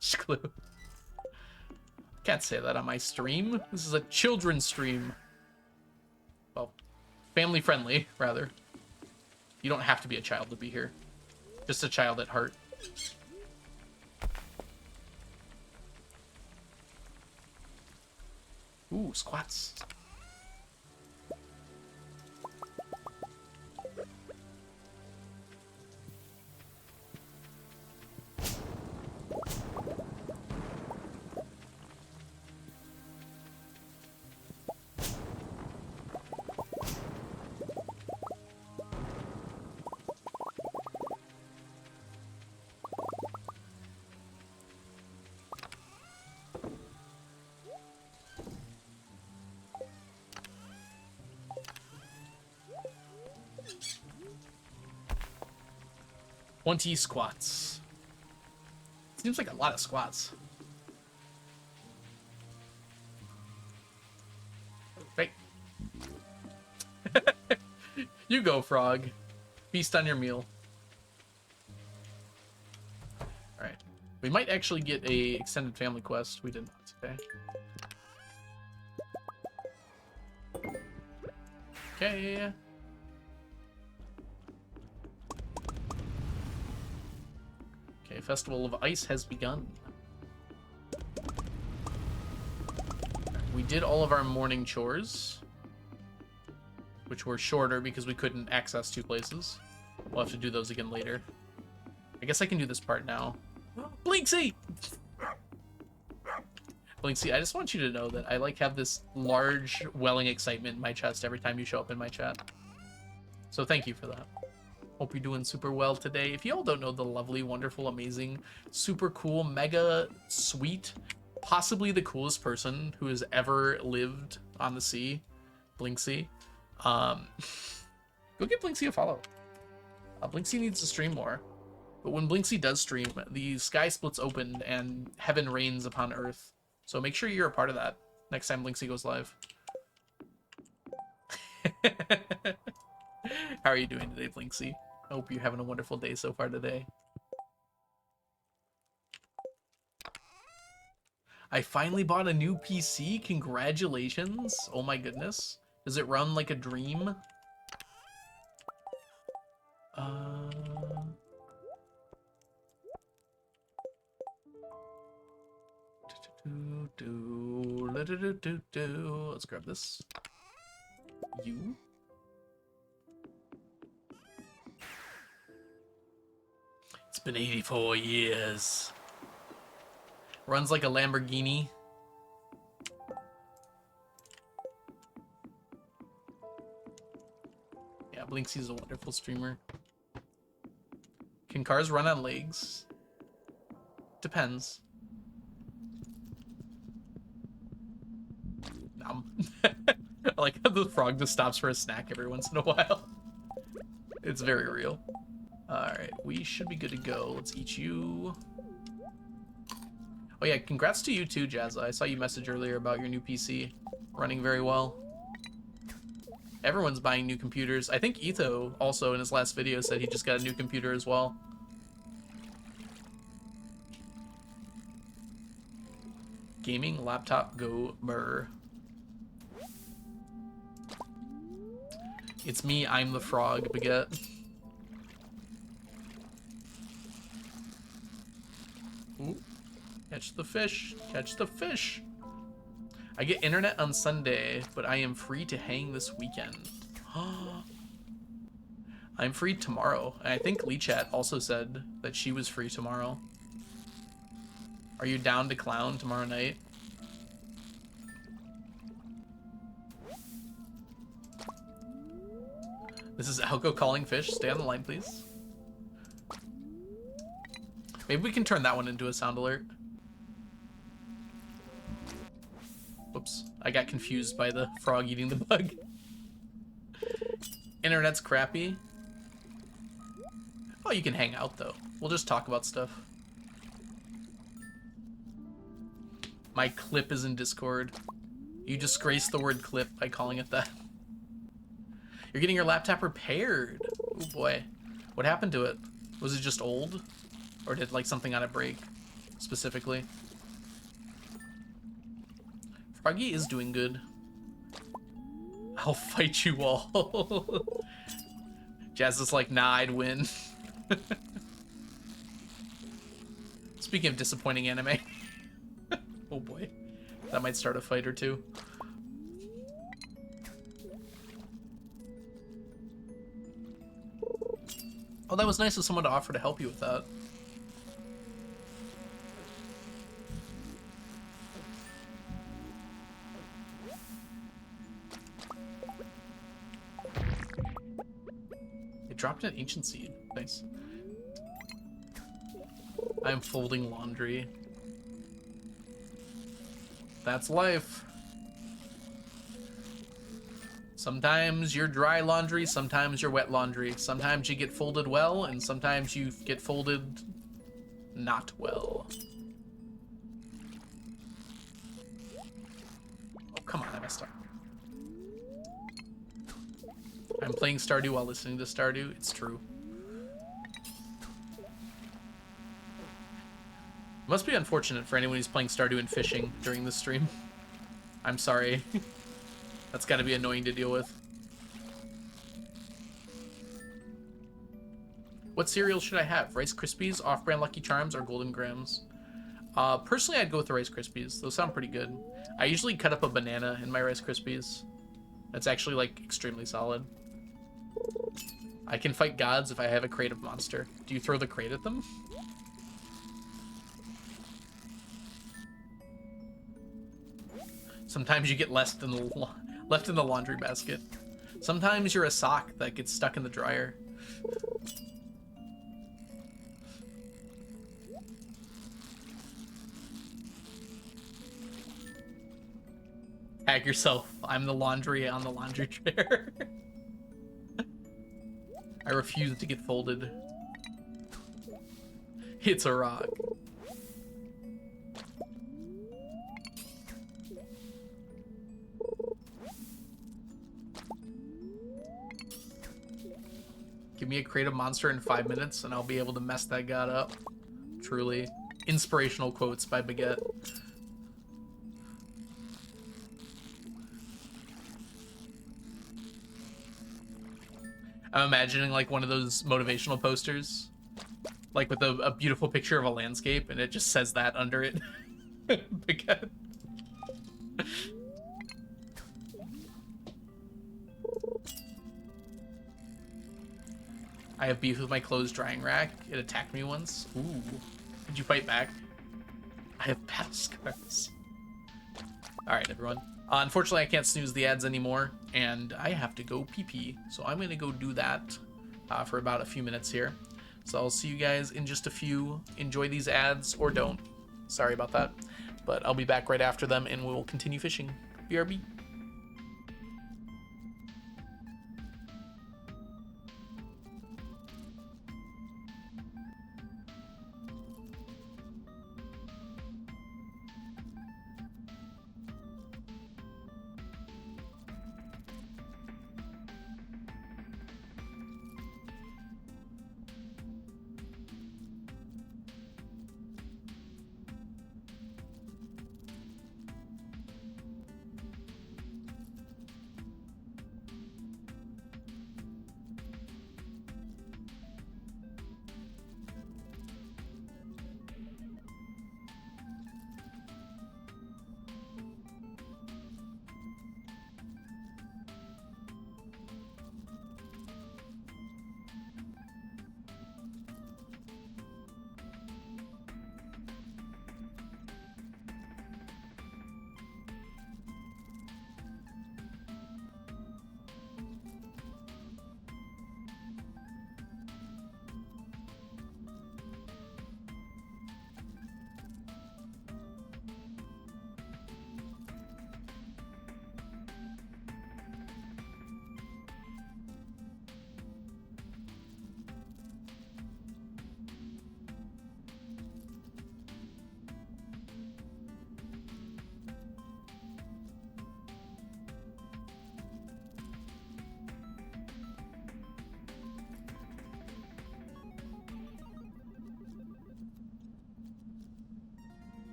Shklu. Can't say that on my stream. This is a children's stream. Well, family-friendly, rather. You don't have to be a child to be here. Just a child at heart. Ooh, squats. Twenty squats. Seems like a lot of squats. Right. You go, frog. Feast on your meal. Alright. We might actually get a extended family quest. We didn't. Okay. Okay. Okay, Festival of Ice has begun. We did all of our morning chores, which were shorter because we couldn't access two places. We'll have to do those again later. I guess I can do this part now. Blinksy! Blinksy, I just want you to know that I have this large welling excitement in my chest every time you show up in my chat. So thank you for that. Hope you're doing super well today. If you all don't know the lovely, wonderful, amazing, super cool, mega sweet, possibly the coolest person who has ever lived on the sea, Blinksy, go give Blinksy a follow. Blinksy needs to stream more. But when Blinksy does stream, the sky splits open and heaven rains upon earth. So make sure you're a part of that next time Blinksy goes live. How are you doing today, Blinksy? I hope you're having a wonderful day so far today. I finally bought a new PC. Congratulations. Oh my goodness. Does it run like a dream? Let's grab this. You? It's been 84 years. Runs like a Lamborghini. Yeah, Blinksy's a wonderful streamer. Can cars run on legs? Depends. I like how the frog just stops for a snack every once in a while. It's very real. Alright, we should be good to go. Let's eat you. Oh yeah, congrats to you too, Jazza. I saw you message earlier about your new PC running very well. Everyone's buying new computers. I think Etho also in his last video said he just got a new computer as well. Gaming laptop go burr. It's me, I'm the frog, Baguette. Ooh. Catch the fish. Catch the fish. I get internet on Sunday, but I am free to hang this weekend. I'm free tomorrow. And I think Lechat also said that she was free tomorrow. Are you down to clown tomorrow night? This is Alco calling fish. Stay on the line, please. Maybe we can turn that one into a sound alert. Whoops. I got confused by the frog eating the bug. Internet's crappy. Oh, you can hang out, though. We'll just talk about stuff. My clip is in Discord. You disgrace the word clip by calling it that. You're getting your laptop repaired. Oh boy. What happened to it? Was it just old? Or did like something on it break specifically? Froggy is doing good. I'll fight you all. Jazz is like, nah, I'd win. Speaking of disappointing anime. Oh boy. That might start a fight or two. Oh, that was nice of someone to offer to help you with that. They dropped an ancient seed. Nice. I'm folding laundry. That's life. Sometimes you're dry laundry, sometimes you're wet laundry. Sometimes you get folded well, and sometimes you get folded not well. Oh, come on, I messed up. I'm playing Stardew while listening to Stardew. It's true. It must be unfortunate for anyone who's playing Stardew and fishing during this stream. I'm sorry. That's gotta be annoying to deal with. What cereal should I have? Rice Krispies, Off-Brand Lucky Charms, or Golden Grahams? Personally, I'd go with the Rice Krispies. Those sound pretty good. I usually cut up a banana in my Rice Krispies. That's actually, like, extremely solid. I can fight gods if I have a crate of monster. Do you throw the crate at them? Sometimes you get left in the laundry basket. Sometimes you're a sock that gets stuck in the dryer. Tag yourself. I'm the laundry on the laundry chair. I refuse to get folded. It's a rock. Give me a creative monster in 5 minutes, and I'll be able to mess that god up. Truly. Inspirational quotes by Baguette. I'm imagining like one of those motivational posters, like with a beautiful picture of a landscape, and it just says that under it. Baguette. I have beef with my clothes drying rack. It attacked me once. Ooh. Did you fight back? I have battle scars. Alright, everyone. Unfortunately, I can't snooze the ads anymore, and I have to go pee-pee. So I'm going to go do that for about a few minutes here. So I'll see you guys in just a few. Enjoy these ads, or don't. Sorry about that. But I'll be back right after them, and we will continue fishing. BRB.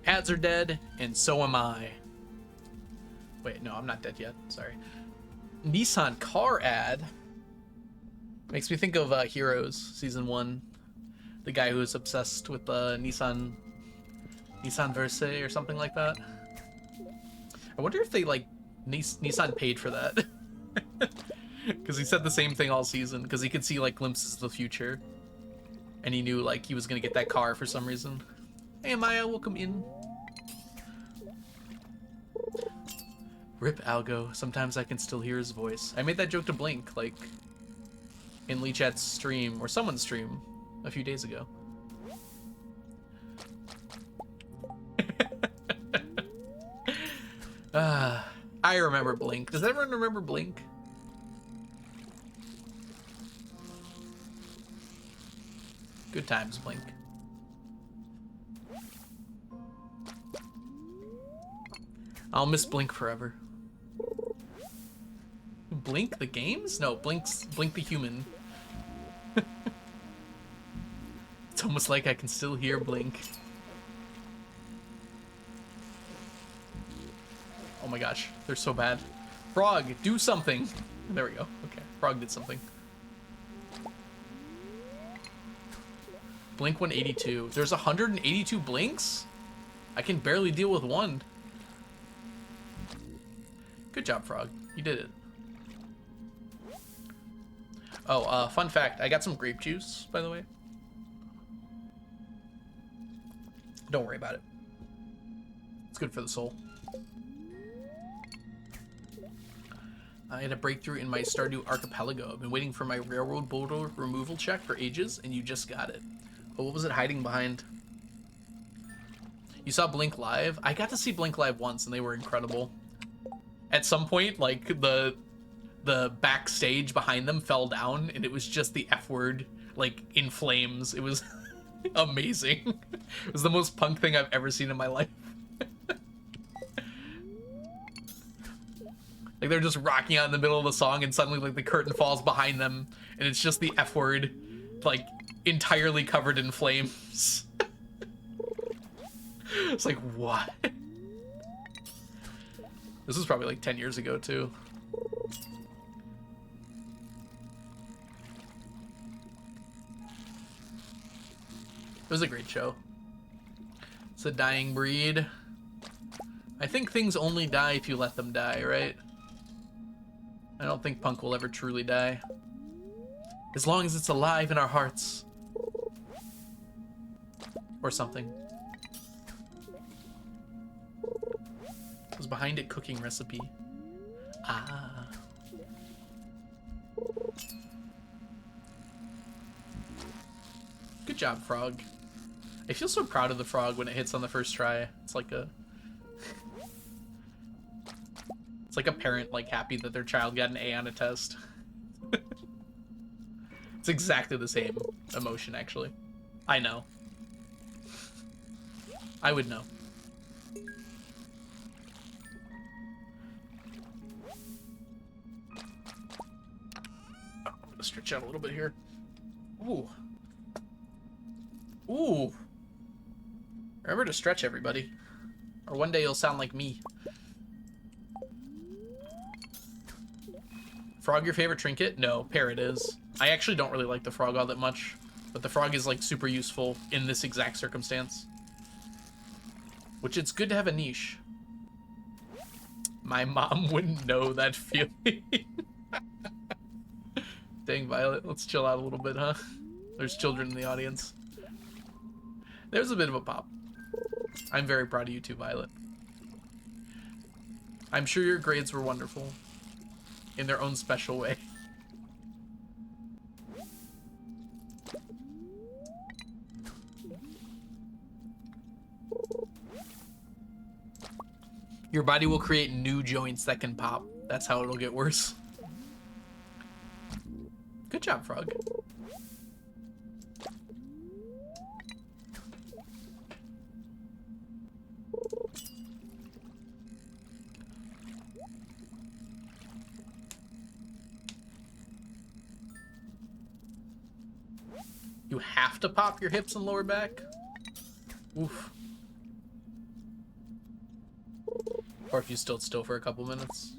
Ads are dead, and so am I. Wait, no, I'm not dead yet. Sorry. Nissan car ad makes me think of Heroes season 1. The guy who was obsessed with Nissan Versa or something like that. I wonder if they, like, Nissan paid for that. Because he said the same thing all season, because he could see, like, glimpses of the future. And he knew, like, he was going to get that car for some reason. Hey, Maya, welcome in. Rip Algo. Sometimes I can still hear his voice. I made that joke to Blink, like, in Lee Chat's stream, or someone's stream, a few days ago. I remember Blink. Does everyone remember Blink? Good times, Blink. I'll miss Blink forever. Blink the games? No, Blink the human. It's almost like I can still hear Blink. Oh my gosh, they're so bad. Frog, do something. There we go. Okay, Frog did something. Blink 182. There's 182 Blinks? I can barely deal with one. Good job, Frog. You did it. Oh, fun fact. I got some grape juice, by the way. Don't worry about it. It's good for the soul. I had a breakthrough in my Stardew Archipelago. I've been waiting for my railroad boulder removal check for ages, and you just got it. But what was it hiding behind? You saw Blink live? I got to see Blink live once, and they were incredible. At some point, like, the backstage behind them fell down, and it was just the F word, like, in flames. It was amazing. It was the most punk thing I've ever seen in my life. Like, they're just rocking out in the middle of the song, and suddenly, like, the curtain falls behind them, and it's just the F word, like, entirely covered in flames. It's like, what? This was probably like 10 years ago, too. It was a great show. It's a dying breed. I think things only die if you let them die, right? I don't think punk will ever truly die. As long as it's alive in our hearts. Or something. Was behind it cooking recipe. Ah. Good job, Frog. I feel so proud of the frog when it hits on the first try. It's like a... It's like a parent, like, happy that their child got an A on a test. It's exactly the same emotion, actually. I know. I would know. I'm gonna stretch out a little bit here. Ooh. Ooh. Remember to stretch, everybody. Or one day you'll sound like me. Frog your favorite trinket? No, parrot is. I actually don't really like the frog all that much, but the frog is, like, super useful in this exact circumstance. Which, it's good to have a niche. My mom wouldn't know that feeling. Dang, Violet, let's chill out a little bit, huh? There's children in the audience. There's a bit of a pop. I'm very proud of you too, Violet. I'm sure your grades were wonderful. In their own special way. Your body will create new joints that can pop. That's how it'll get worse. Good job, Frog. You have to pop your hips and lower back? Oof. Or if you stood still for a couple minutes.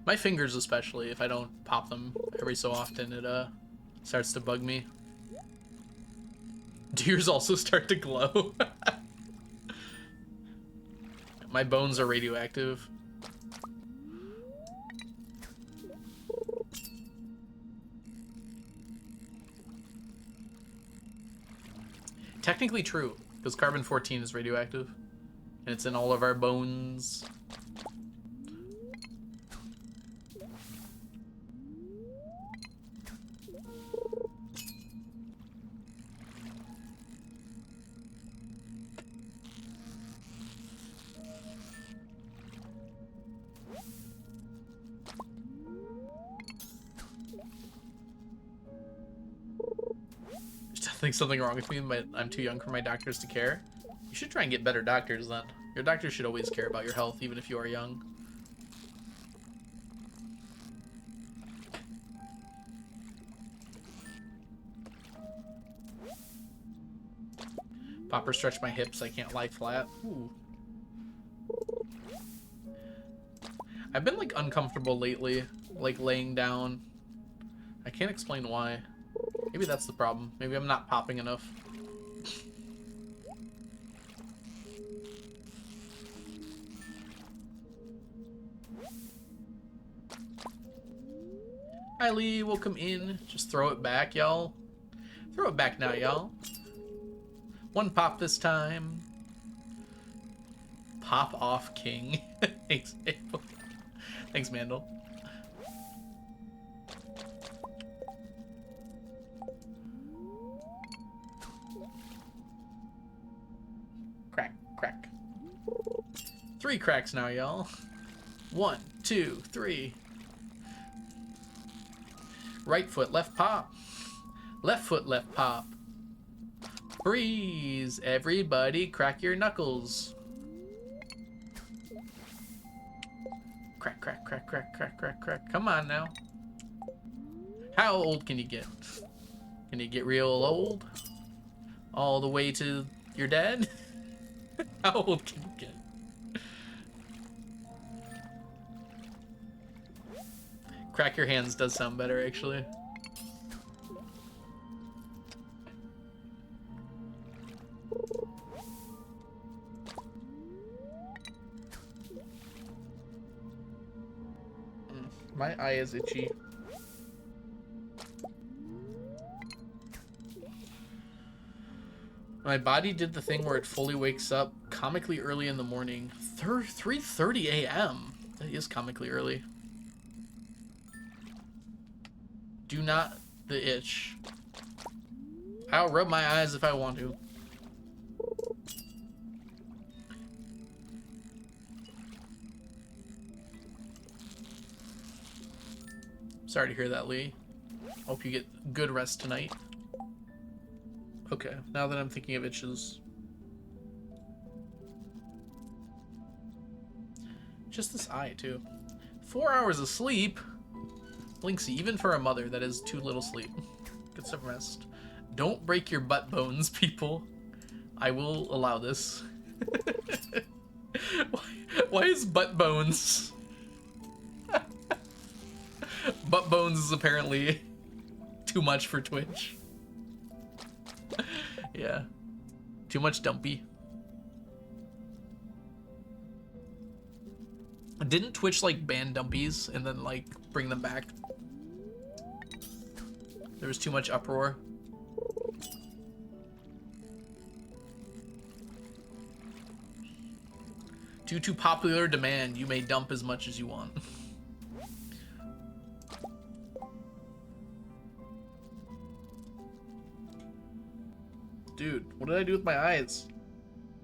My fingers especially, if I don't pop them every so often, Starts to bug me. Do yours also start to glow? My bones are radioactive. Technically true, because carbon-14 is radioactive. And it's in all of our bones. I think something wrong with me, but I'm too young for my doctors to care. You should try and get better doctors then. Your doctor should always care about your health, even if you are young. Popper stretch my hips, I can't lie flat. Ooh. I've been like uncomfortable lately, like laying down. I can't explain why. Maybe that's the problem. Maybe I'm not popping enough. Hi Lee, welcome in. Just throw it back, y'all. Throw it back now, y'all. One pop this time. Pop off, king. Thanks, April. Thanks, Mandel. Crack, crack. 3 cracks now, y'all. 1, 2, 3. Right foot, left pop. Left foot, left pop. Freeze! Everybody, crack your knuckles. Crack, crack, crack, crack, crack, crack, crack. Come on now. How old can you get? Can you get real old? All the way to your dad? How old can you get? Crack your hands does sound better, actually. My eye is itchy. My body did the thing where it fully wakes up comically early in the morning. 3:30 a.m. That is comically early. Do not the itch. I'll rub my eyes if I want to. Sorry to hear that, Lee. Hope you get good rest tonight. Okay, now that I'm thinking of itches. Just this eye, too. 4 hours of sleep? Blinksy, even for a mother, that is too little sleep. Get some rest. Don't break your butt bones, people. I will allow this. Why is butt bones? Butt bones is apparently too much for Twitch. Yeah. Too much dumpy. Didn't Twitch like ban dumpies and then like bring them back? There was too much uproar. Due to popular demand, you may dump as much as you want. Dude, what did I do with my eyes?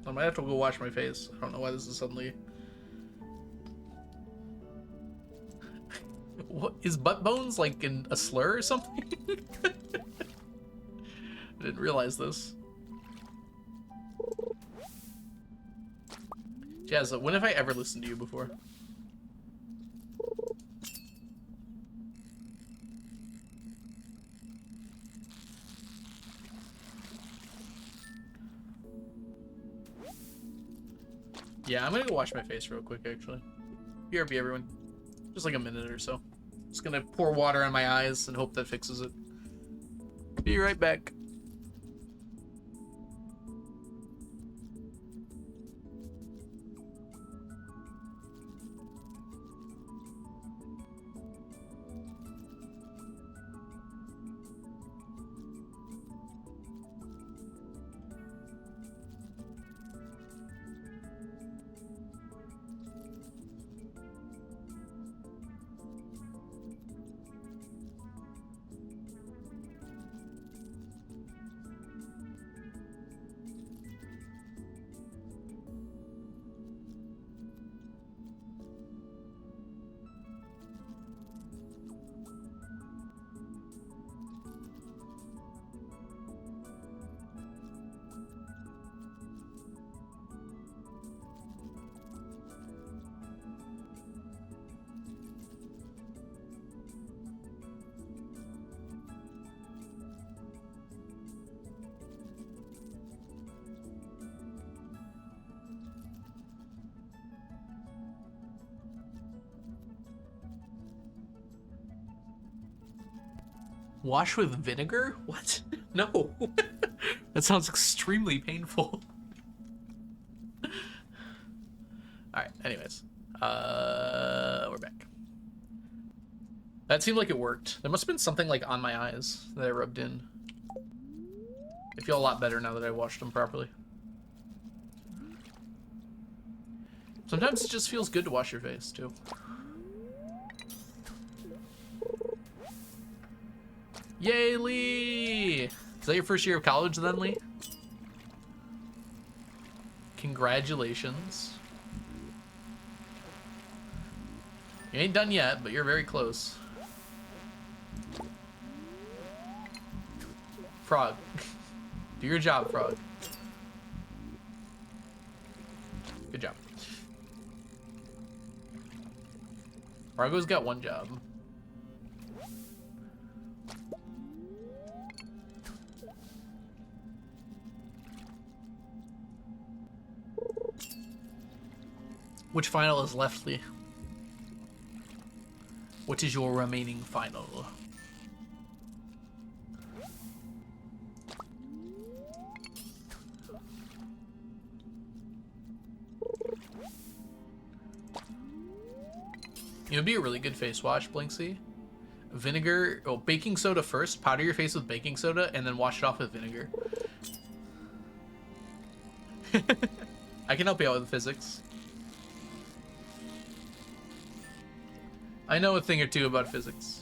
I might have to go wash my face. I don't know why this is suddenly... What is butt bones like in a slur or something? I didn't realize this. Jazz, when have I ever listened to you before? Yeah, I'm gonna go wash my face real quick, actually. BRB, everyone. Just like a minute or so. Just gonna pour water on my eyes and hope that fixes it. Be right back. Wash with vinegar? What? No. That sounds extremely painful. Alright, anyways. We're back. That seemed like it worked. There must have been something like on my eyes that I rubbed in. I feel a lot better now that I washed them properly. Sometimes it just feels good to wash your face, too. Yay, Lee! Is that your first year of college then, Lee? Congratulations. You ain't done yet, but you're very close. Frog. Do your job, Frog. Good job. Fargo's got one job. Which final is left, Lee? What is your remaining final? It would be a really good face wash, Blinksy. Vinegar, oh, baking soda first. Powder your face with baking soda, and then wash it off with vinegar. I can help you out with physics. I know a thing or two about physics.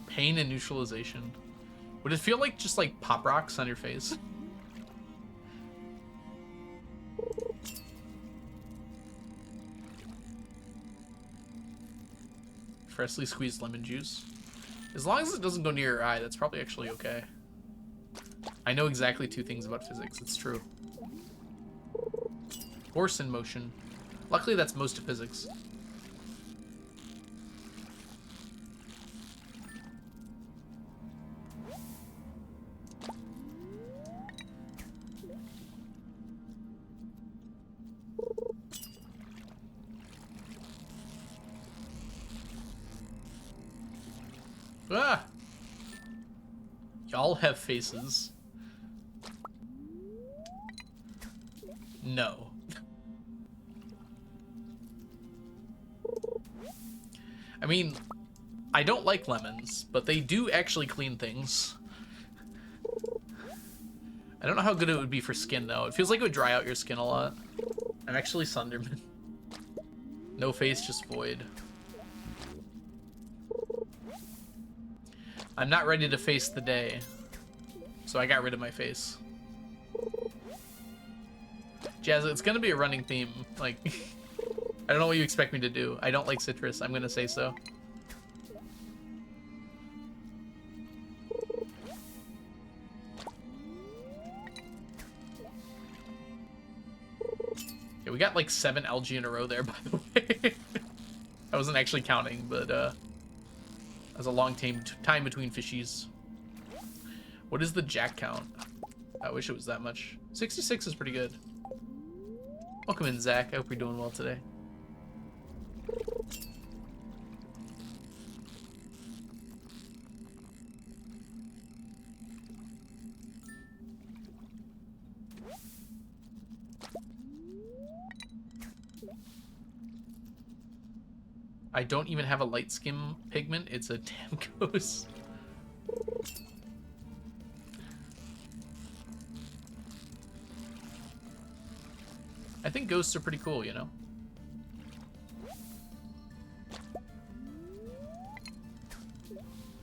Pain and neutralization. Would it feel like just like pop rocks on your face? Freshly squeezed lemon juice. As long as it doesn't go near your eye, that's probably actually okay. I know exactly two things about physics. It's true. Horse in motion. Luckily, that's most of physics. Ah! Y'all have faces. No. I mean, I don't like lemons, but they do actually clean things. I don't know how good it would be for skin, though. It feels like it would dry out your skin a lot. I'm actually Sunderman. No face, just void. I'm not ready to face the day, so I got rid of my face. Jazz, it's gonna be a running theme. Like, I don't know what you expect me to do. I don't like citrus. I'm gonna say so. Yeah, we got like 7 algae in a row there, by the way. I wasn't actually counting, but that was a long time between fishies. What is the jack count? I wish it was that much. 66 is pretty good. Welcome in, Zach. I hope you're doing well today. I don't even have a light skim pigment. It's a damn ghost. I think ghosts are pretty cool, you know?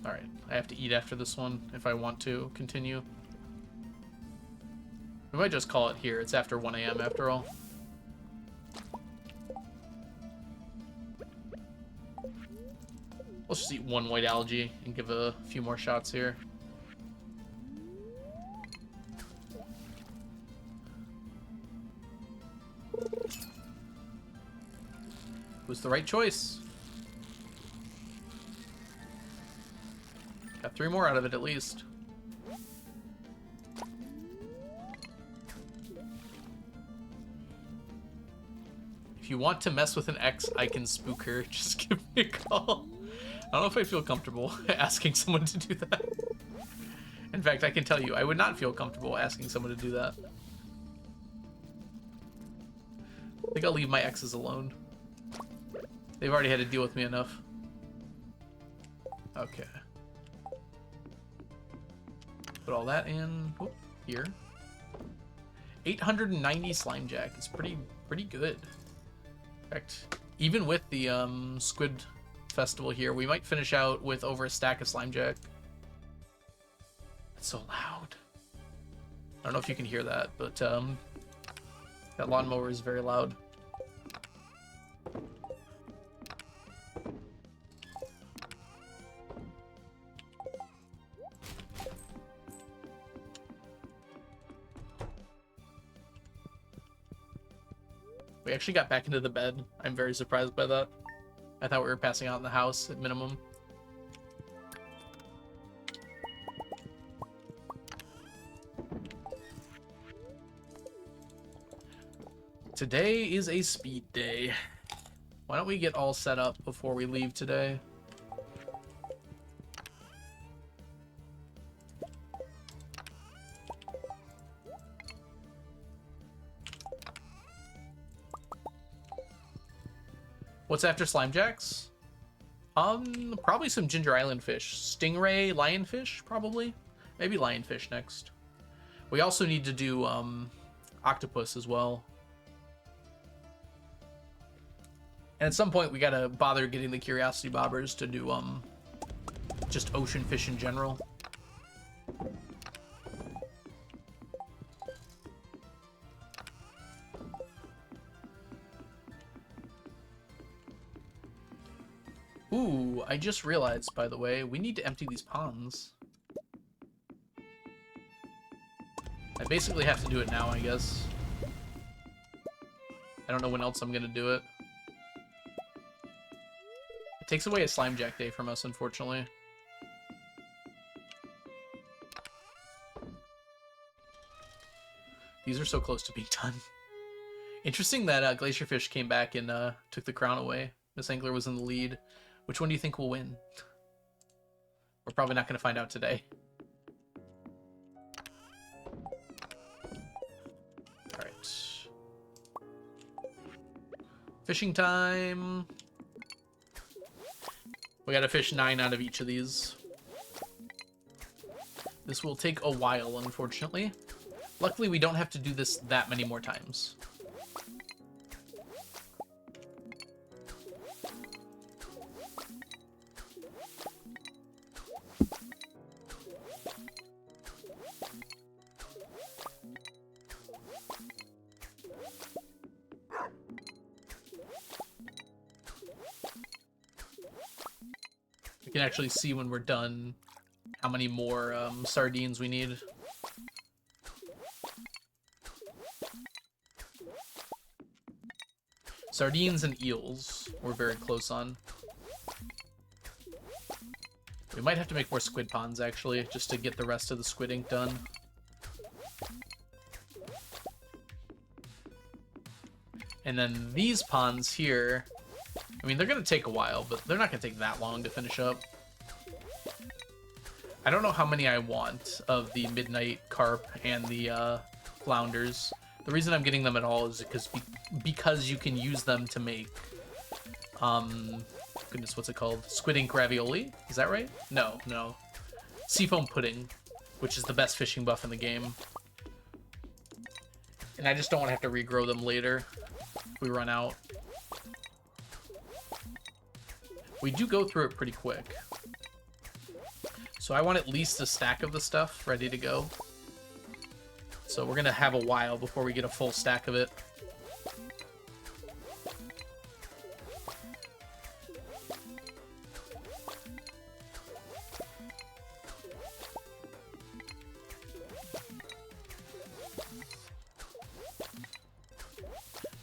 Alright, I have to eat after this one if I want to continue. We might just call it here. It's after 1 a.m. after all. Let's just eat one white algae and give a few more shots here. It was the right choice. Got 3 more out of it at least. If you want to mess with an ex, I can spook her. Just give me a call. I don't know if I feel comfortable asking someone to do that. In fact, I can tell you, I would not feel comfortable asking someone to do that. I think I'll leave my exes alone. They've already had to deal with me enough. Okay. Put all that in here. 890 Slimejack. It's pretty good. In fact, even with the Squid Festival here, we might finish out with over a stack of Slimejack. It's so loud. I don't know if you can hear that, but that lawnmower is very loud. We actually got back into the bed. I'm very surprised by that. I thought we were passing out in the house at minimum. Today is a speed day. Why don't we get all set up before we leave today? What's after Slimejacks? Probably some Ginger Island fish. Stingray, lionfish, probably. Maybe lionfish next. We also need to do octopus as well. And at some point we gotta bother getting the curiosity bobbers to do just ocean fish in general. Ooh, I just realized, by the way, we need to empty these ponds. I basically have to do it now, I guess. I don't know when else I'm gonna do it. It takes away a Slimejack day from us, unfortunately. These are so close to being done. Interesting that Glacierfish came back and took the crown away. Miss Angler was in the lead. Which one do you think will win? We're probably not going to find out today. Alright. Fishing time. We gotta fish 9 out of each of these. This will take a while, unfortunately. Luckily, we don't have to do this that many more times. We can actually see when we're done how many more sardines we need. Sardines and eels we're very close on. We might have to make more squid ponds, actually, just to get the rest of the squid ink done. And then these ponds here, I mean, they're going to take a while, but they're not going to take that long to finish up. I don't know how many I want of the midnight carp and the flounders. The reason I'm getting them at all is because you can use them to make, goodness, what's it called? Squid ink ravioli? Is that right? No. Seafoam pudding, which is the best fishing buff in the game. And I just don't want to have to regrow them later if we run out. We do go through it pretty quick. So I want at least a stack of the stuff ready to go. So we're going to have a while before we get a full stack of it.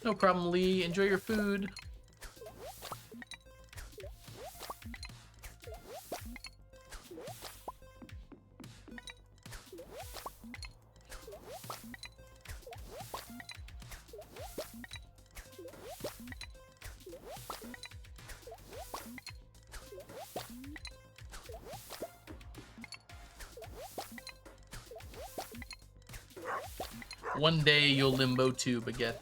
No problem, Lee. Enjoy your food. One day you'll limbo too, Baguette.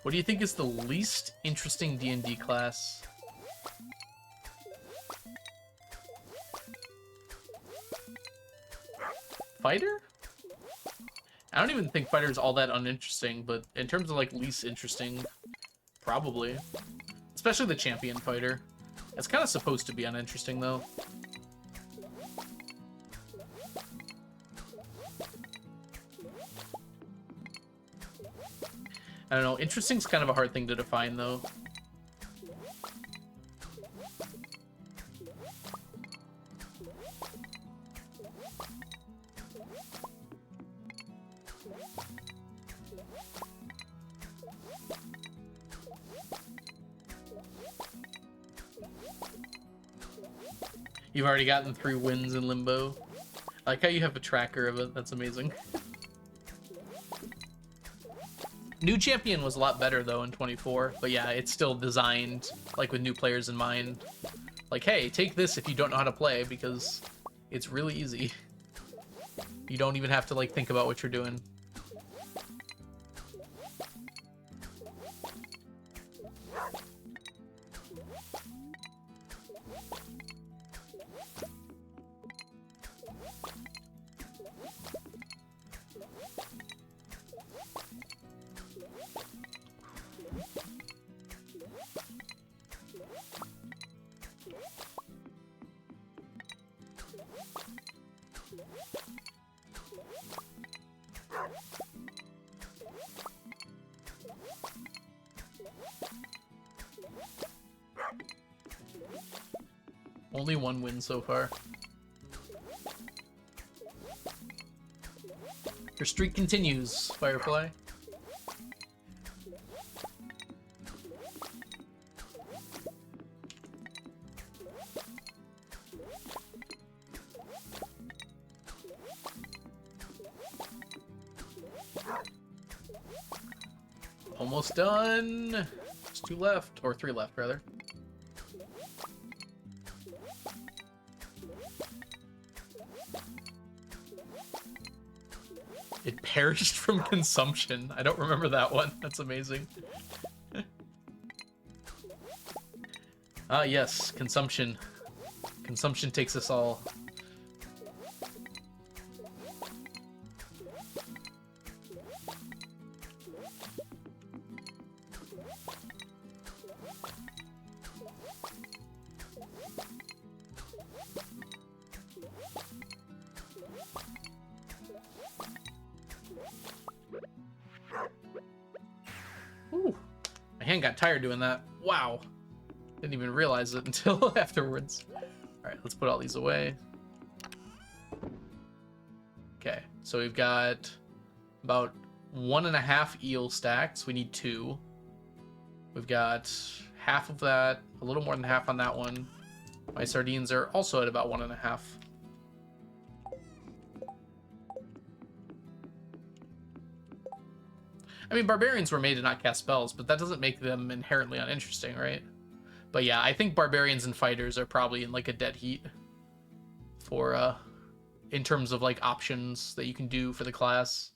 What do you think is the least interesting D&D class? Fighter? I don't even think fighter is all that uninteresting, but in terms of like least interesting, probably. Especially the champion fighter. It's kind of supposed to be uninteresting, though. I don't know. Interesting's kind of a hard thing to define, though. You've already gotten 3 wins in Limbo. I like how you have a tracker of it. That's amazing. New Champion was a lot better, though, in 24. But yeah, it's still designed, like, with new players in mind. Like, hey, take this if you don't know how to play, because it's really easy. You don't even have to, like, think about what you're doing. Only 1 win so far. Your streak continues, Firefly. Almost done. There's 2 left, or 3 left, rather. It perished from consumption. I don't remember that one. That's amazing. Ah, yes, consumption. Consumption takes us all. Ooh, my hand got tired doing that. Wow. Didn't even realize it until afterwards. Alright, let's put all these away. Okay, so we've got about 1.5 eel stacks. We need 2. We've got half of that, a little more than half on that one. My sardines are also at about 1.5. I mean, barbarians were made to not cast spells, but that doesn't make them inherently uninteresting, right? But yeah, I think barbarians and fighters are probably in like a dead heat for in terms of like options that you can do for the class.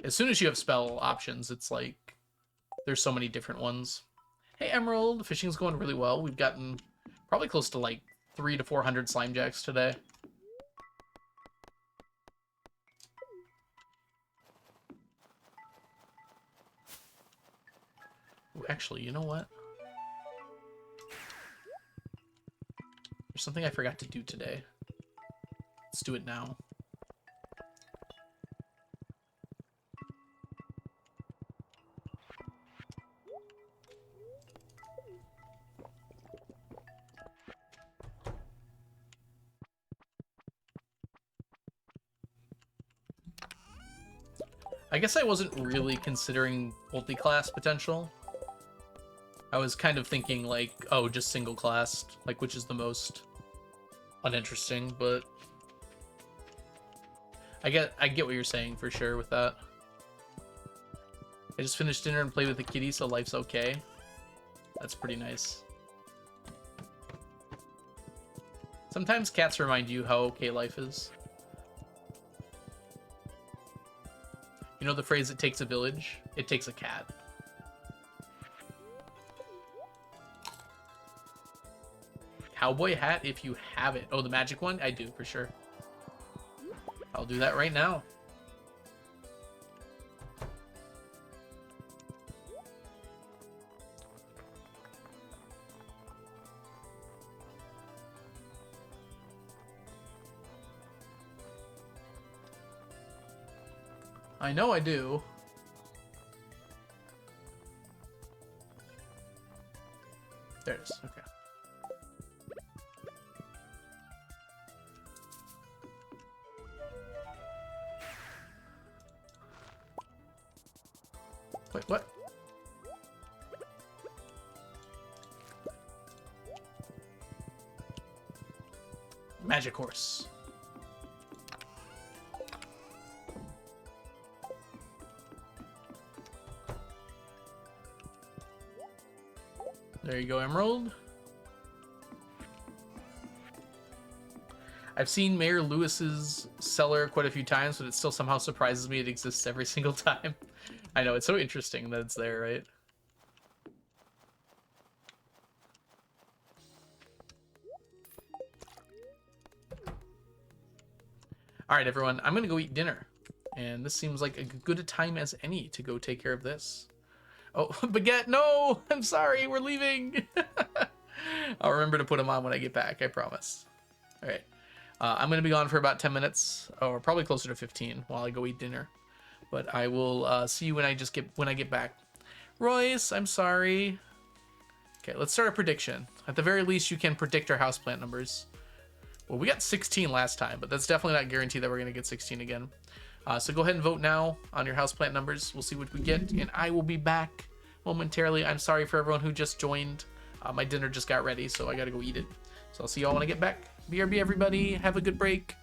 As soon as you have spell options, it's like there's so many different ones. Hey Emerald, fishing's going really well. We've gotten probably close to like 300 to 400 Slimejacks today. Ooh, actually, you know what? There's something I forgot to do today. Let's do it now. I guess I wasn't really considering multi-class potential. I was kind of thinking like, oh, just single-classed, like which is the most uninteresting, but I get what you're saying for sure with that. I just finished dinner and played with the kitty, so life's okay. That's pretty nice. Sometimes cats remind you how okay life is. You know the phrase, it takes a village? It takes a cat. Cowboy hat if you have it. Oh, the magic one? I do, for sure. I'll do that right now. I know I do. There it is. Okay. Wait, what? Magic horse. There you go, Emerald. I've seen Mayor Lewis's cellar quite a few times, but it still somehow surprises me it exists every single time. I know, it's so interesting that it's there, right? All right, everyone, I'm going to go eat dinner. And this seems like a good a time as any to go take care of this. Oh, Baguette, no! I'm sorry, we're leaving! I'll remember to put them on when I get back, I promise. All right. I'm going to be gone for about 10 minutes, or probably closer to 15 while I go eat dinner. But I will see you when I get back. Royce, I'm sorry. Okay, let's start a prediction. At the very least, you can predict our houseplant numbers. Well, we got 16 last time, but that's definitely not guaranteed that we're going to get 16 again. So go ahead and vote now on your houseplant numbers. We'll see what we get, and I will be back momentarily. I'm sorry for everyone who just joined. My dinner just got ready, so I got to go eat it. So I'll see y'all when I get back. BRB, everybody. Have a good break.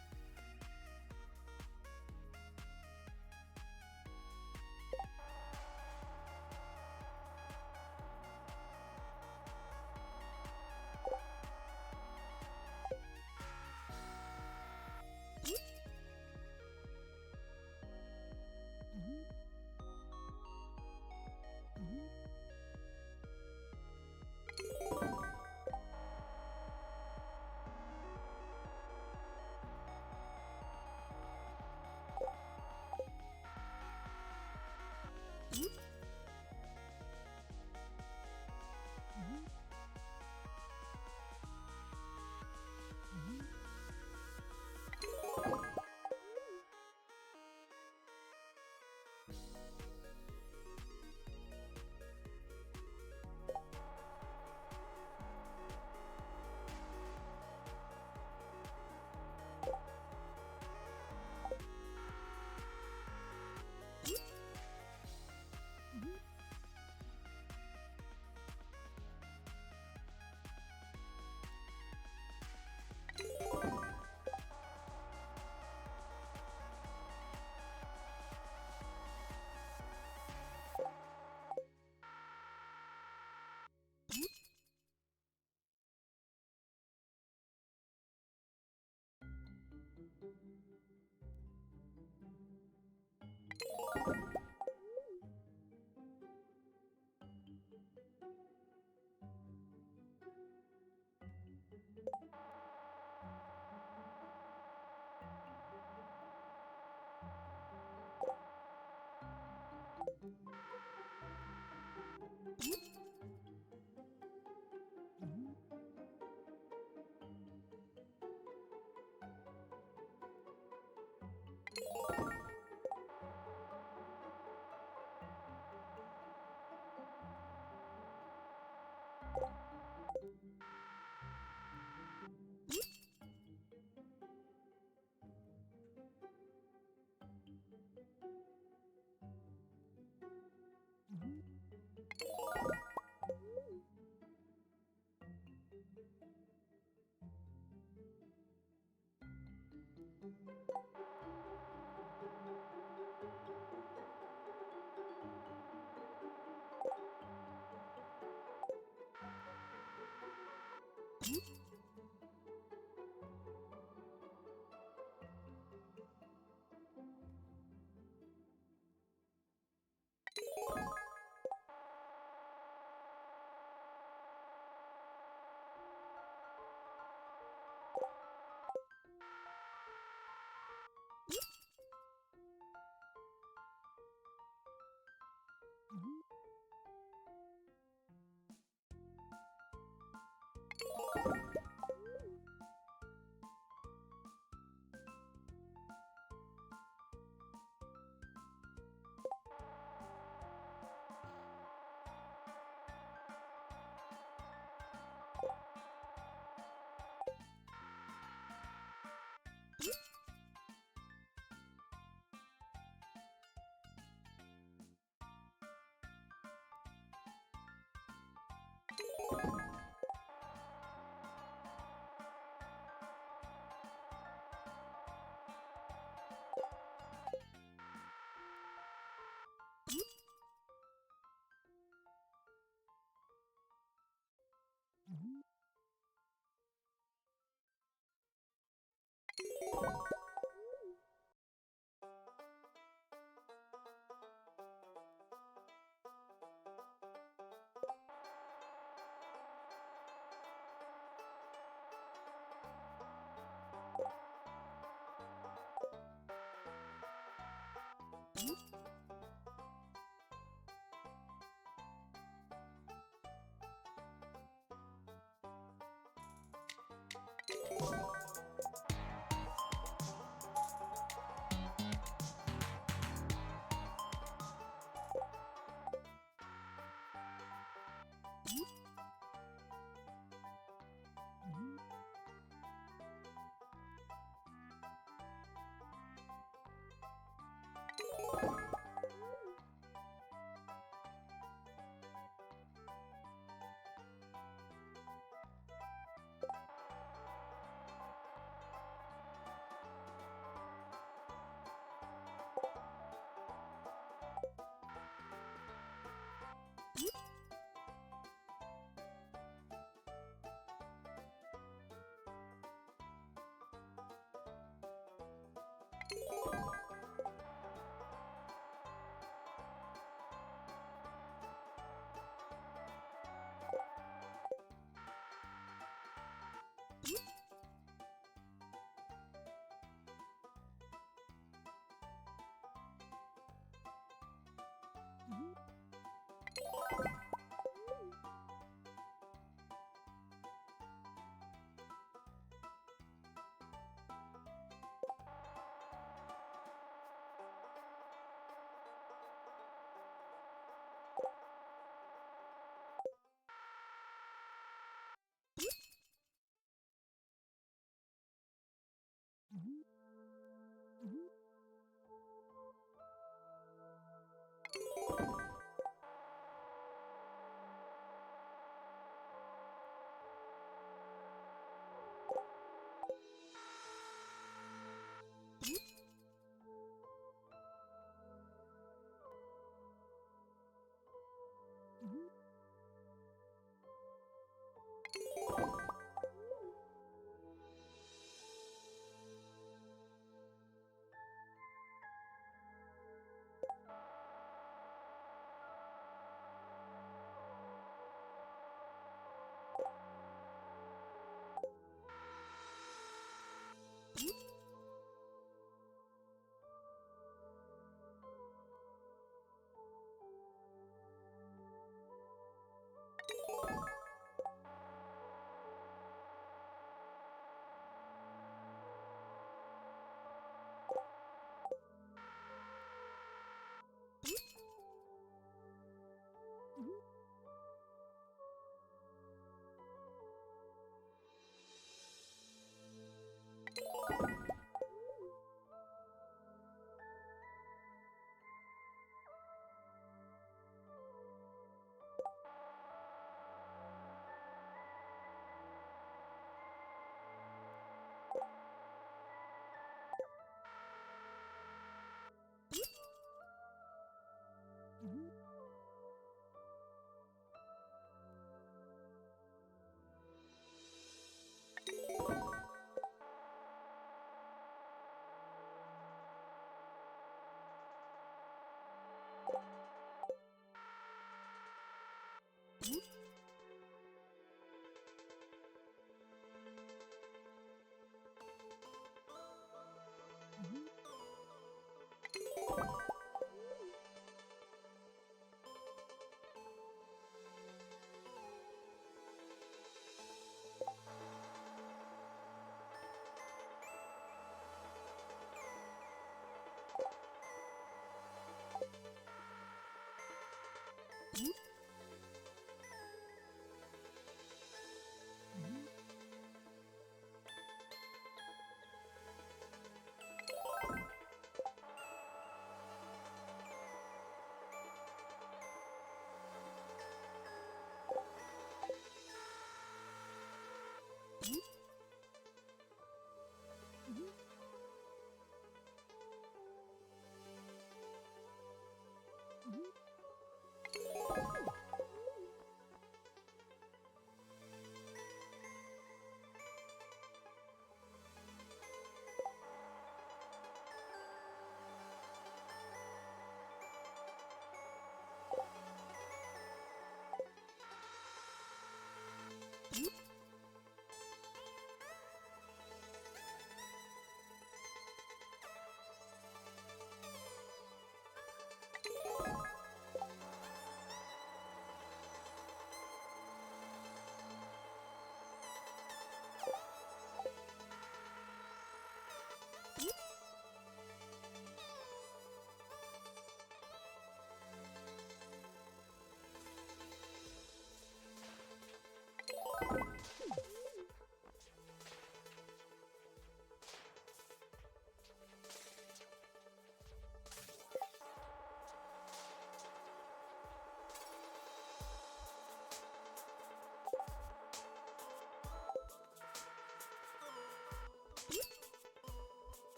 Mhm.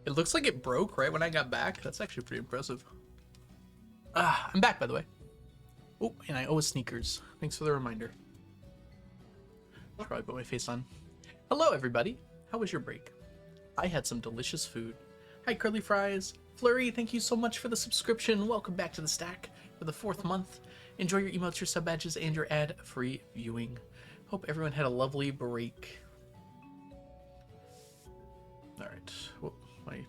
It looks like it broke right when I got back. That's actually pretty impressive. Ah, I'm back, by the way. Oh, and I owe a sneakers. Thanks for the reminder. Should probably put my face on. Hello, everybody. How was your break? I had some delicious food. Hi, Curly Fries. Flurry, thank you so much for the subscription. Welcome back to the stack for the 4th month. Enjoy your emotes, your sub badges, and your ad-free viewing. Hope everyone had a lovely break. All right. Whoa, my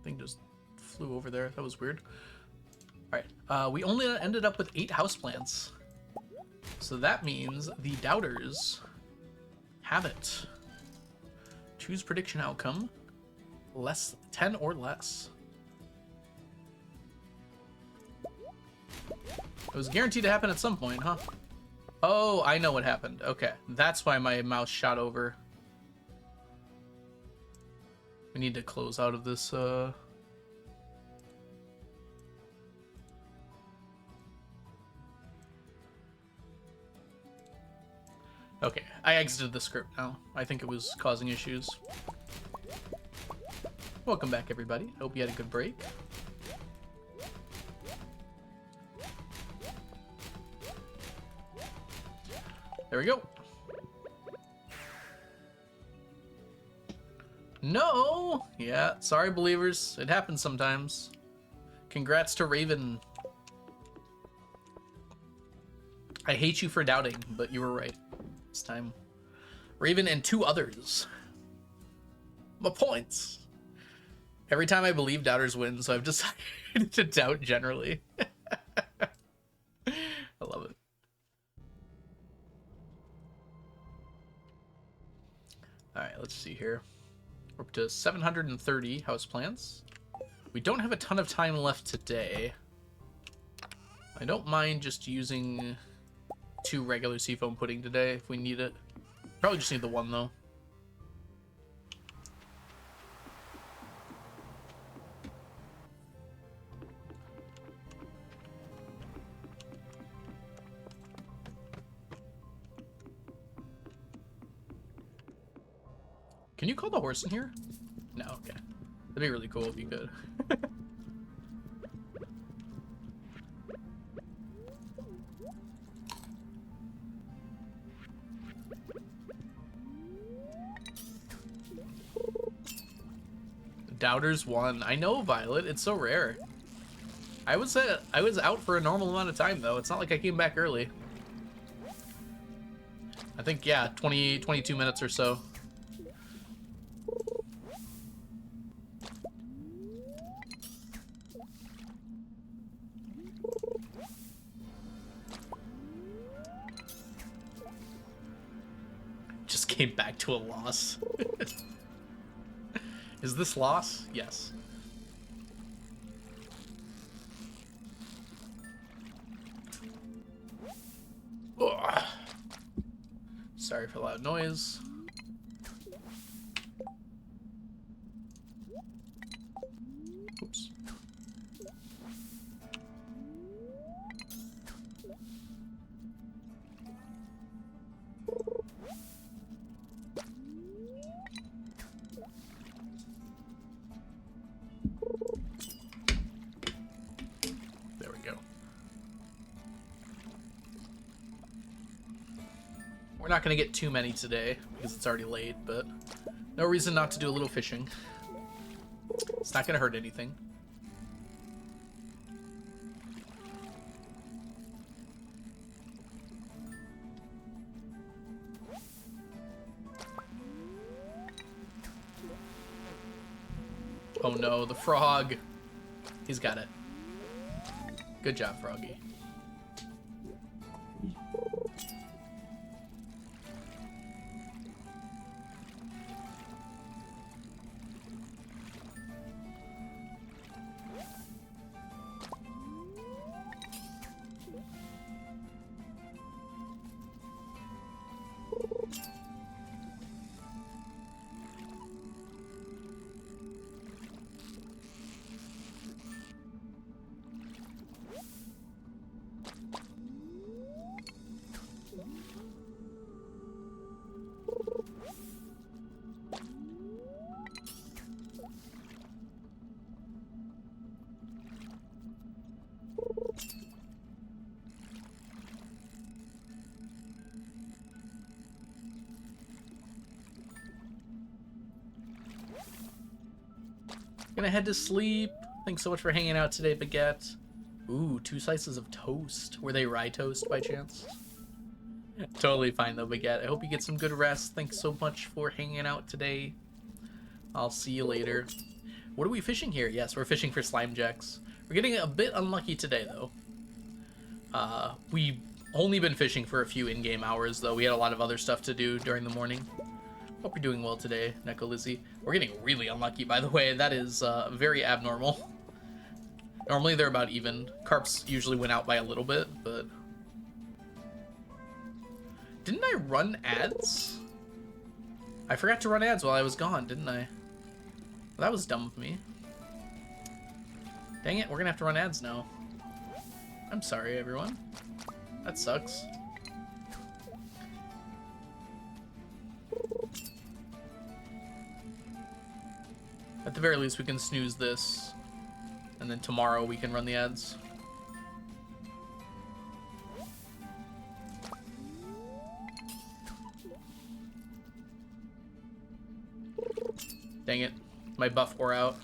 thing just flew over there. That was weird. All right. We only ended up with 8 houseplants. So that means the doubters have it. Choose prediction outcome. Less 10 or less. It was guaranteed to happen at some point, huh? Oh, I know what happened. Okay. That's why my mouse shot over. We need to close out of this, Okay, I exited the script now. I think it was causing issues. Welcome back, everybody. Hope you had a good break. There we go. No! Yeah, sorry, believers. It happens sometimes. Congrats to Raven. I hate you for doubting, but you were right this time. Raven and 2 others. My points. Every time I believe doubters win, so I've decided to doubt generally. I love it. All right, let's see here. We're up to 730 houseplants. We don't have a ton of time left today. I don't mind just using 2 regular seafoam pudding today if we need it. Probably just need the 1 though. Can you call the horse in here? No, okay. That'd be really cool if you could. Doubters won. I know, Violet. It's so rare. I was out for a normal amount of time though. It's not like I came back early. I think yeah, 22 minutes or so. Just came back to a loss. Is this loss? Yes. Ugh. Sorry for the loud noise. Oops. There we go. We're not going to get too many today because it's already late, but no reason not to do a little fishing. It's not going to hurt anything. Oh no, the frog. He's got it. Good job, Froggy. Gonna head to sleep. Thanks so much for hanging out today, Baguette. Ooh, 2 slices of toast. Were they rye toast by chance? Totally fine though, Baguette. I hope you get some good rest. Thanks so much for hanging out today. I'll see you later. What are we fishing here? Yes, we're fishing for Slimejacks. We're getting a bit unlucky today though. We've only been fishing for a few in-game hours though. We had a lot of other stuff to do during the morning. Hope you're doing well today, Neko Lizzie. We're getting really unlucky, by the way. That is very abnormal. Normally they're about even. Carps usually win out by a little bit, but... Didn't I run ads? I forgot to run ads while I was gone, didn't I? Well, that was dumb of me. Dang it, we're gonna have to run ads now. I'm sorry, everyone. That sucks. At the very least, we can snooze this, and then tomorrow we can run the ads. Dang it, my buff wore out.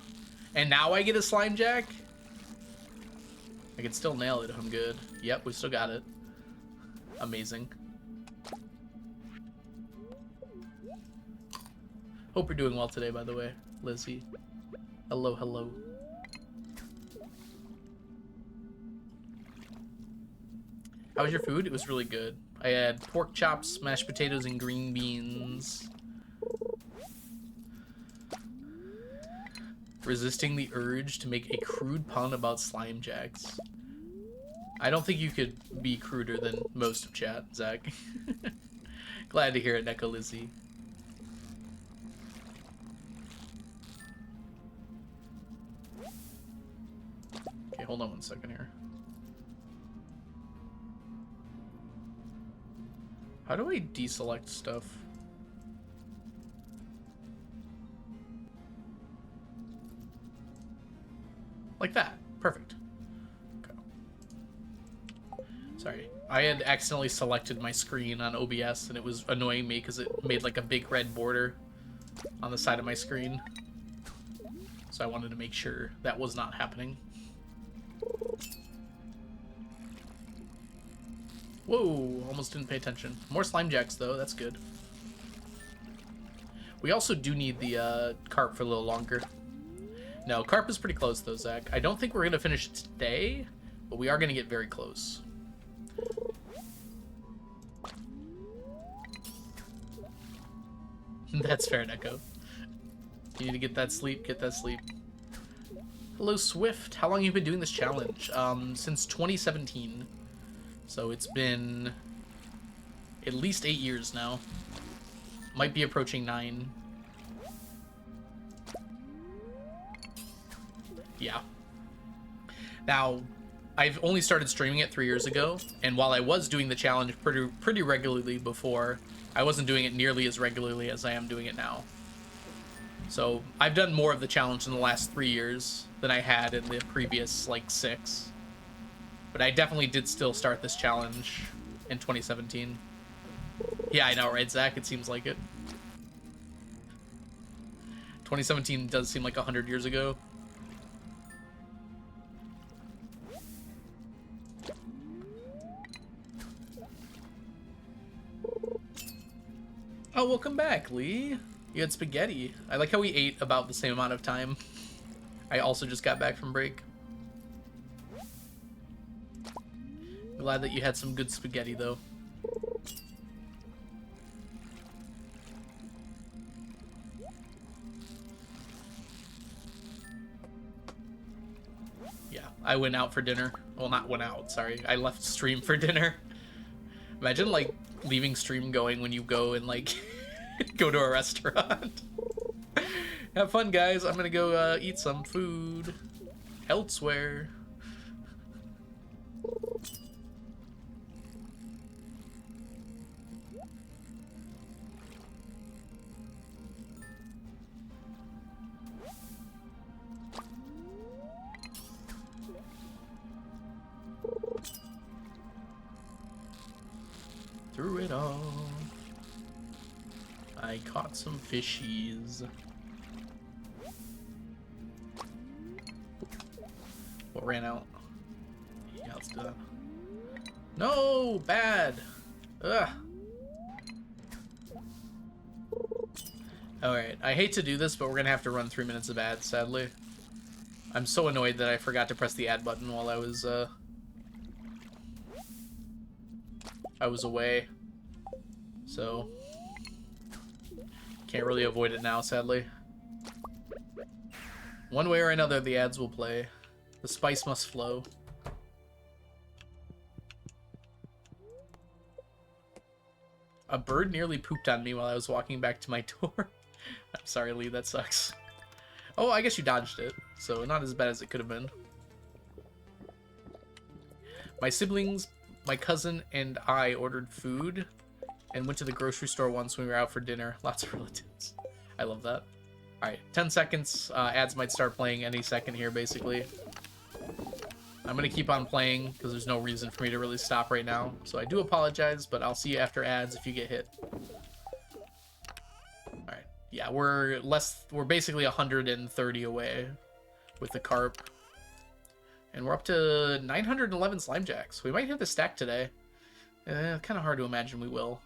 And now I get a Slimejack? I can still nail it if I'm good. Yep, we still got it. Amazing. Hope you're doing well today, by the way, Lizzie. Hello, hello. How was your food? It was really good. I had pork chops, mashed potatoes, and green beans. Resisting the urge to make a crude pun about Slimejacks. I don't think you could be cruder than most of chat, Zach. Glad to hear it, Neko Lizzie. Okay, hold on 1 second here. How do I deselect stuff? Like that. Perfect. Okay. Sorry. I had accidentally selected my screen on OBS and it was annoying me because it made like a big red border on the side of my screen. So I wanted to make sure that was not happening. Whoa, almost didn't pay attention. More Slimejacks though, that's good. We also do need the Carp for a little longer. No, Carp is pretty close though, Zach. I don't think we're going to finish it today, but we are going to get very close. That's fair, Neko. You need to get that sleep, get that sleep. Hello, Swift. How long have you been doing this challenge? Since 2017. So it's been at least 8 years now. Might be approaching 9. Yeah. Now, I've only started streaming it 3 years ago, and while I was doing the challenge pretty regularly before, I wasn't doing it nearly as regularly as I am doing it now. So I've done more of the challenge in the last 3 years than I had in the previous, like, 6. But I definitely did still start this challenge in 2017. Yeah, I know, right, Zach? It seems like it. 2017 does seem like 100 years ago. Oh, welcome back, Lee. You had spaghetti. I like how we ate about the same amount of time. I also just got back from break. Glad that you had some good spaghetti, though. Yeah, I went out for dinner. Well, not went out, sorry. I left stream for dinner. Imagine, like, leaving stream going when you go and, like, go to a restaurant. Have fun, guys. I'm gonna go eat some food elsewhere. Through it all, I caught some fishies. What ran out? Yeah, let's do that. No, bad. Ugh. Alright, I hate to do this, but we're gonna have to run 3 minutes of ads, sadly. I'm so annoyed that I forgot to press the ad button while I was away. So, can't really avoid it now, sadly. One way or another, the ads will play. The spice must flow. A bird nearly pooped on me while I was walking back to my door. I'm sorry, Lee, that sucks. Oh, I guess you dodged it, so not as bad as it could have been. My siblings, my cousin, and I ordered food and went to the grocery store once when we were out for dinner. Lots of relatives. I love that. Alright, 10 seconds. Ads might start playing any second here, basically. I'm going to keep on playing because there's no reason for me to really stop right now. So I do apologize, but I'll see you after ads if you get hit. Alright, yeah, we're basically 130 away with the Carp. And we're up to 911 Slimejacks. We might hit the stack today. Kind of hard to imagine we will.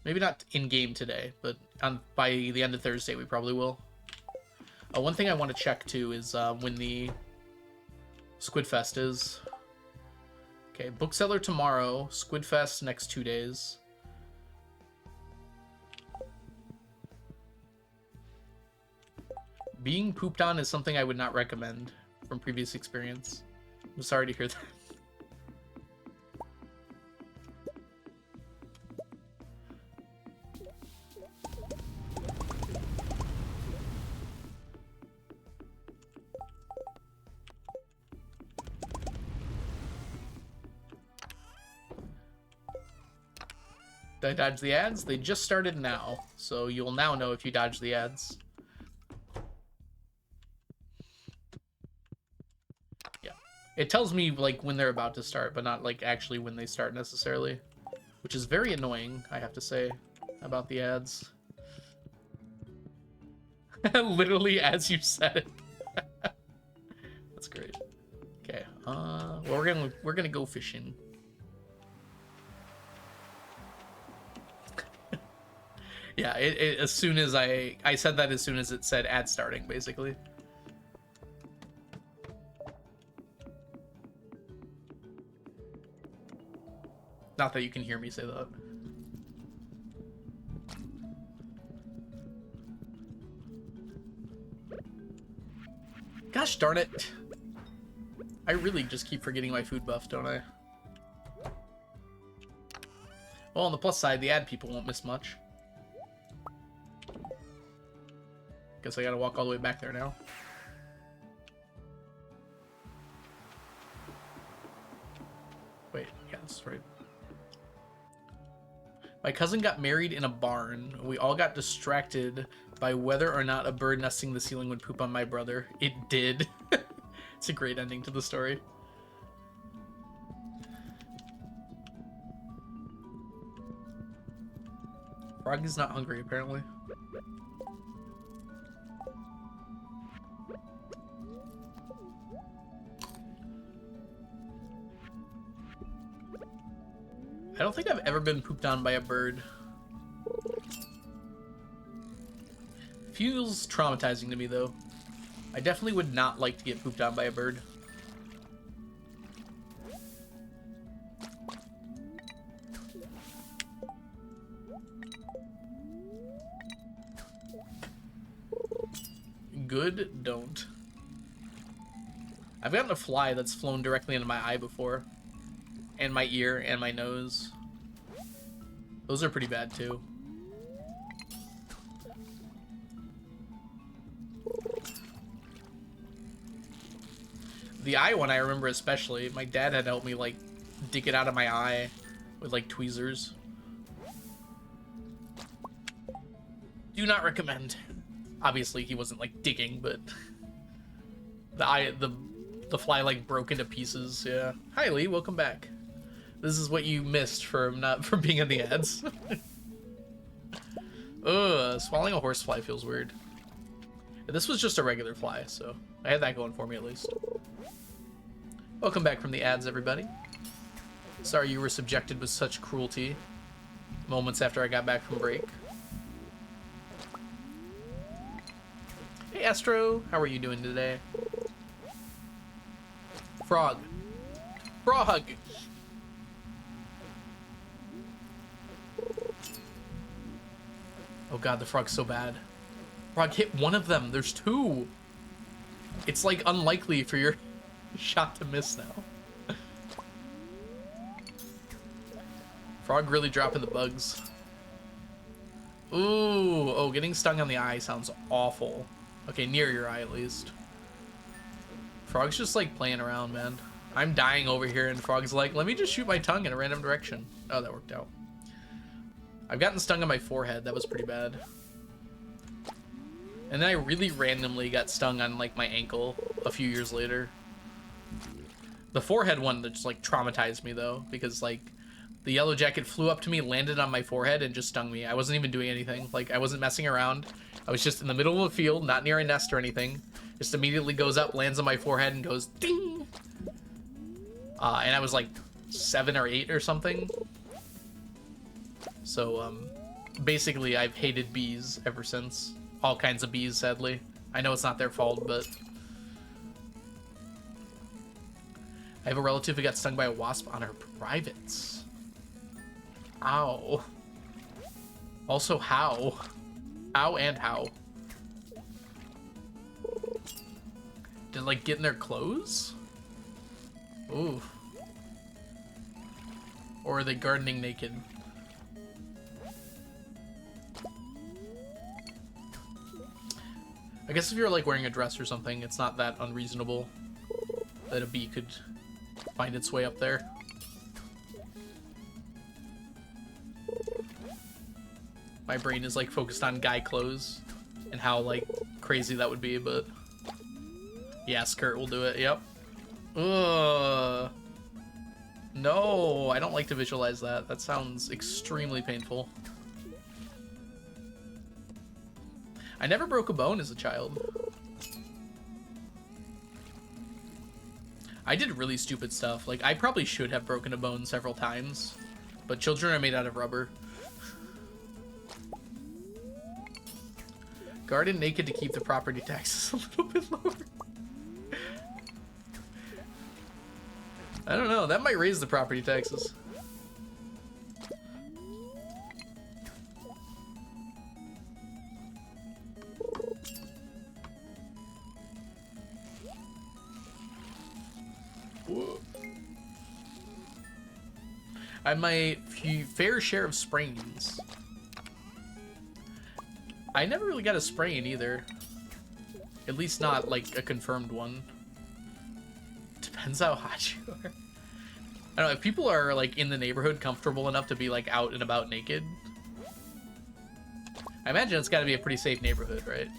Maybe not in-game today, but by the end of Thursday we probably will. One thing I want to check, too, is when the Squidfest is. Okay, Bookseller tomorrow, Squidfest next 2 days. Being pooped on is something I would not recommend from previous experience. I'm sorry to hear that. Did I dodge the ads? They just started now, so you'll now know if you dodge the ads. Yeah. It tells me, like, when they're about to start, but not, like, actually when they start necessarily. Which is very annoying, I have to say, about the ads. Literally as you said it. That's great. Okay, well, we're gonna go fishing. Yeah, as soon as I said that as soon as it said ad starting, basically. Not that you can hear me say that. Gosh darn it. I really just keep forgetting my food buff, don't I? Well, on the plus side, the ad people won't miss much. Guess I gotta walk all the way back there now. Wait, yeah, that's right. My cousin got married in a barn. We all got distracted by whether or not a bird nesting the ceiling would poop on my brother. It did. It's a great ending to the story. Frog is not hungry, apparently. I don't think I've ever been pooped on by a bird. Feels traumatizing to me, though. I definitely would not like to get pooped on by a bird. Good, don't. I've gotten a fly that's flown directly into my eye before. And my ear, and my nose. Those are pretty bad, too. The eye one I remember especially. My dad had helped me, like, dig it out of my eye with, like, tweezers. Do not recommend. Obviously, he wasn't, like, digging, but... The fly, like, broke into pieces, yeah. Hi, Lee, welcome back. This is what you missed from being in the ads. Ugh, swallowing a horsefly feels weird. This was just a regular fly, so I had that going for me at least. Welcome back from the ads, everybody. Sorry you were subjected with such cruelty moments after I got back from break. Hey, Astro, how are you doing today? Frog. Frog! Oh god, the frog's so bad. Frog hit one of them. There's two. It's like unlikely for your shot to miss now. Frog really dropping the bugs. Ooh, oh, getting stung on the eye sounds awful. Okay, near your eye at least. Frog's just like playing around, man. I'm dying over here and Frog's like, let me just shoot my tongue in a random direction. Oh, that worked out. I've gotten stung on my forehead. That was pretty bad. And then I really randomly got stung on, like, my ankle a few years later. The forehead one that just, like, traumatized me, though, because, like, the yellow jacket flew up to me, landed on my forehead, and just stung me. I wasn't even doing anything. Like, I wasn't messing around. I was just in the middle of a field, not near a nest or anything. Just immediately goes up, lands on my forehead, and goes, ding! And I was, like, 7 or 8 or something. So, basically, I've hated bees ever since. All kinds of bees, sadly. I know it's not their fault, but... I have a relative who got stung by a wasp on her privates. Ow. Also, how? How and how? To, like, get in their clothes? Ooh. Or are they gardening naked? I guess if you're, like, wearing a dress or something, it's not that unreasonable that a bee could find its way up there. My brain is, like, focused on guy clothes and how, like, crazy that would be, but... Yeah, skirt will do it, yep. Ugh. No, I don't like to visualize that. That sounds extremely painful. I never broke a bone as a child. I did really stupid stuff. Like, I probably should have broken a bone several times, but children are made out of rubber. Garden naked to keep the property taxes a little bit lower. I don't know, that might raise the property taxes. Whoa. I have my fair share of sprains. I never really got a sprain either. At least not like a confirmed one. Depends how hot you are. I don't know, if people are like in the neighborhood comfortable enough to be like out and about naked, I imagine it's got to be a pretty safe neighborhood, right?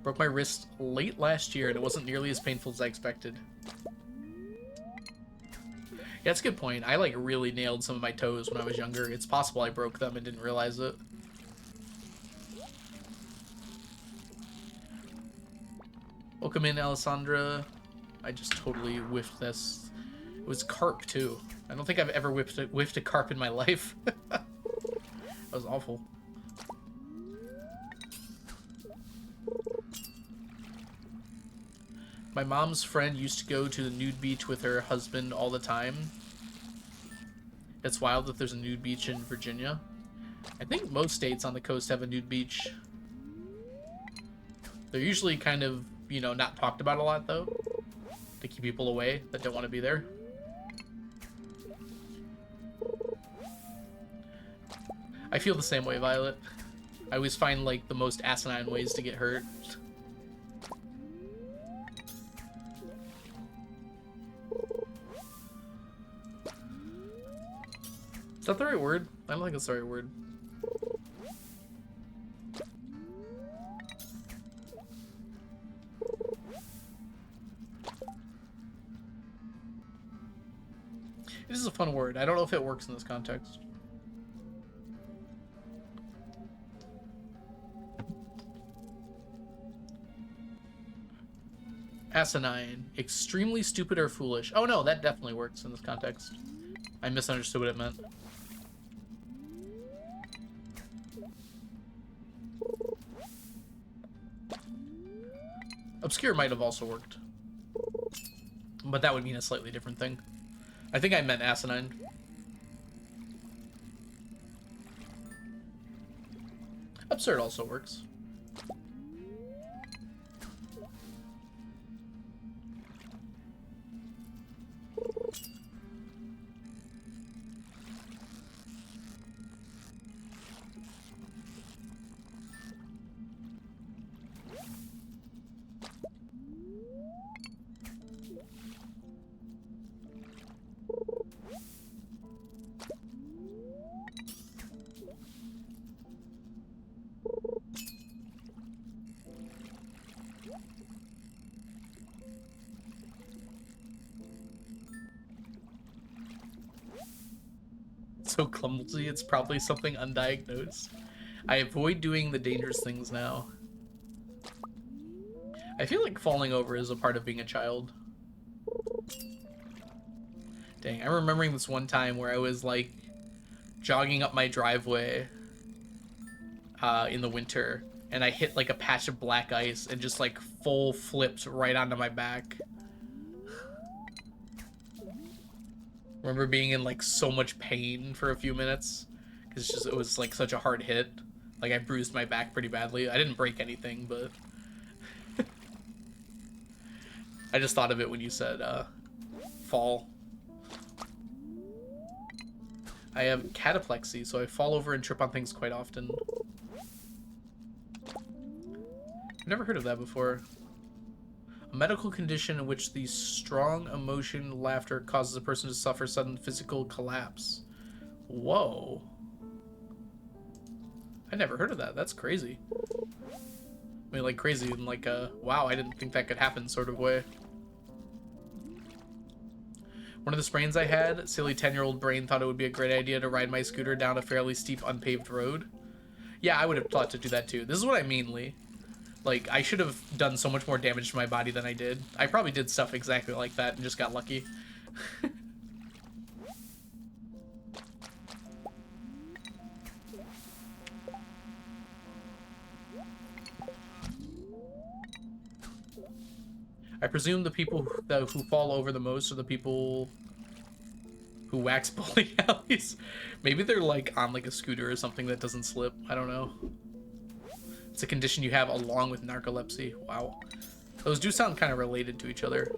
Broke my wrist late last year and it wasn't nearly as painful as I expected. Yeah, that's a good point. I like really nailed some of my toes when I was younger. It's possible I broke them and didn't realize it. Welcome in, Alessandra. I just totally whiffed this. It was carp too. I don't think I've ever whiffed a carp in my life. That was awful. My mom's friend used to go to the nude beach with her husband all the time. It's wild that there's a nude beach in Virginia. I think most states on the coast have a nude beach. They're usually kind of, you know, not talked about a lot, though, to keep people away that don't want to be there. I feel the same way, Violet. I always find, like, the most asinine ways to get hurt. Is that the right word? I don't think it's the right word. It is a fun word. I don't know if it works in this context. Asinine. Extremely stupid or foolish. Oh no, that definitely works in this context. I misunderstood what it meant. Obscure might have also worked. But that would mean a slightly different thing. I think I meant asinine. Absurd also works. So clumsy, it's probably something undiagnosed. I avoid doing the dangerous things now. I feel like falling over is a part of being a child. Dang, I'm remembering this one time where I was like jogging up my driveway in the winter, and I hit like a patch of black ice and just like full flipped right onto my back. Remember being in like so much pain for a few minutes because it was like such a hard hit. Like I bruised my back pretty badly. I didn't break anything, but I just thought of it when you said fall. I have cataplexy, so I fall over and trip on things quite often. I've never heard of that before. A medical condition in which the strong emotion laughter causes a person to suffer sudden physical collapse. Whoa. I never heard of that. That's crazy. I mean, like crazy in like a, wow, I didn't think that could happen sort of way. One of the sprains I had, silly 10-year-old brain thought it would be a great idea to ride my scooter down a fairly steep unpaved road. Yeah, I would have thought to do that too. This is what I mean, Lee. Like, I should have done so much more damage to my body than I did. I probably did stuff exactly like that and just got lucky. I presume the people who fall over the most are the people who wax bowling alleys. Maybe they're like on like a scooter or something that doesn't slip. I don't know. It's a condition you have along with narcolepsy. Wow. Those do sound kind of related to each other.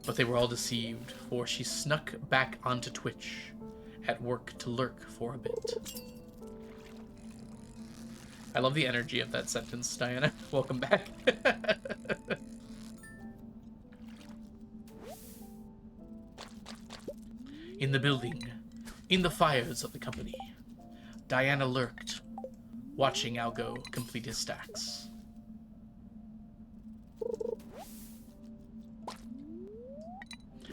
But they were all deceived, for she snuck back onto Twitch, at work to lurk for a bit. I love the energy of that sentence, Diana. Welcome back. In the building, in the fires of the company, Diana lurked, watching Algo complete his stacks.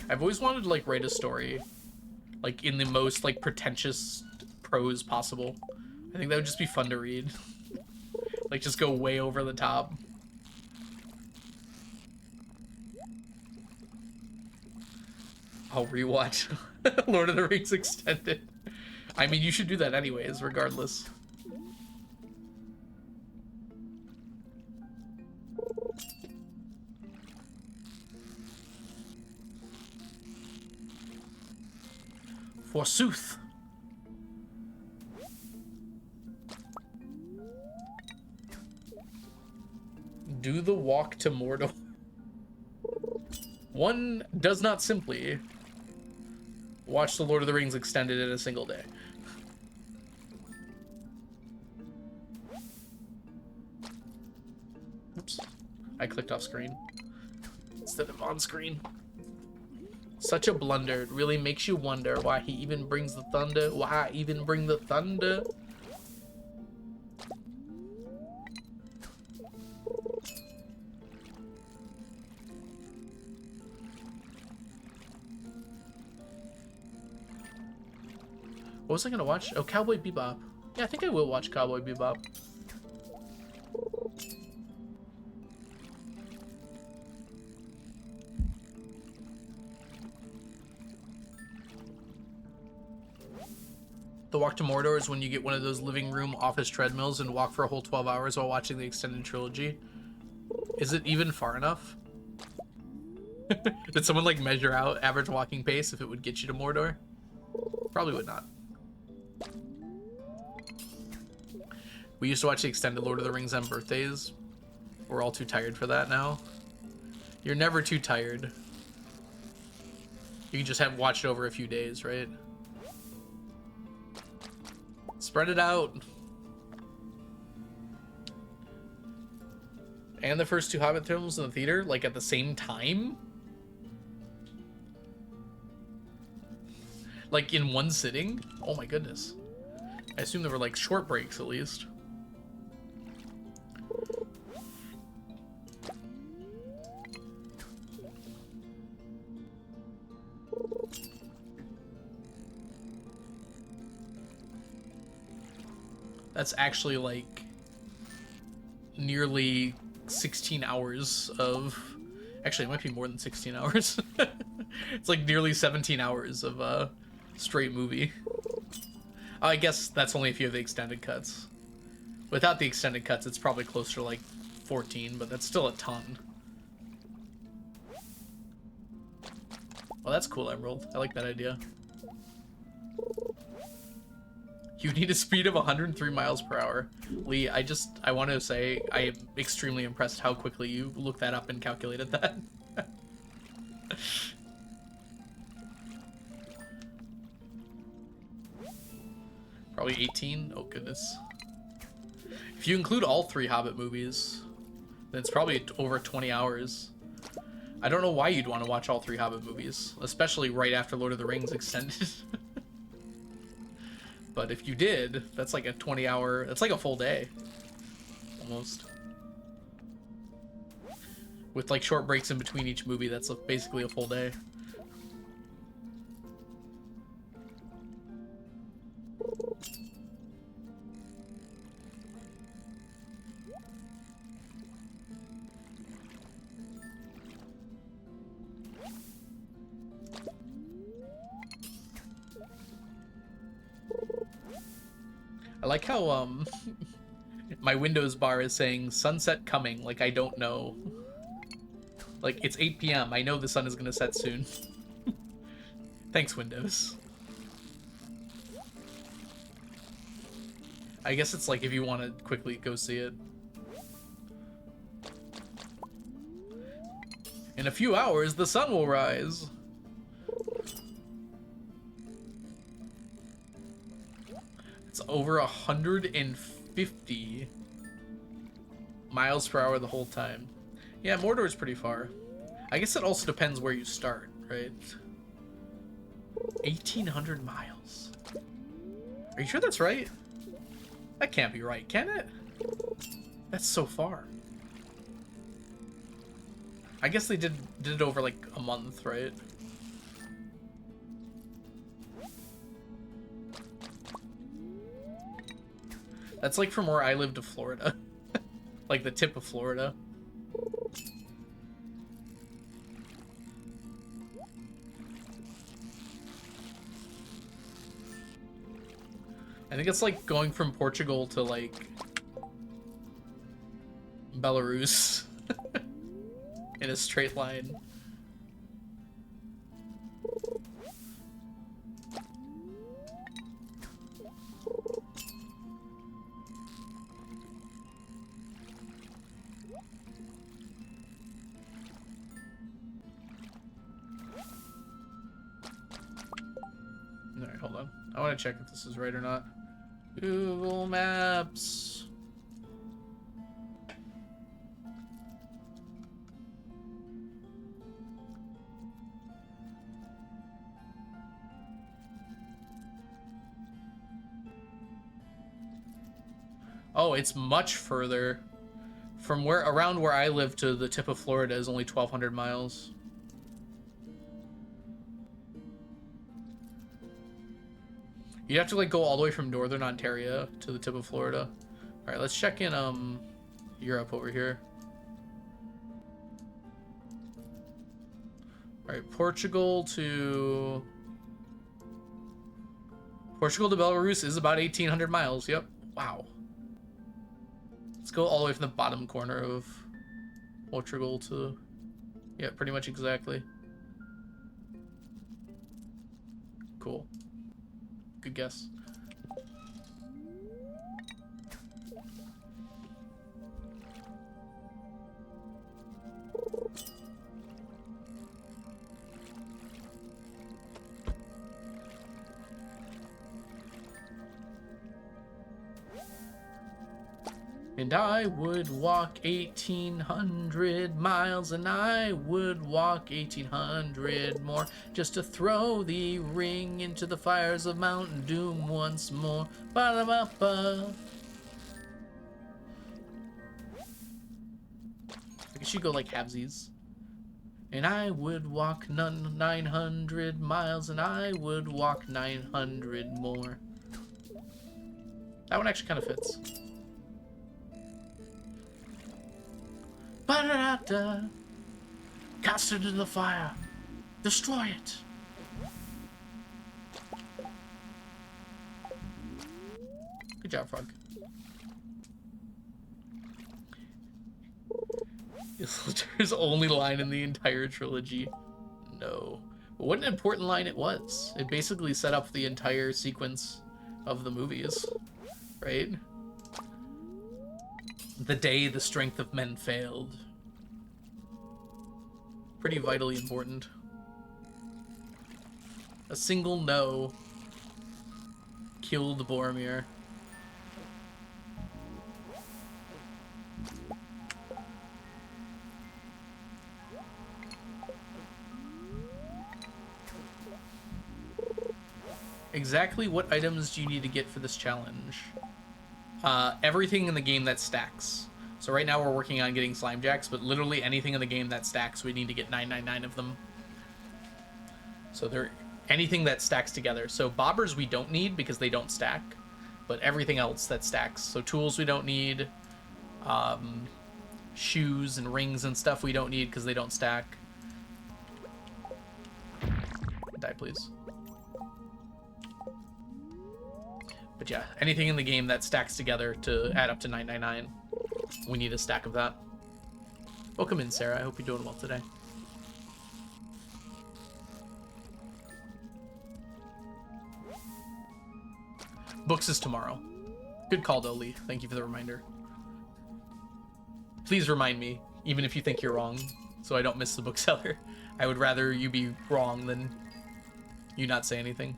I've always wanted to like write a story, like in the most like pretentious prose possible. I think that would just be fun to read. Like just go way over the top. I'll rewatch Lord of the Rings Extended. I mean, you should do that anyways, regardless. Forsooth. Do the walk to Mordor. One does not simply watch the Lord of the Rings Extended in a single day. Oops. I clicked off screen instead of on screen. Such a blunder. It really makes you wonder why he even brings the thunder. Why even bring the thunder? What was I gonna watch? Oh, Cowboy Bebop. Yeah, I think I will watch Cowboy Bebop. The walk to Mordor is when you get one of those living room office treadmills and walk for a whole 12 hours while watching the extended trilogy. Is it even far enough? Did someone like measure out average walking pace if it would get you to Mordor? Probably would not. We used to watch the extended Lord of the Rings on birthdays. We're all too tired for that now. You're never too tired. You can just have watched it over a few days, right? Spread it out. And the first two Hobbit films in the theater, like at the same time? Like in one sitting? Oh my goodness. I assume there were like short breaks at least. That's actually like nearly 16 hours of, actually it might be more than 16 hours. It's like nearly 17 hours of straight movie. I guess that's only if you have the extended cuts. Without the extended cuts, it's probably closer to like 14, but that's still a ton. Well, that's cool, Emerald. I like that idea. You need a speed of 103 miles per hour. Lee, I want to say I am extremely impressed how quickly you looked that up and calculated that. Probably 18? Oh, goodness. If you include all 3 Hobbit movies, then it's probably over 20 hours. I don't know why you'd want to watch all 3 Hobbit movies, especially right after Lord of the Rings extended. But if you did, that's like a 20-hour... That's like a full day. Almost. With like short breaks in between each movie, that's basically a full day. I like how my Windows bar is saying sunset coming, like I don't know. Like it's 8 p.m. I know the sun is gonna set soon. Thanks, Windows. I guess it's like if you want to quickly go see it. In a few hours, the sun will rise. It's over 150 miles per hour the whole time. Yeah, Mordor's pretty far. I guess it also depends where you start, right? 1,800 miles. Are you sure that's right? That can't be right, can it? That's so far. I guess they did it over like a month, right? That's like from where I live to Florida. Like the tip of Florida. I think it's like going from Portugal to like Belarus in a straight line. Alright, hold on. I want to check if this is right or not. Google Maps. Oh, it's much further. From around where I live to the tip of Florida is only 1,200 miles. You'd have to like go all the way from northern Ontario to the tip of Florida. All right, let's check in Europe over here. All right, Portugal to Belarus is about 1,800 miles. Yep. Wow. Let's go all the way from the bottom corner of Portugal to, yeah, pretty much exactly. Cool. Good guess. And I would walk 1,800 miles, and I would walk 1,800 more, just to throw the ring into the fires of Mount Doom once more. Ba-da-ba-ba. I guess you go like halvesies. And I would walk 900 miles, and I would walk 900 more. That one actually kind of fits. Ba-da-da-da. Cast it into the fire. Destroy it. Good job, Frog. Isildur's only line in the entire trilogy. No. What an important line it was. It basically set up the entire sequence of the movies, right? The day the strength of men failed. Pretty vitally important. A single no killed Boromir. Exactly what items do you need to get for this challenge? Everything in the game that stacks. So right now we're working on getting Slimejacks, but literally anything in the game that stacks, we need to get 999 of them. So anything that stacks together. So bobbers we don't need because they don't stack, but everything else that stacks. So tools we don't need, shoes and rings and stuff we don't need because they don't stack. Die, please. But yeah, anything in the game that stacks together to add up to 999, we need a stack of that. Welcome in, Sarah. I hope you're doing well today. Books is tomorrow. Good call, though, Lee. Thank you for the reminder. Please remind me, even if you think you're wrong, so I don't miss the bookseller. I would rather you be wrong than you not say anything.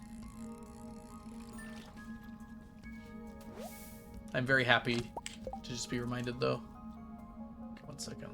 I'm very happy to just be reminded, though. Okay, 1 second.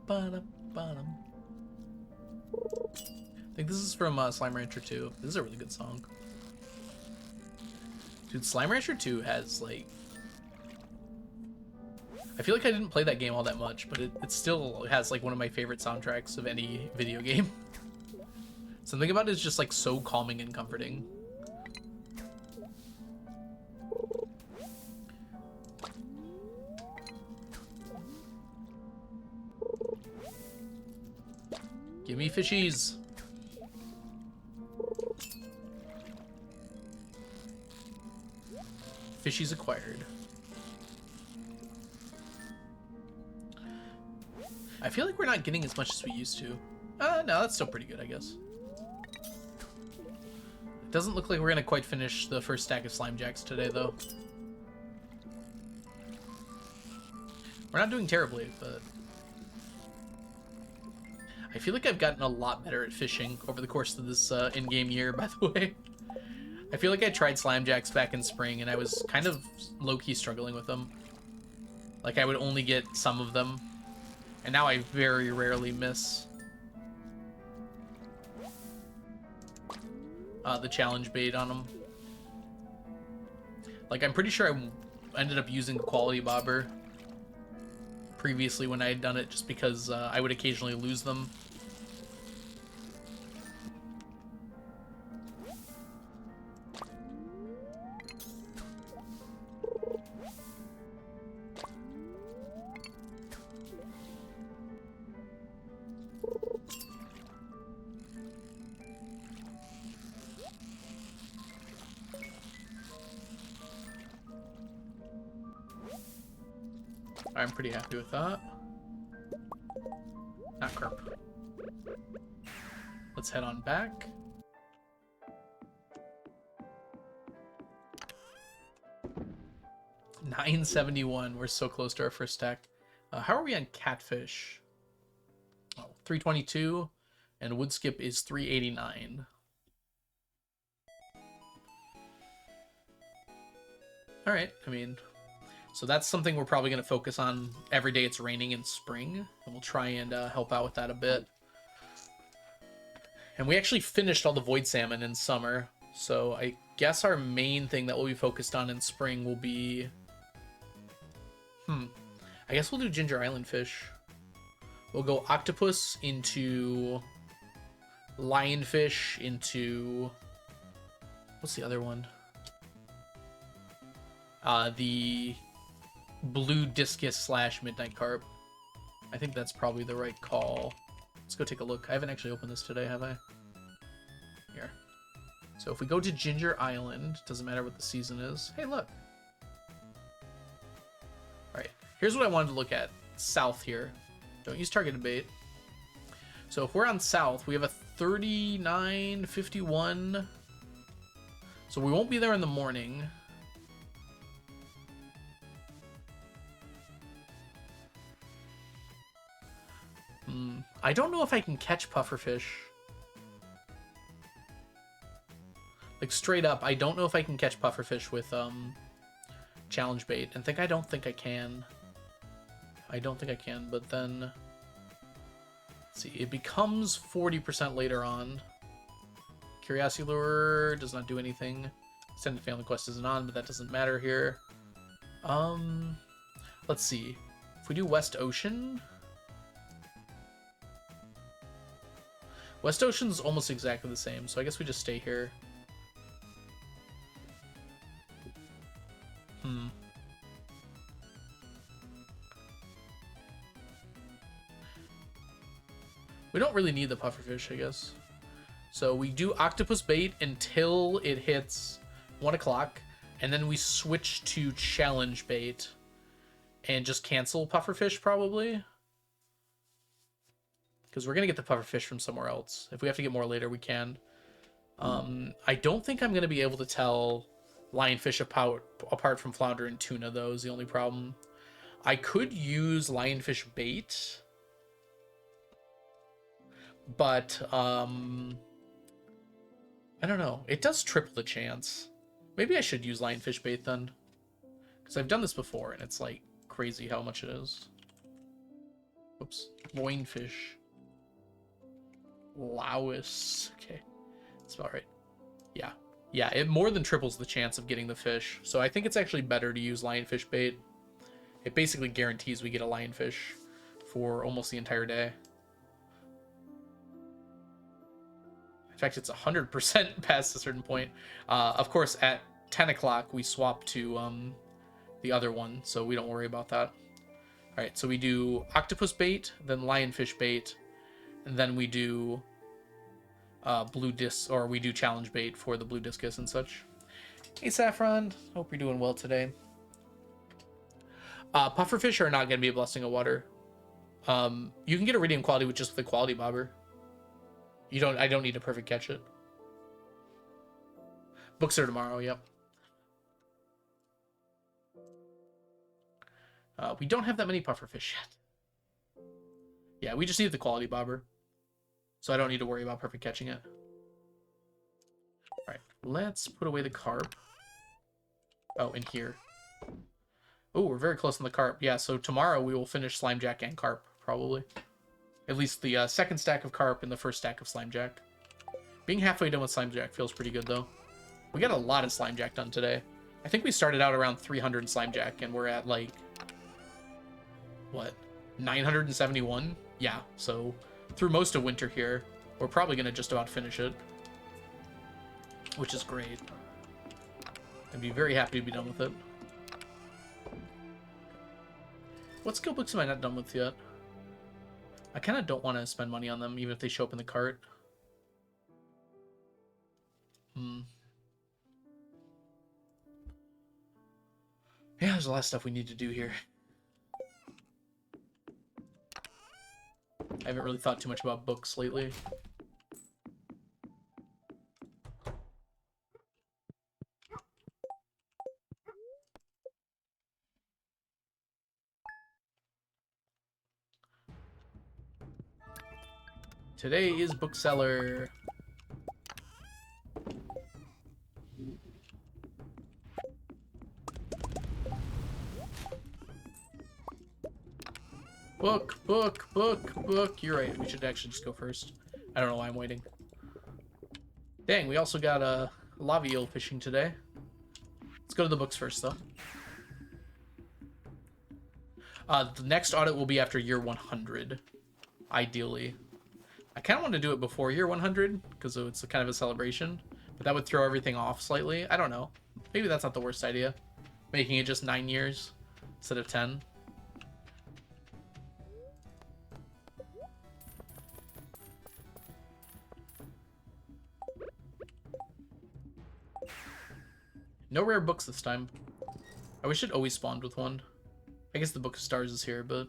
I think this is from Slime Rancher 2. This is a really good song. Dude, Slime Rancher 2 has, like... I feel like I didn't play that game all that much, but it still has, like, one of my favorite soundtracks of any video game. Something about it is just, like, so calming and comforting. Give me fishies. Fishies acquired. I feel like we're not getting as much as we used to. No, that's still pretty good, I guess. It doesn't look like we're gonna quite finish the first stack of Slimejacks today, though. We're not doing terribly, but... I feel like I've gotten a lot better at fishing over the course of this in-game year, by the way. I feel like I tried Slimejacks back in spring, and I was kind of low-key struggling with them. Like, I would only get some of them, and now I very rarely miss the challenge bait on them. Like, I'm pretty sure I ended up using the quality bobber previously when I had done it, just because I would occasionally lose them. I'm pretty happy with that. Not Carp. Let's head on back. $9.71. We're so close to our first stack. How are we on catfish? Oh, 322, and wood skip is 389. All right, I mean, so that's something we're probably going to focus on every day it's raining in spring, and we'll try and help out with that a bit. And we actually finished all the void salmon in summer, so I guess our main thing that we'll be focused on in spring will be... I guess we'll do Ginger Island fish. We'll go octopus into lionfish into... What's the other one? The blue discus / midnight carp. I think that's probably the right call. Let's go take a look. I haven't actually opened this today, have I? Here. So if we go to Ginger Island, doesn't matter what the season is. Hey, look. Alright, here's what I wanted to look at. South here. Don't use targeted bait. So if we're on south, we have a 39.51. So we won't be there in the morning. I don't know if I can catch pufferfish. Like, straight up, I don't know if I can catch pufferfish with challenge bait. And I don't think I can. I don't think I can, but then... Let's see, it becomes 40% later on. Curiosity Lure does not do anything. Extended Family Quest isn't on, but that doesn't matter here. Let's see. If we do West Ocean... West Ocean's almost exactly the same, so I guess we just stay here. We don't really need the pufferfish, I guess. So we do octopus bait until it hits 1 o'clock, and then we switch to challenge bait and just cancel pufferfish, probably. Because we're going to get the pufferfish from somewhere else. If we have to get more later, we can. I don't think I'm going to be able to tell lionfish apart from flounder and tuna, though, is the only problem. I could use lionfish bait, but I don't know. It does triple the chance. Maybe I should use lionfish bait then, because I've done this before, and it's like crazy how much it is. Oops. Loinfish. Laos. Okay. That's about right. Yeah. Yeah, it more than triples the chance of getting the fish. So I think it's actually better to use lionfish bait. It basically guarantees we get a lionfish for almost the entire day. In fact, it's 100% past a certain point. Of course, at 10 o'clock, we swap to the other one, so we don't worry about that. All right, so we do octopus bait, then lionfish bait, and then we do we do challenge bait for the blue discus and such. Hey, Saffron. Hope you're doing well today. Pufferfish are not going to be a blessing of water. You can get iridium quality with just the quality bobber. I don't need a perfect catch it. Books are tomorrow, yep. We don't have that many pufferfish yet. Yeah, we just need the quality bobber. So I don't need to worry about perfect catching it. Alright, let's put away the carp. Oh, in here. Oh, we're very close on the carp. Yeah, so tomorrow we will finish Slimejack and carp, probably. At least the second stack of carp and the first stack of Slimejack. Being halfway done with Slimejack feels pretty good, though. We got a lot of Slimejack done today. I think we started out around 300 Slimejack, and we're at, like... what? 971? Yeah, so through most of winter here, we're probably going to just about finish it. Which is great. I'd be very happy to be done with it. What skill books am I not done with yet? I kind of don't want to spend money on them, even if they show up in the cart. Yeah, there's a lot of stuff we need to do here. I haven't really thought too much about books lately. Today is bookseller. Book, book, book, book. You're right. We should actually just go first. I don't know why I'm waiting. Dang, we also got a lava eel fishing today. Let's go to the books first, though. The next audit will be after year 100. ideally. I kind of want to do it before year 100 because it's a kind of a celebration, but that would throw everything off slightly. I don't know. Maybe that's not the worst idea. Making it just 9 years instead of 10. No rare books this time. I wish it always spawned with one. I guess the Book of Stars is here, but...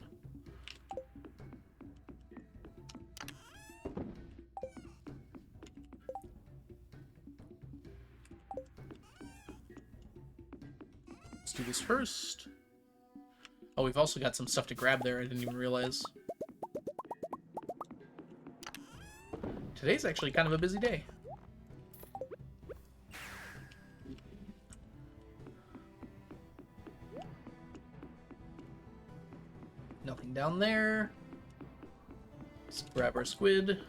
let's do this first. Oh, we've also got some stuff to grab there I didn't even realize. Today's actually kind of a busy day. Nothing down there. Let's grab our squid.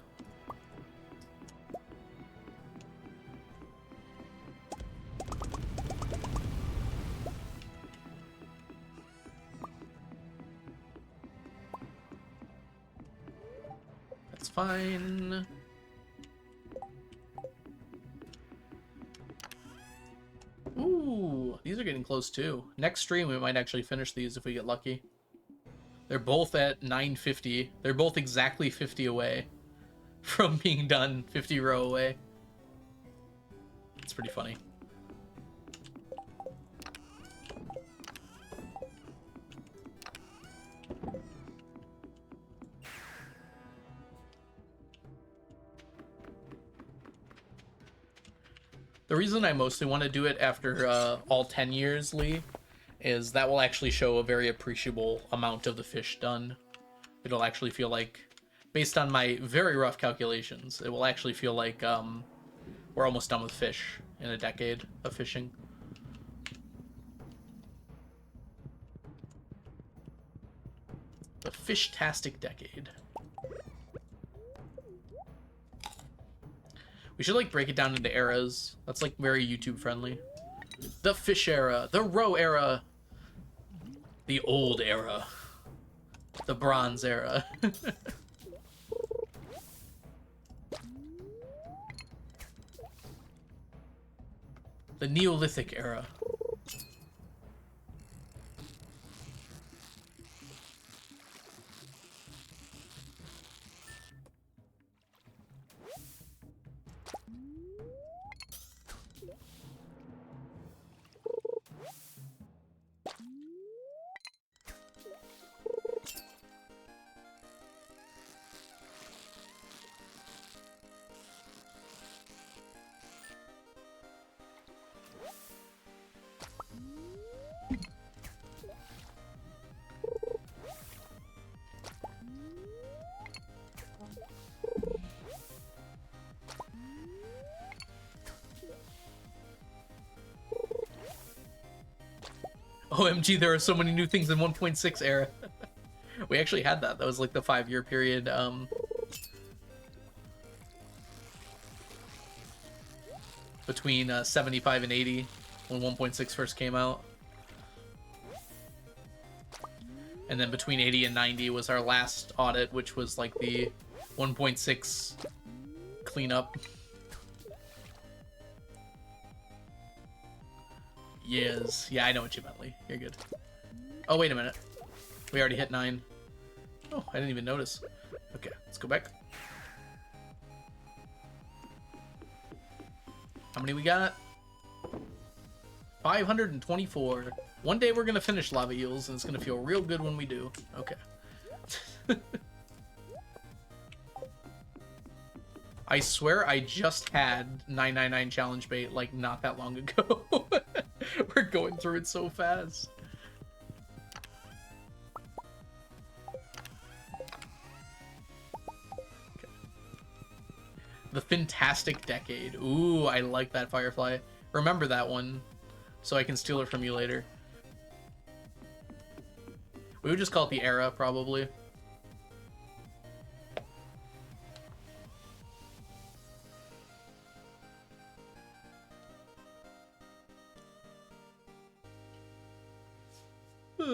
That's fine. Ooh, these are getting close too. Next stream we might actually finish these if we get lucky. They're both at 950. They're both exactly 50 away from being done, 50 row away. It's pretty funny. The reason I mostly want to do it after all 10 years, Lee, is that will actually show a very appreciable amount of the fish done. It'll actually feel like, based on my very rough calculations, it will actually feel like we're almost done with fish in a decade of fishing. The fish-tastic decade. We should like break it down into eras. That's like very YouTube friendly. The fish era, the roe era, the old era, the bronze era. The Neolithic era. OMG, there are so many new things in 1.6 era. We actually had that. That was like the 5-year period. Between 75 and 80 when 1.6 first came out. And then between 80 and 90 was our last audit, which was like the 1.6 cleanup. Yes. Yeah, I know what you meant, Lee. You're good. Oh, wait a minute. We already hit 9. Oh, I didn't even notice. Okay, let's go back. How many we got? 524. One day we're going to finish lava eels, and it's going to feel real good when we do. Okay. I swear I just had 999 challenge bait, like, not that long ago. We're going through it so fast. Okay. The Fantastic Decade. Ooh, I like that, Firefly. Remember that one, so I can steal it from you later. We would just call it the era, probably.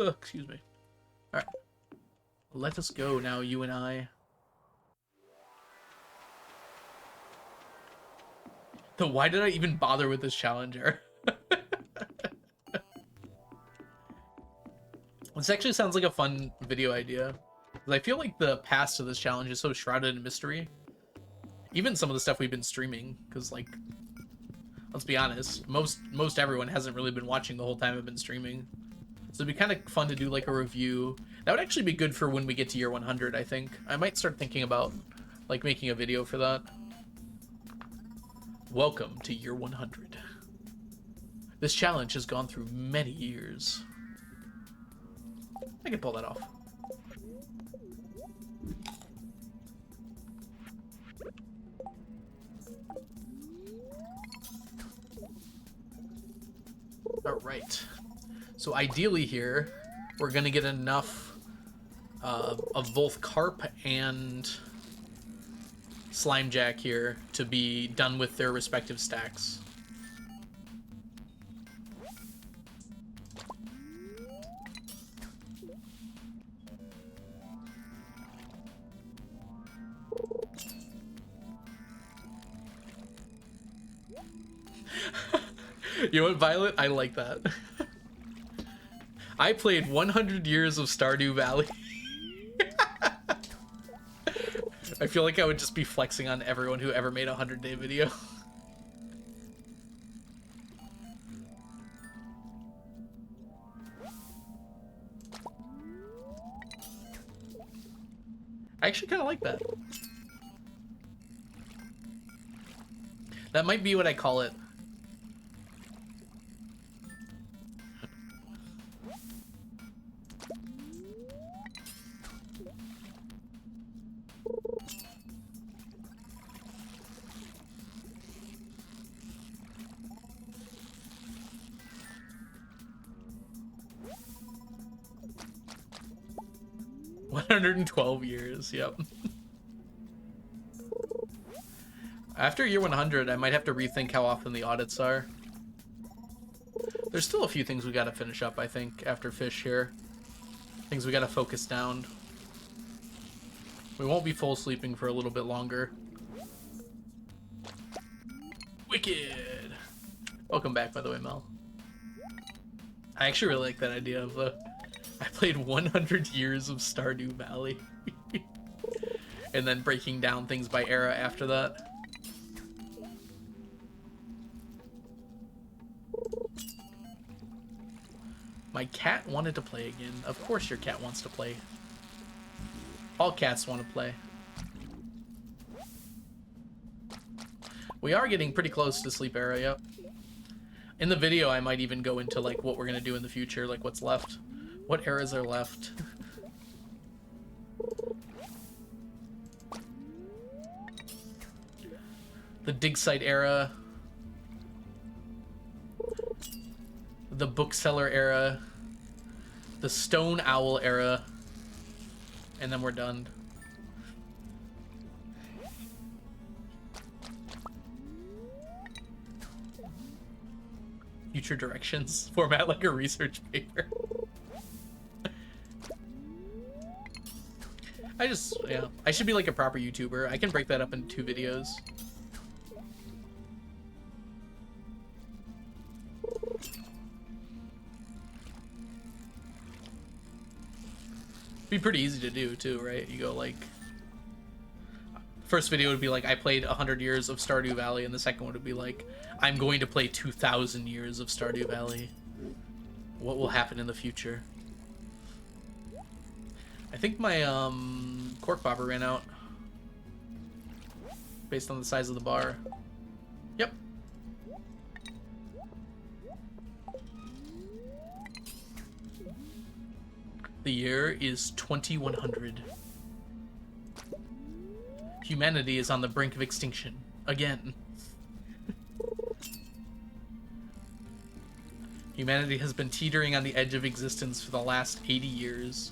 Excuse me. Alright. Let us go now, you and I. Though why did I even bother with this challenger? This actually sounds like a fun video idea. I feel like the past of this challenge is so shrouded in mystery. Even some of the stuff we've been streaming, because like, let's be honest, most everyone hasn't really been watching the whole time I've been streaming. So it'd be kind of fun to do like a review. That would actually be good for when we get to year 100, I think. I might start thinking about like making a video for that. Welcome to year 100. This challenge has gone through many years. I can pull that off. All right. So ideally here, we're gonna get enough of both Carp and Slimejack here to be done with their respective stacks. You know what, Violet? I like that. I played 100 years of Stardew Valley. I feel like I would just be flexing on everyone who ever made a 100-day video. I actually kind of like that. That might be what I call it. $112 years, yep. After year 100, I might have to rethink how often the audits are. There's still a few things we gotta finish up, I think, after Fish here. Things we gotta focus down. We won't be full sleeping for a little bit longer. Wicked! Welcome back, by the way, Mel. I actually really like that idea of the... I played 100 years of Stardew Valley. And then breaking down things by era after that. My cat wanted to play again. Of course your cat wants to play. All cats want to play. We are getting pretty close to sleep era, yep. In the video, I might even go into like what we're gonna do in the future, like what's left. What eras are left? The dig site era. The bookseller era. The stone owl era. And then we're done. Future directions. Format like a research paper. Yeah. I should be like a proper YouTuber. I can break that up into 2 videos. Be pretty easy to do too, right? You go like... First video would be like, I played 100 years of Stardew Valley, and the second one would be like, I'm going to play 2,000 years of Stardew Valley. What will happen in the future? I think my cork bobber ran out. Based on the size of the bar. Yep. The year is 2100. Humanity is on the brink of extinction. Again. Humanity has been teetering on the edge of existence for the last 80 years.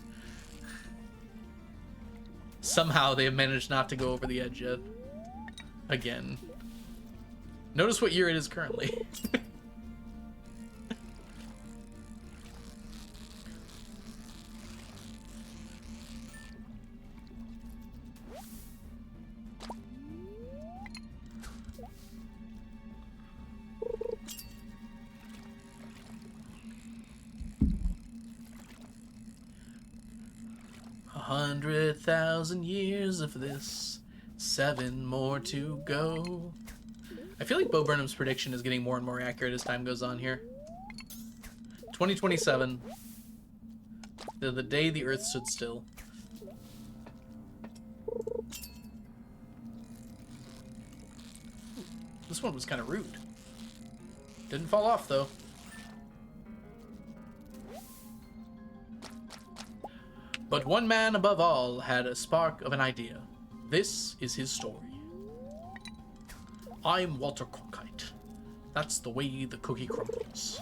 Somehow they have managed not to go over the edge yet. Again. Notice what year it is currently. 400,000 years of this, 7 more to go. I feel like Bo Burnham's prediction is getting more and more accurate as time goes on here. 2027. The day the Earth stood still. This one was kind of rude. Didn't fall off, though. But one man above all had a spark of an idea. This is his story. I'm Walter Cronkite. That's the way the cookie crumbles.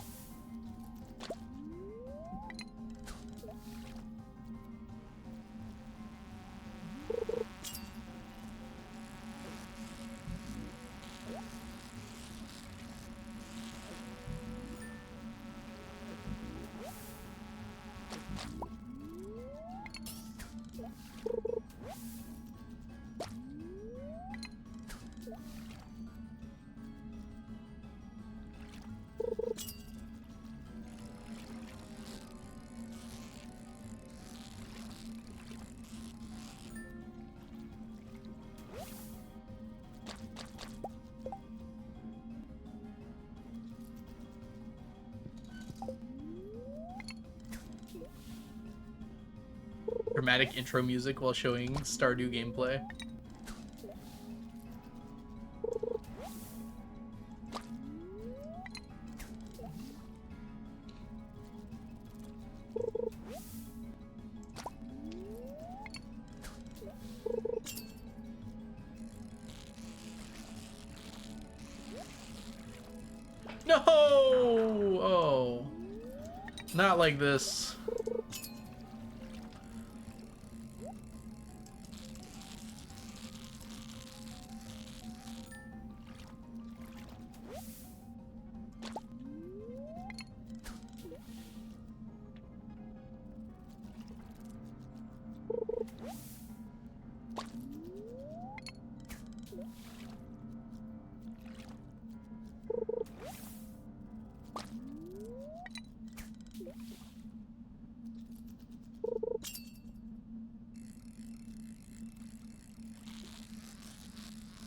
Dramatic intro music while showing Stardew gameplay. No! Oh. Not like this.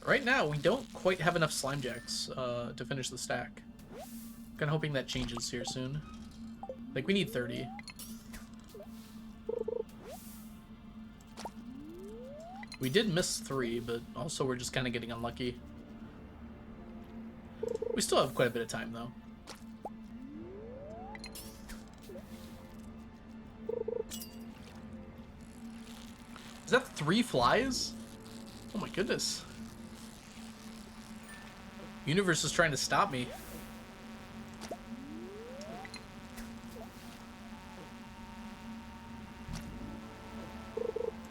Right now, we don't quite have enough Slimejacks to finish the stack. Kind of hoping that changes here soon. Like, we need 30. We did miss 3, but also we're just kind of getting unlucky. We still have quite a bit of time, though. Is that 3 flies? Oh my goodness. Universe is trying to stop me.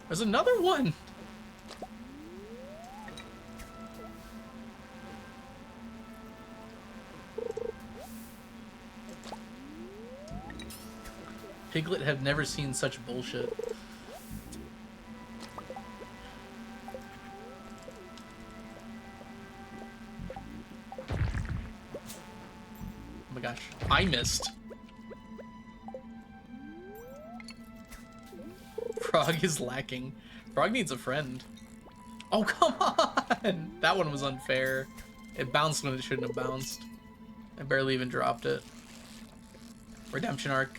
There's another one! Piglet have never seen such bullshit. Oh my gosh, I missed. Frog is lacking. Frog needs a friend. Oh, come on! That one was unfair. It bounced when it shouldn't have bounced. I barely even dropped it. Redemption arc.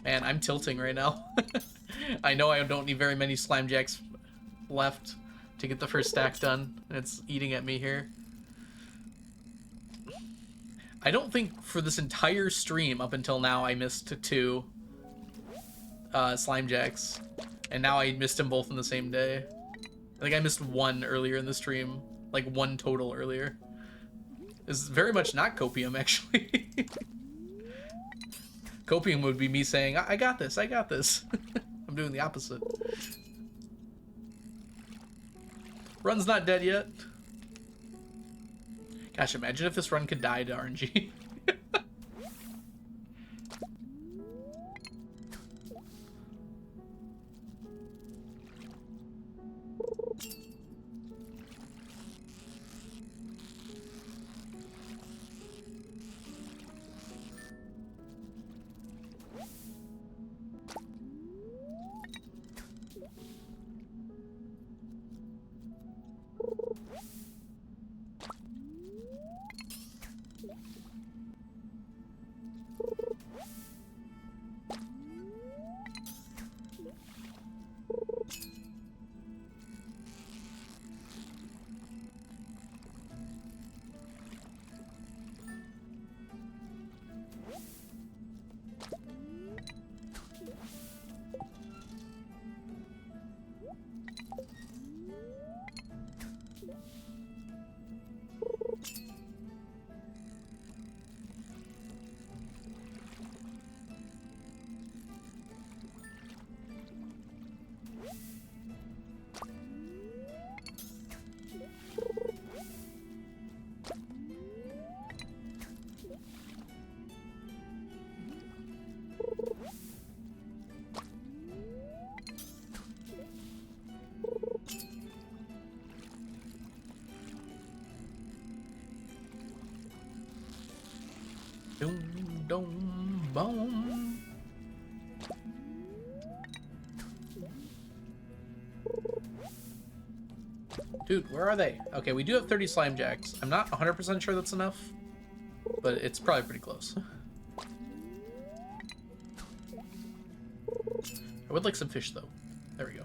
Man, I'm tilting right now. I know I don't need very many Slimejacks left to get the first stack done. It's eating at me here. I don't think for this entire stream up until now I missed 2 Slimejacks. And now I missed them both in the same day. I think I missed 1 earlier in the stream. Like 1 total earlier. It's very much not copium, actually. Copium would be me saying, I got this, I got this. I'm doing the opposite. Run's not dead yet. Gosh, imagine if this run could die to RNG. Doom, doom, boom. Dude, where are they? Okay, we do have 30 Slimejacks. I'm not 100% sure that's enough, but it's probably pretty close. I would like some fish, though. There we go.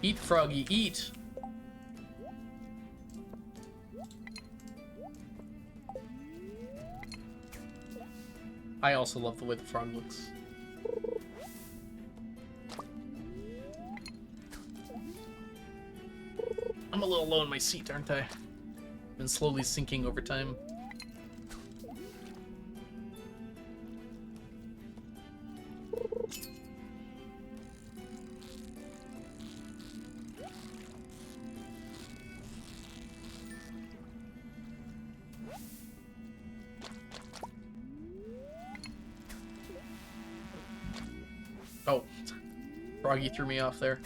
Eat, froggy, eat! I also love the way the frog looks. I'm a little low in my seat, aren't I? Been slowly sinking over time. Oh, Froggy threw me off there.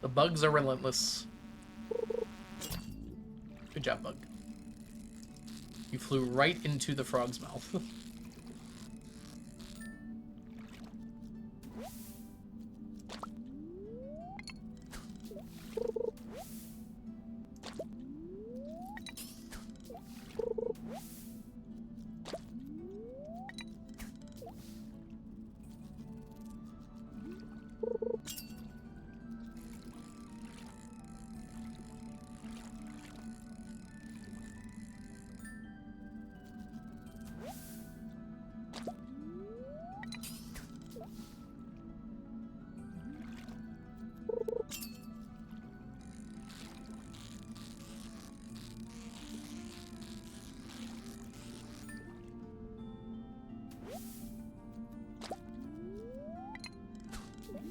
The bugs are relentless. Good job, bug. You flew right into the frog's mouth.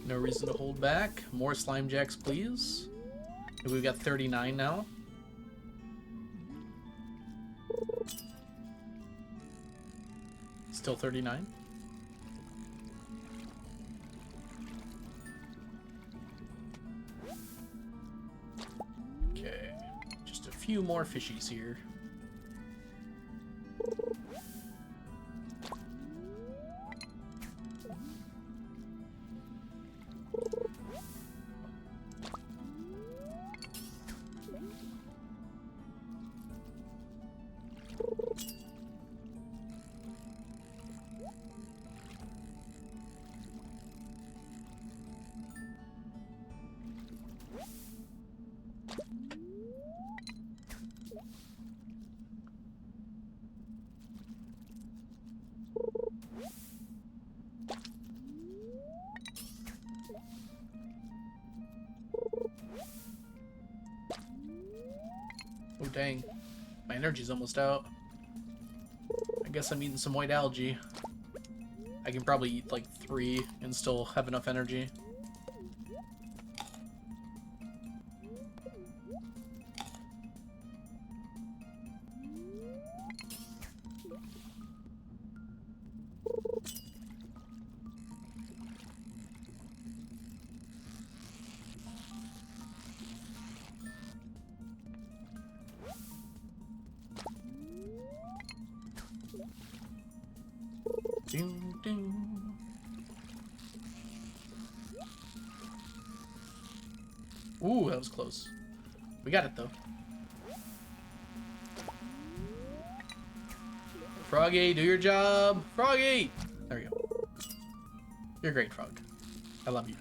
No reason to hold back. More Slimejacks, please. We've got 39 now. Still 39. Okay, just a few more fishies here. Oh dang, my energy's almost out. I guess I'm eating some white algae. I can probably eat like 3 and still have enough energy. Ding, ding. Ooh, that was close. We got it, though. Froggy, do your job. Froggy! There we go. You're great, Frog. I love you.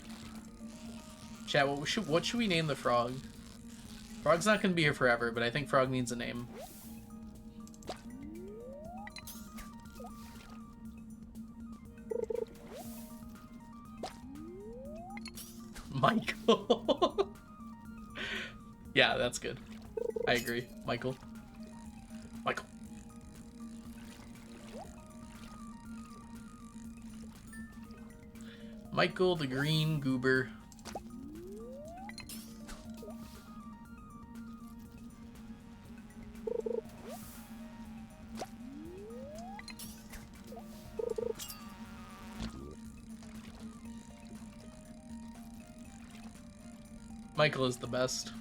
Chat, what should we name the frog? Frog's not going to be here forever, but I think Frog needs a name. Michael. Yeah, that's good. I agree. Michael. Michael. Michael the Green Goober. Michael is the best.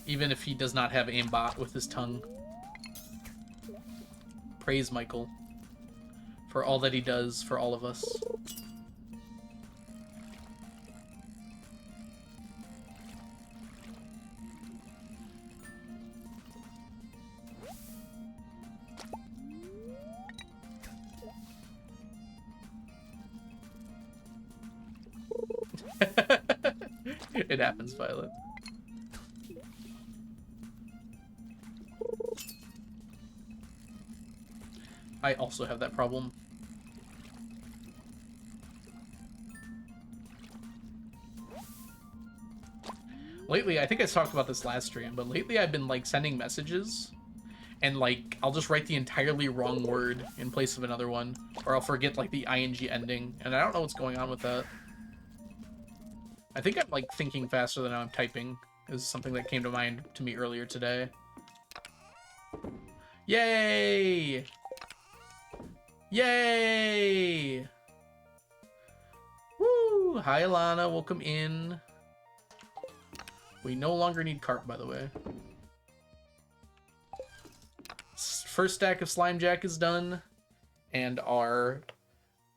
Even if he does not have aimbot with his tongue. Praise Michael for all that he does for all of us. It happens, Violet. I also have that problem. Lately, I think I talked about this last stream, but lately I've been like sending messages and like I'll just write the entirely wrong word in place of another one, or I'll forget like the ing ending, and I don't know what's going on with that. I think I'm like thinking faster than I'm typing is something that came to mind to me earlier today. Yay! Yay! Woo! Hi, Alana. Welcome in. We no longer need Carp, by the way. First stack of Slimejack is done, and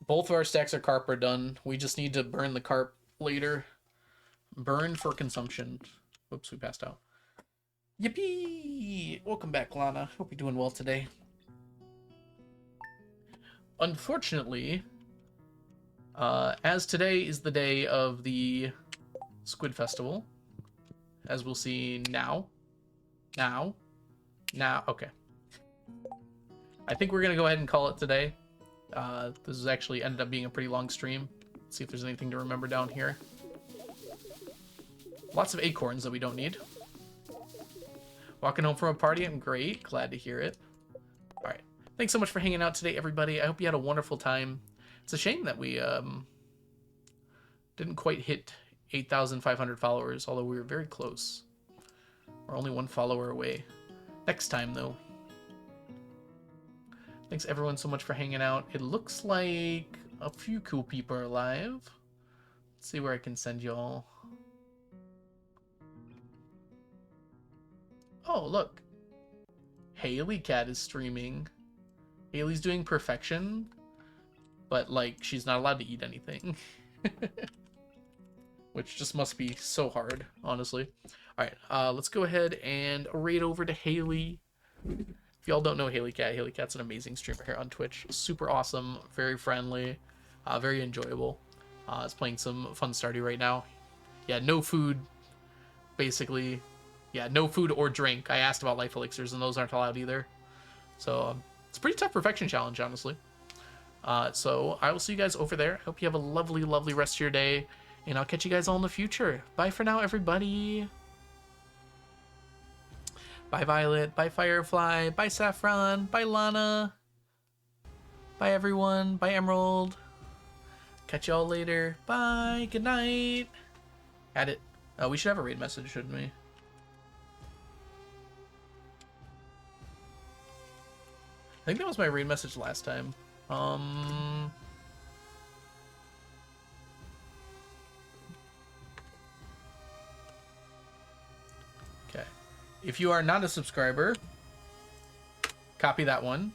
both of our stacks of Carp are done. We just need to burn the Carp later. Burn for consumption. Whoops, we passed out. Yippee! Welcome back, Lana. Hope you're doing well today. Unfortunately, as today is the day of the Squid Festival, as we'll see now. Okay. I think we're going to go ahead and call it today. This has actually ended up being a pretty long stream. Let's see if there's anything to remember down here. Lots of acorns that we don't need. Walking home from a party, I'm great. Glad to hear it. All right. Thanks so much for hanging out today, everybody. I hope you had a wonderful time. It's a shame that we didn't quite hit 8,500 followers, although we were very close. We're only one follower away. Next time, though. Thanks, everyone, so much for hanging out. It looks like a few cool people are live. Let's see where I can send y'all. Oh, look. Haley Cat is streaming. Haley's doing perfection, but, like, she's not allowed to eat anything. Which just must be so hard, honestly. Alright, let's go ahead and raid over to Haley. If y'all don't know Haley Cat's an amazing streamer here on Twitch. Super awesome, very friendly, very enjoyable. Is playing some fun Stardew right now. Yeah, no food, basically. Yeah, no food or drink. I asked about life elixirs, and those aren't allowed either. So, it's a pretty tough perfection challenge, honestly. So, I will see you guys over there. I hope you have a lovely, lovely rest of your day. And I'll catch you guys all in the future. Bye for now, everybody. Bye, Violet. Bye, Firefly. Bye, Saffron. Bye, Lana. Bye, everyone. Bye, Emerald. Catch y'all later. Bye. Good night. Had it. We should have a raid message, shouldn't we? I think that was my raid message last time. Okay. If you are not a subscriber, copy that one.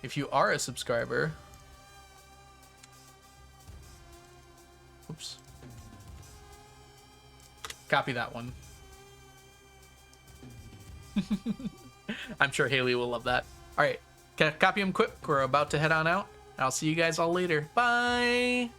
If you are a subscriber, oops. Copy that one. I'm sure Haley will love that. All right, copy them quick. We're about to head on out. I'll see you guys all later. Bye.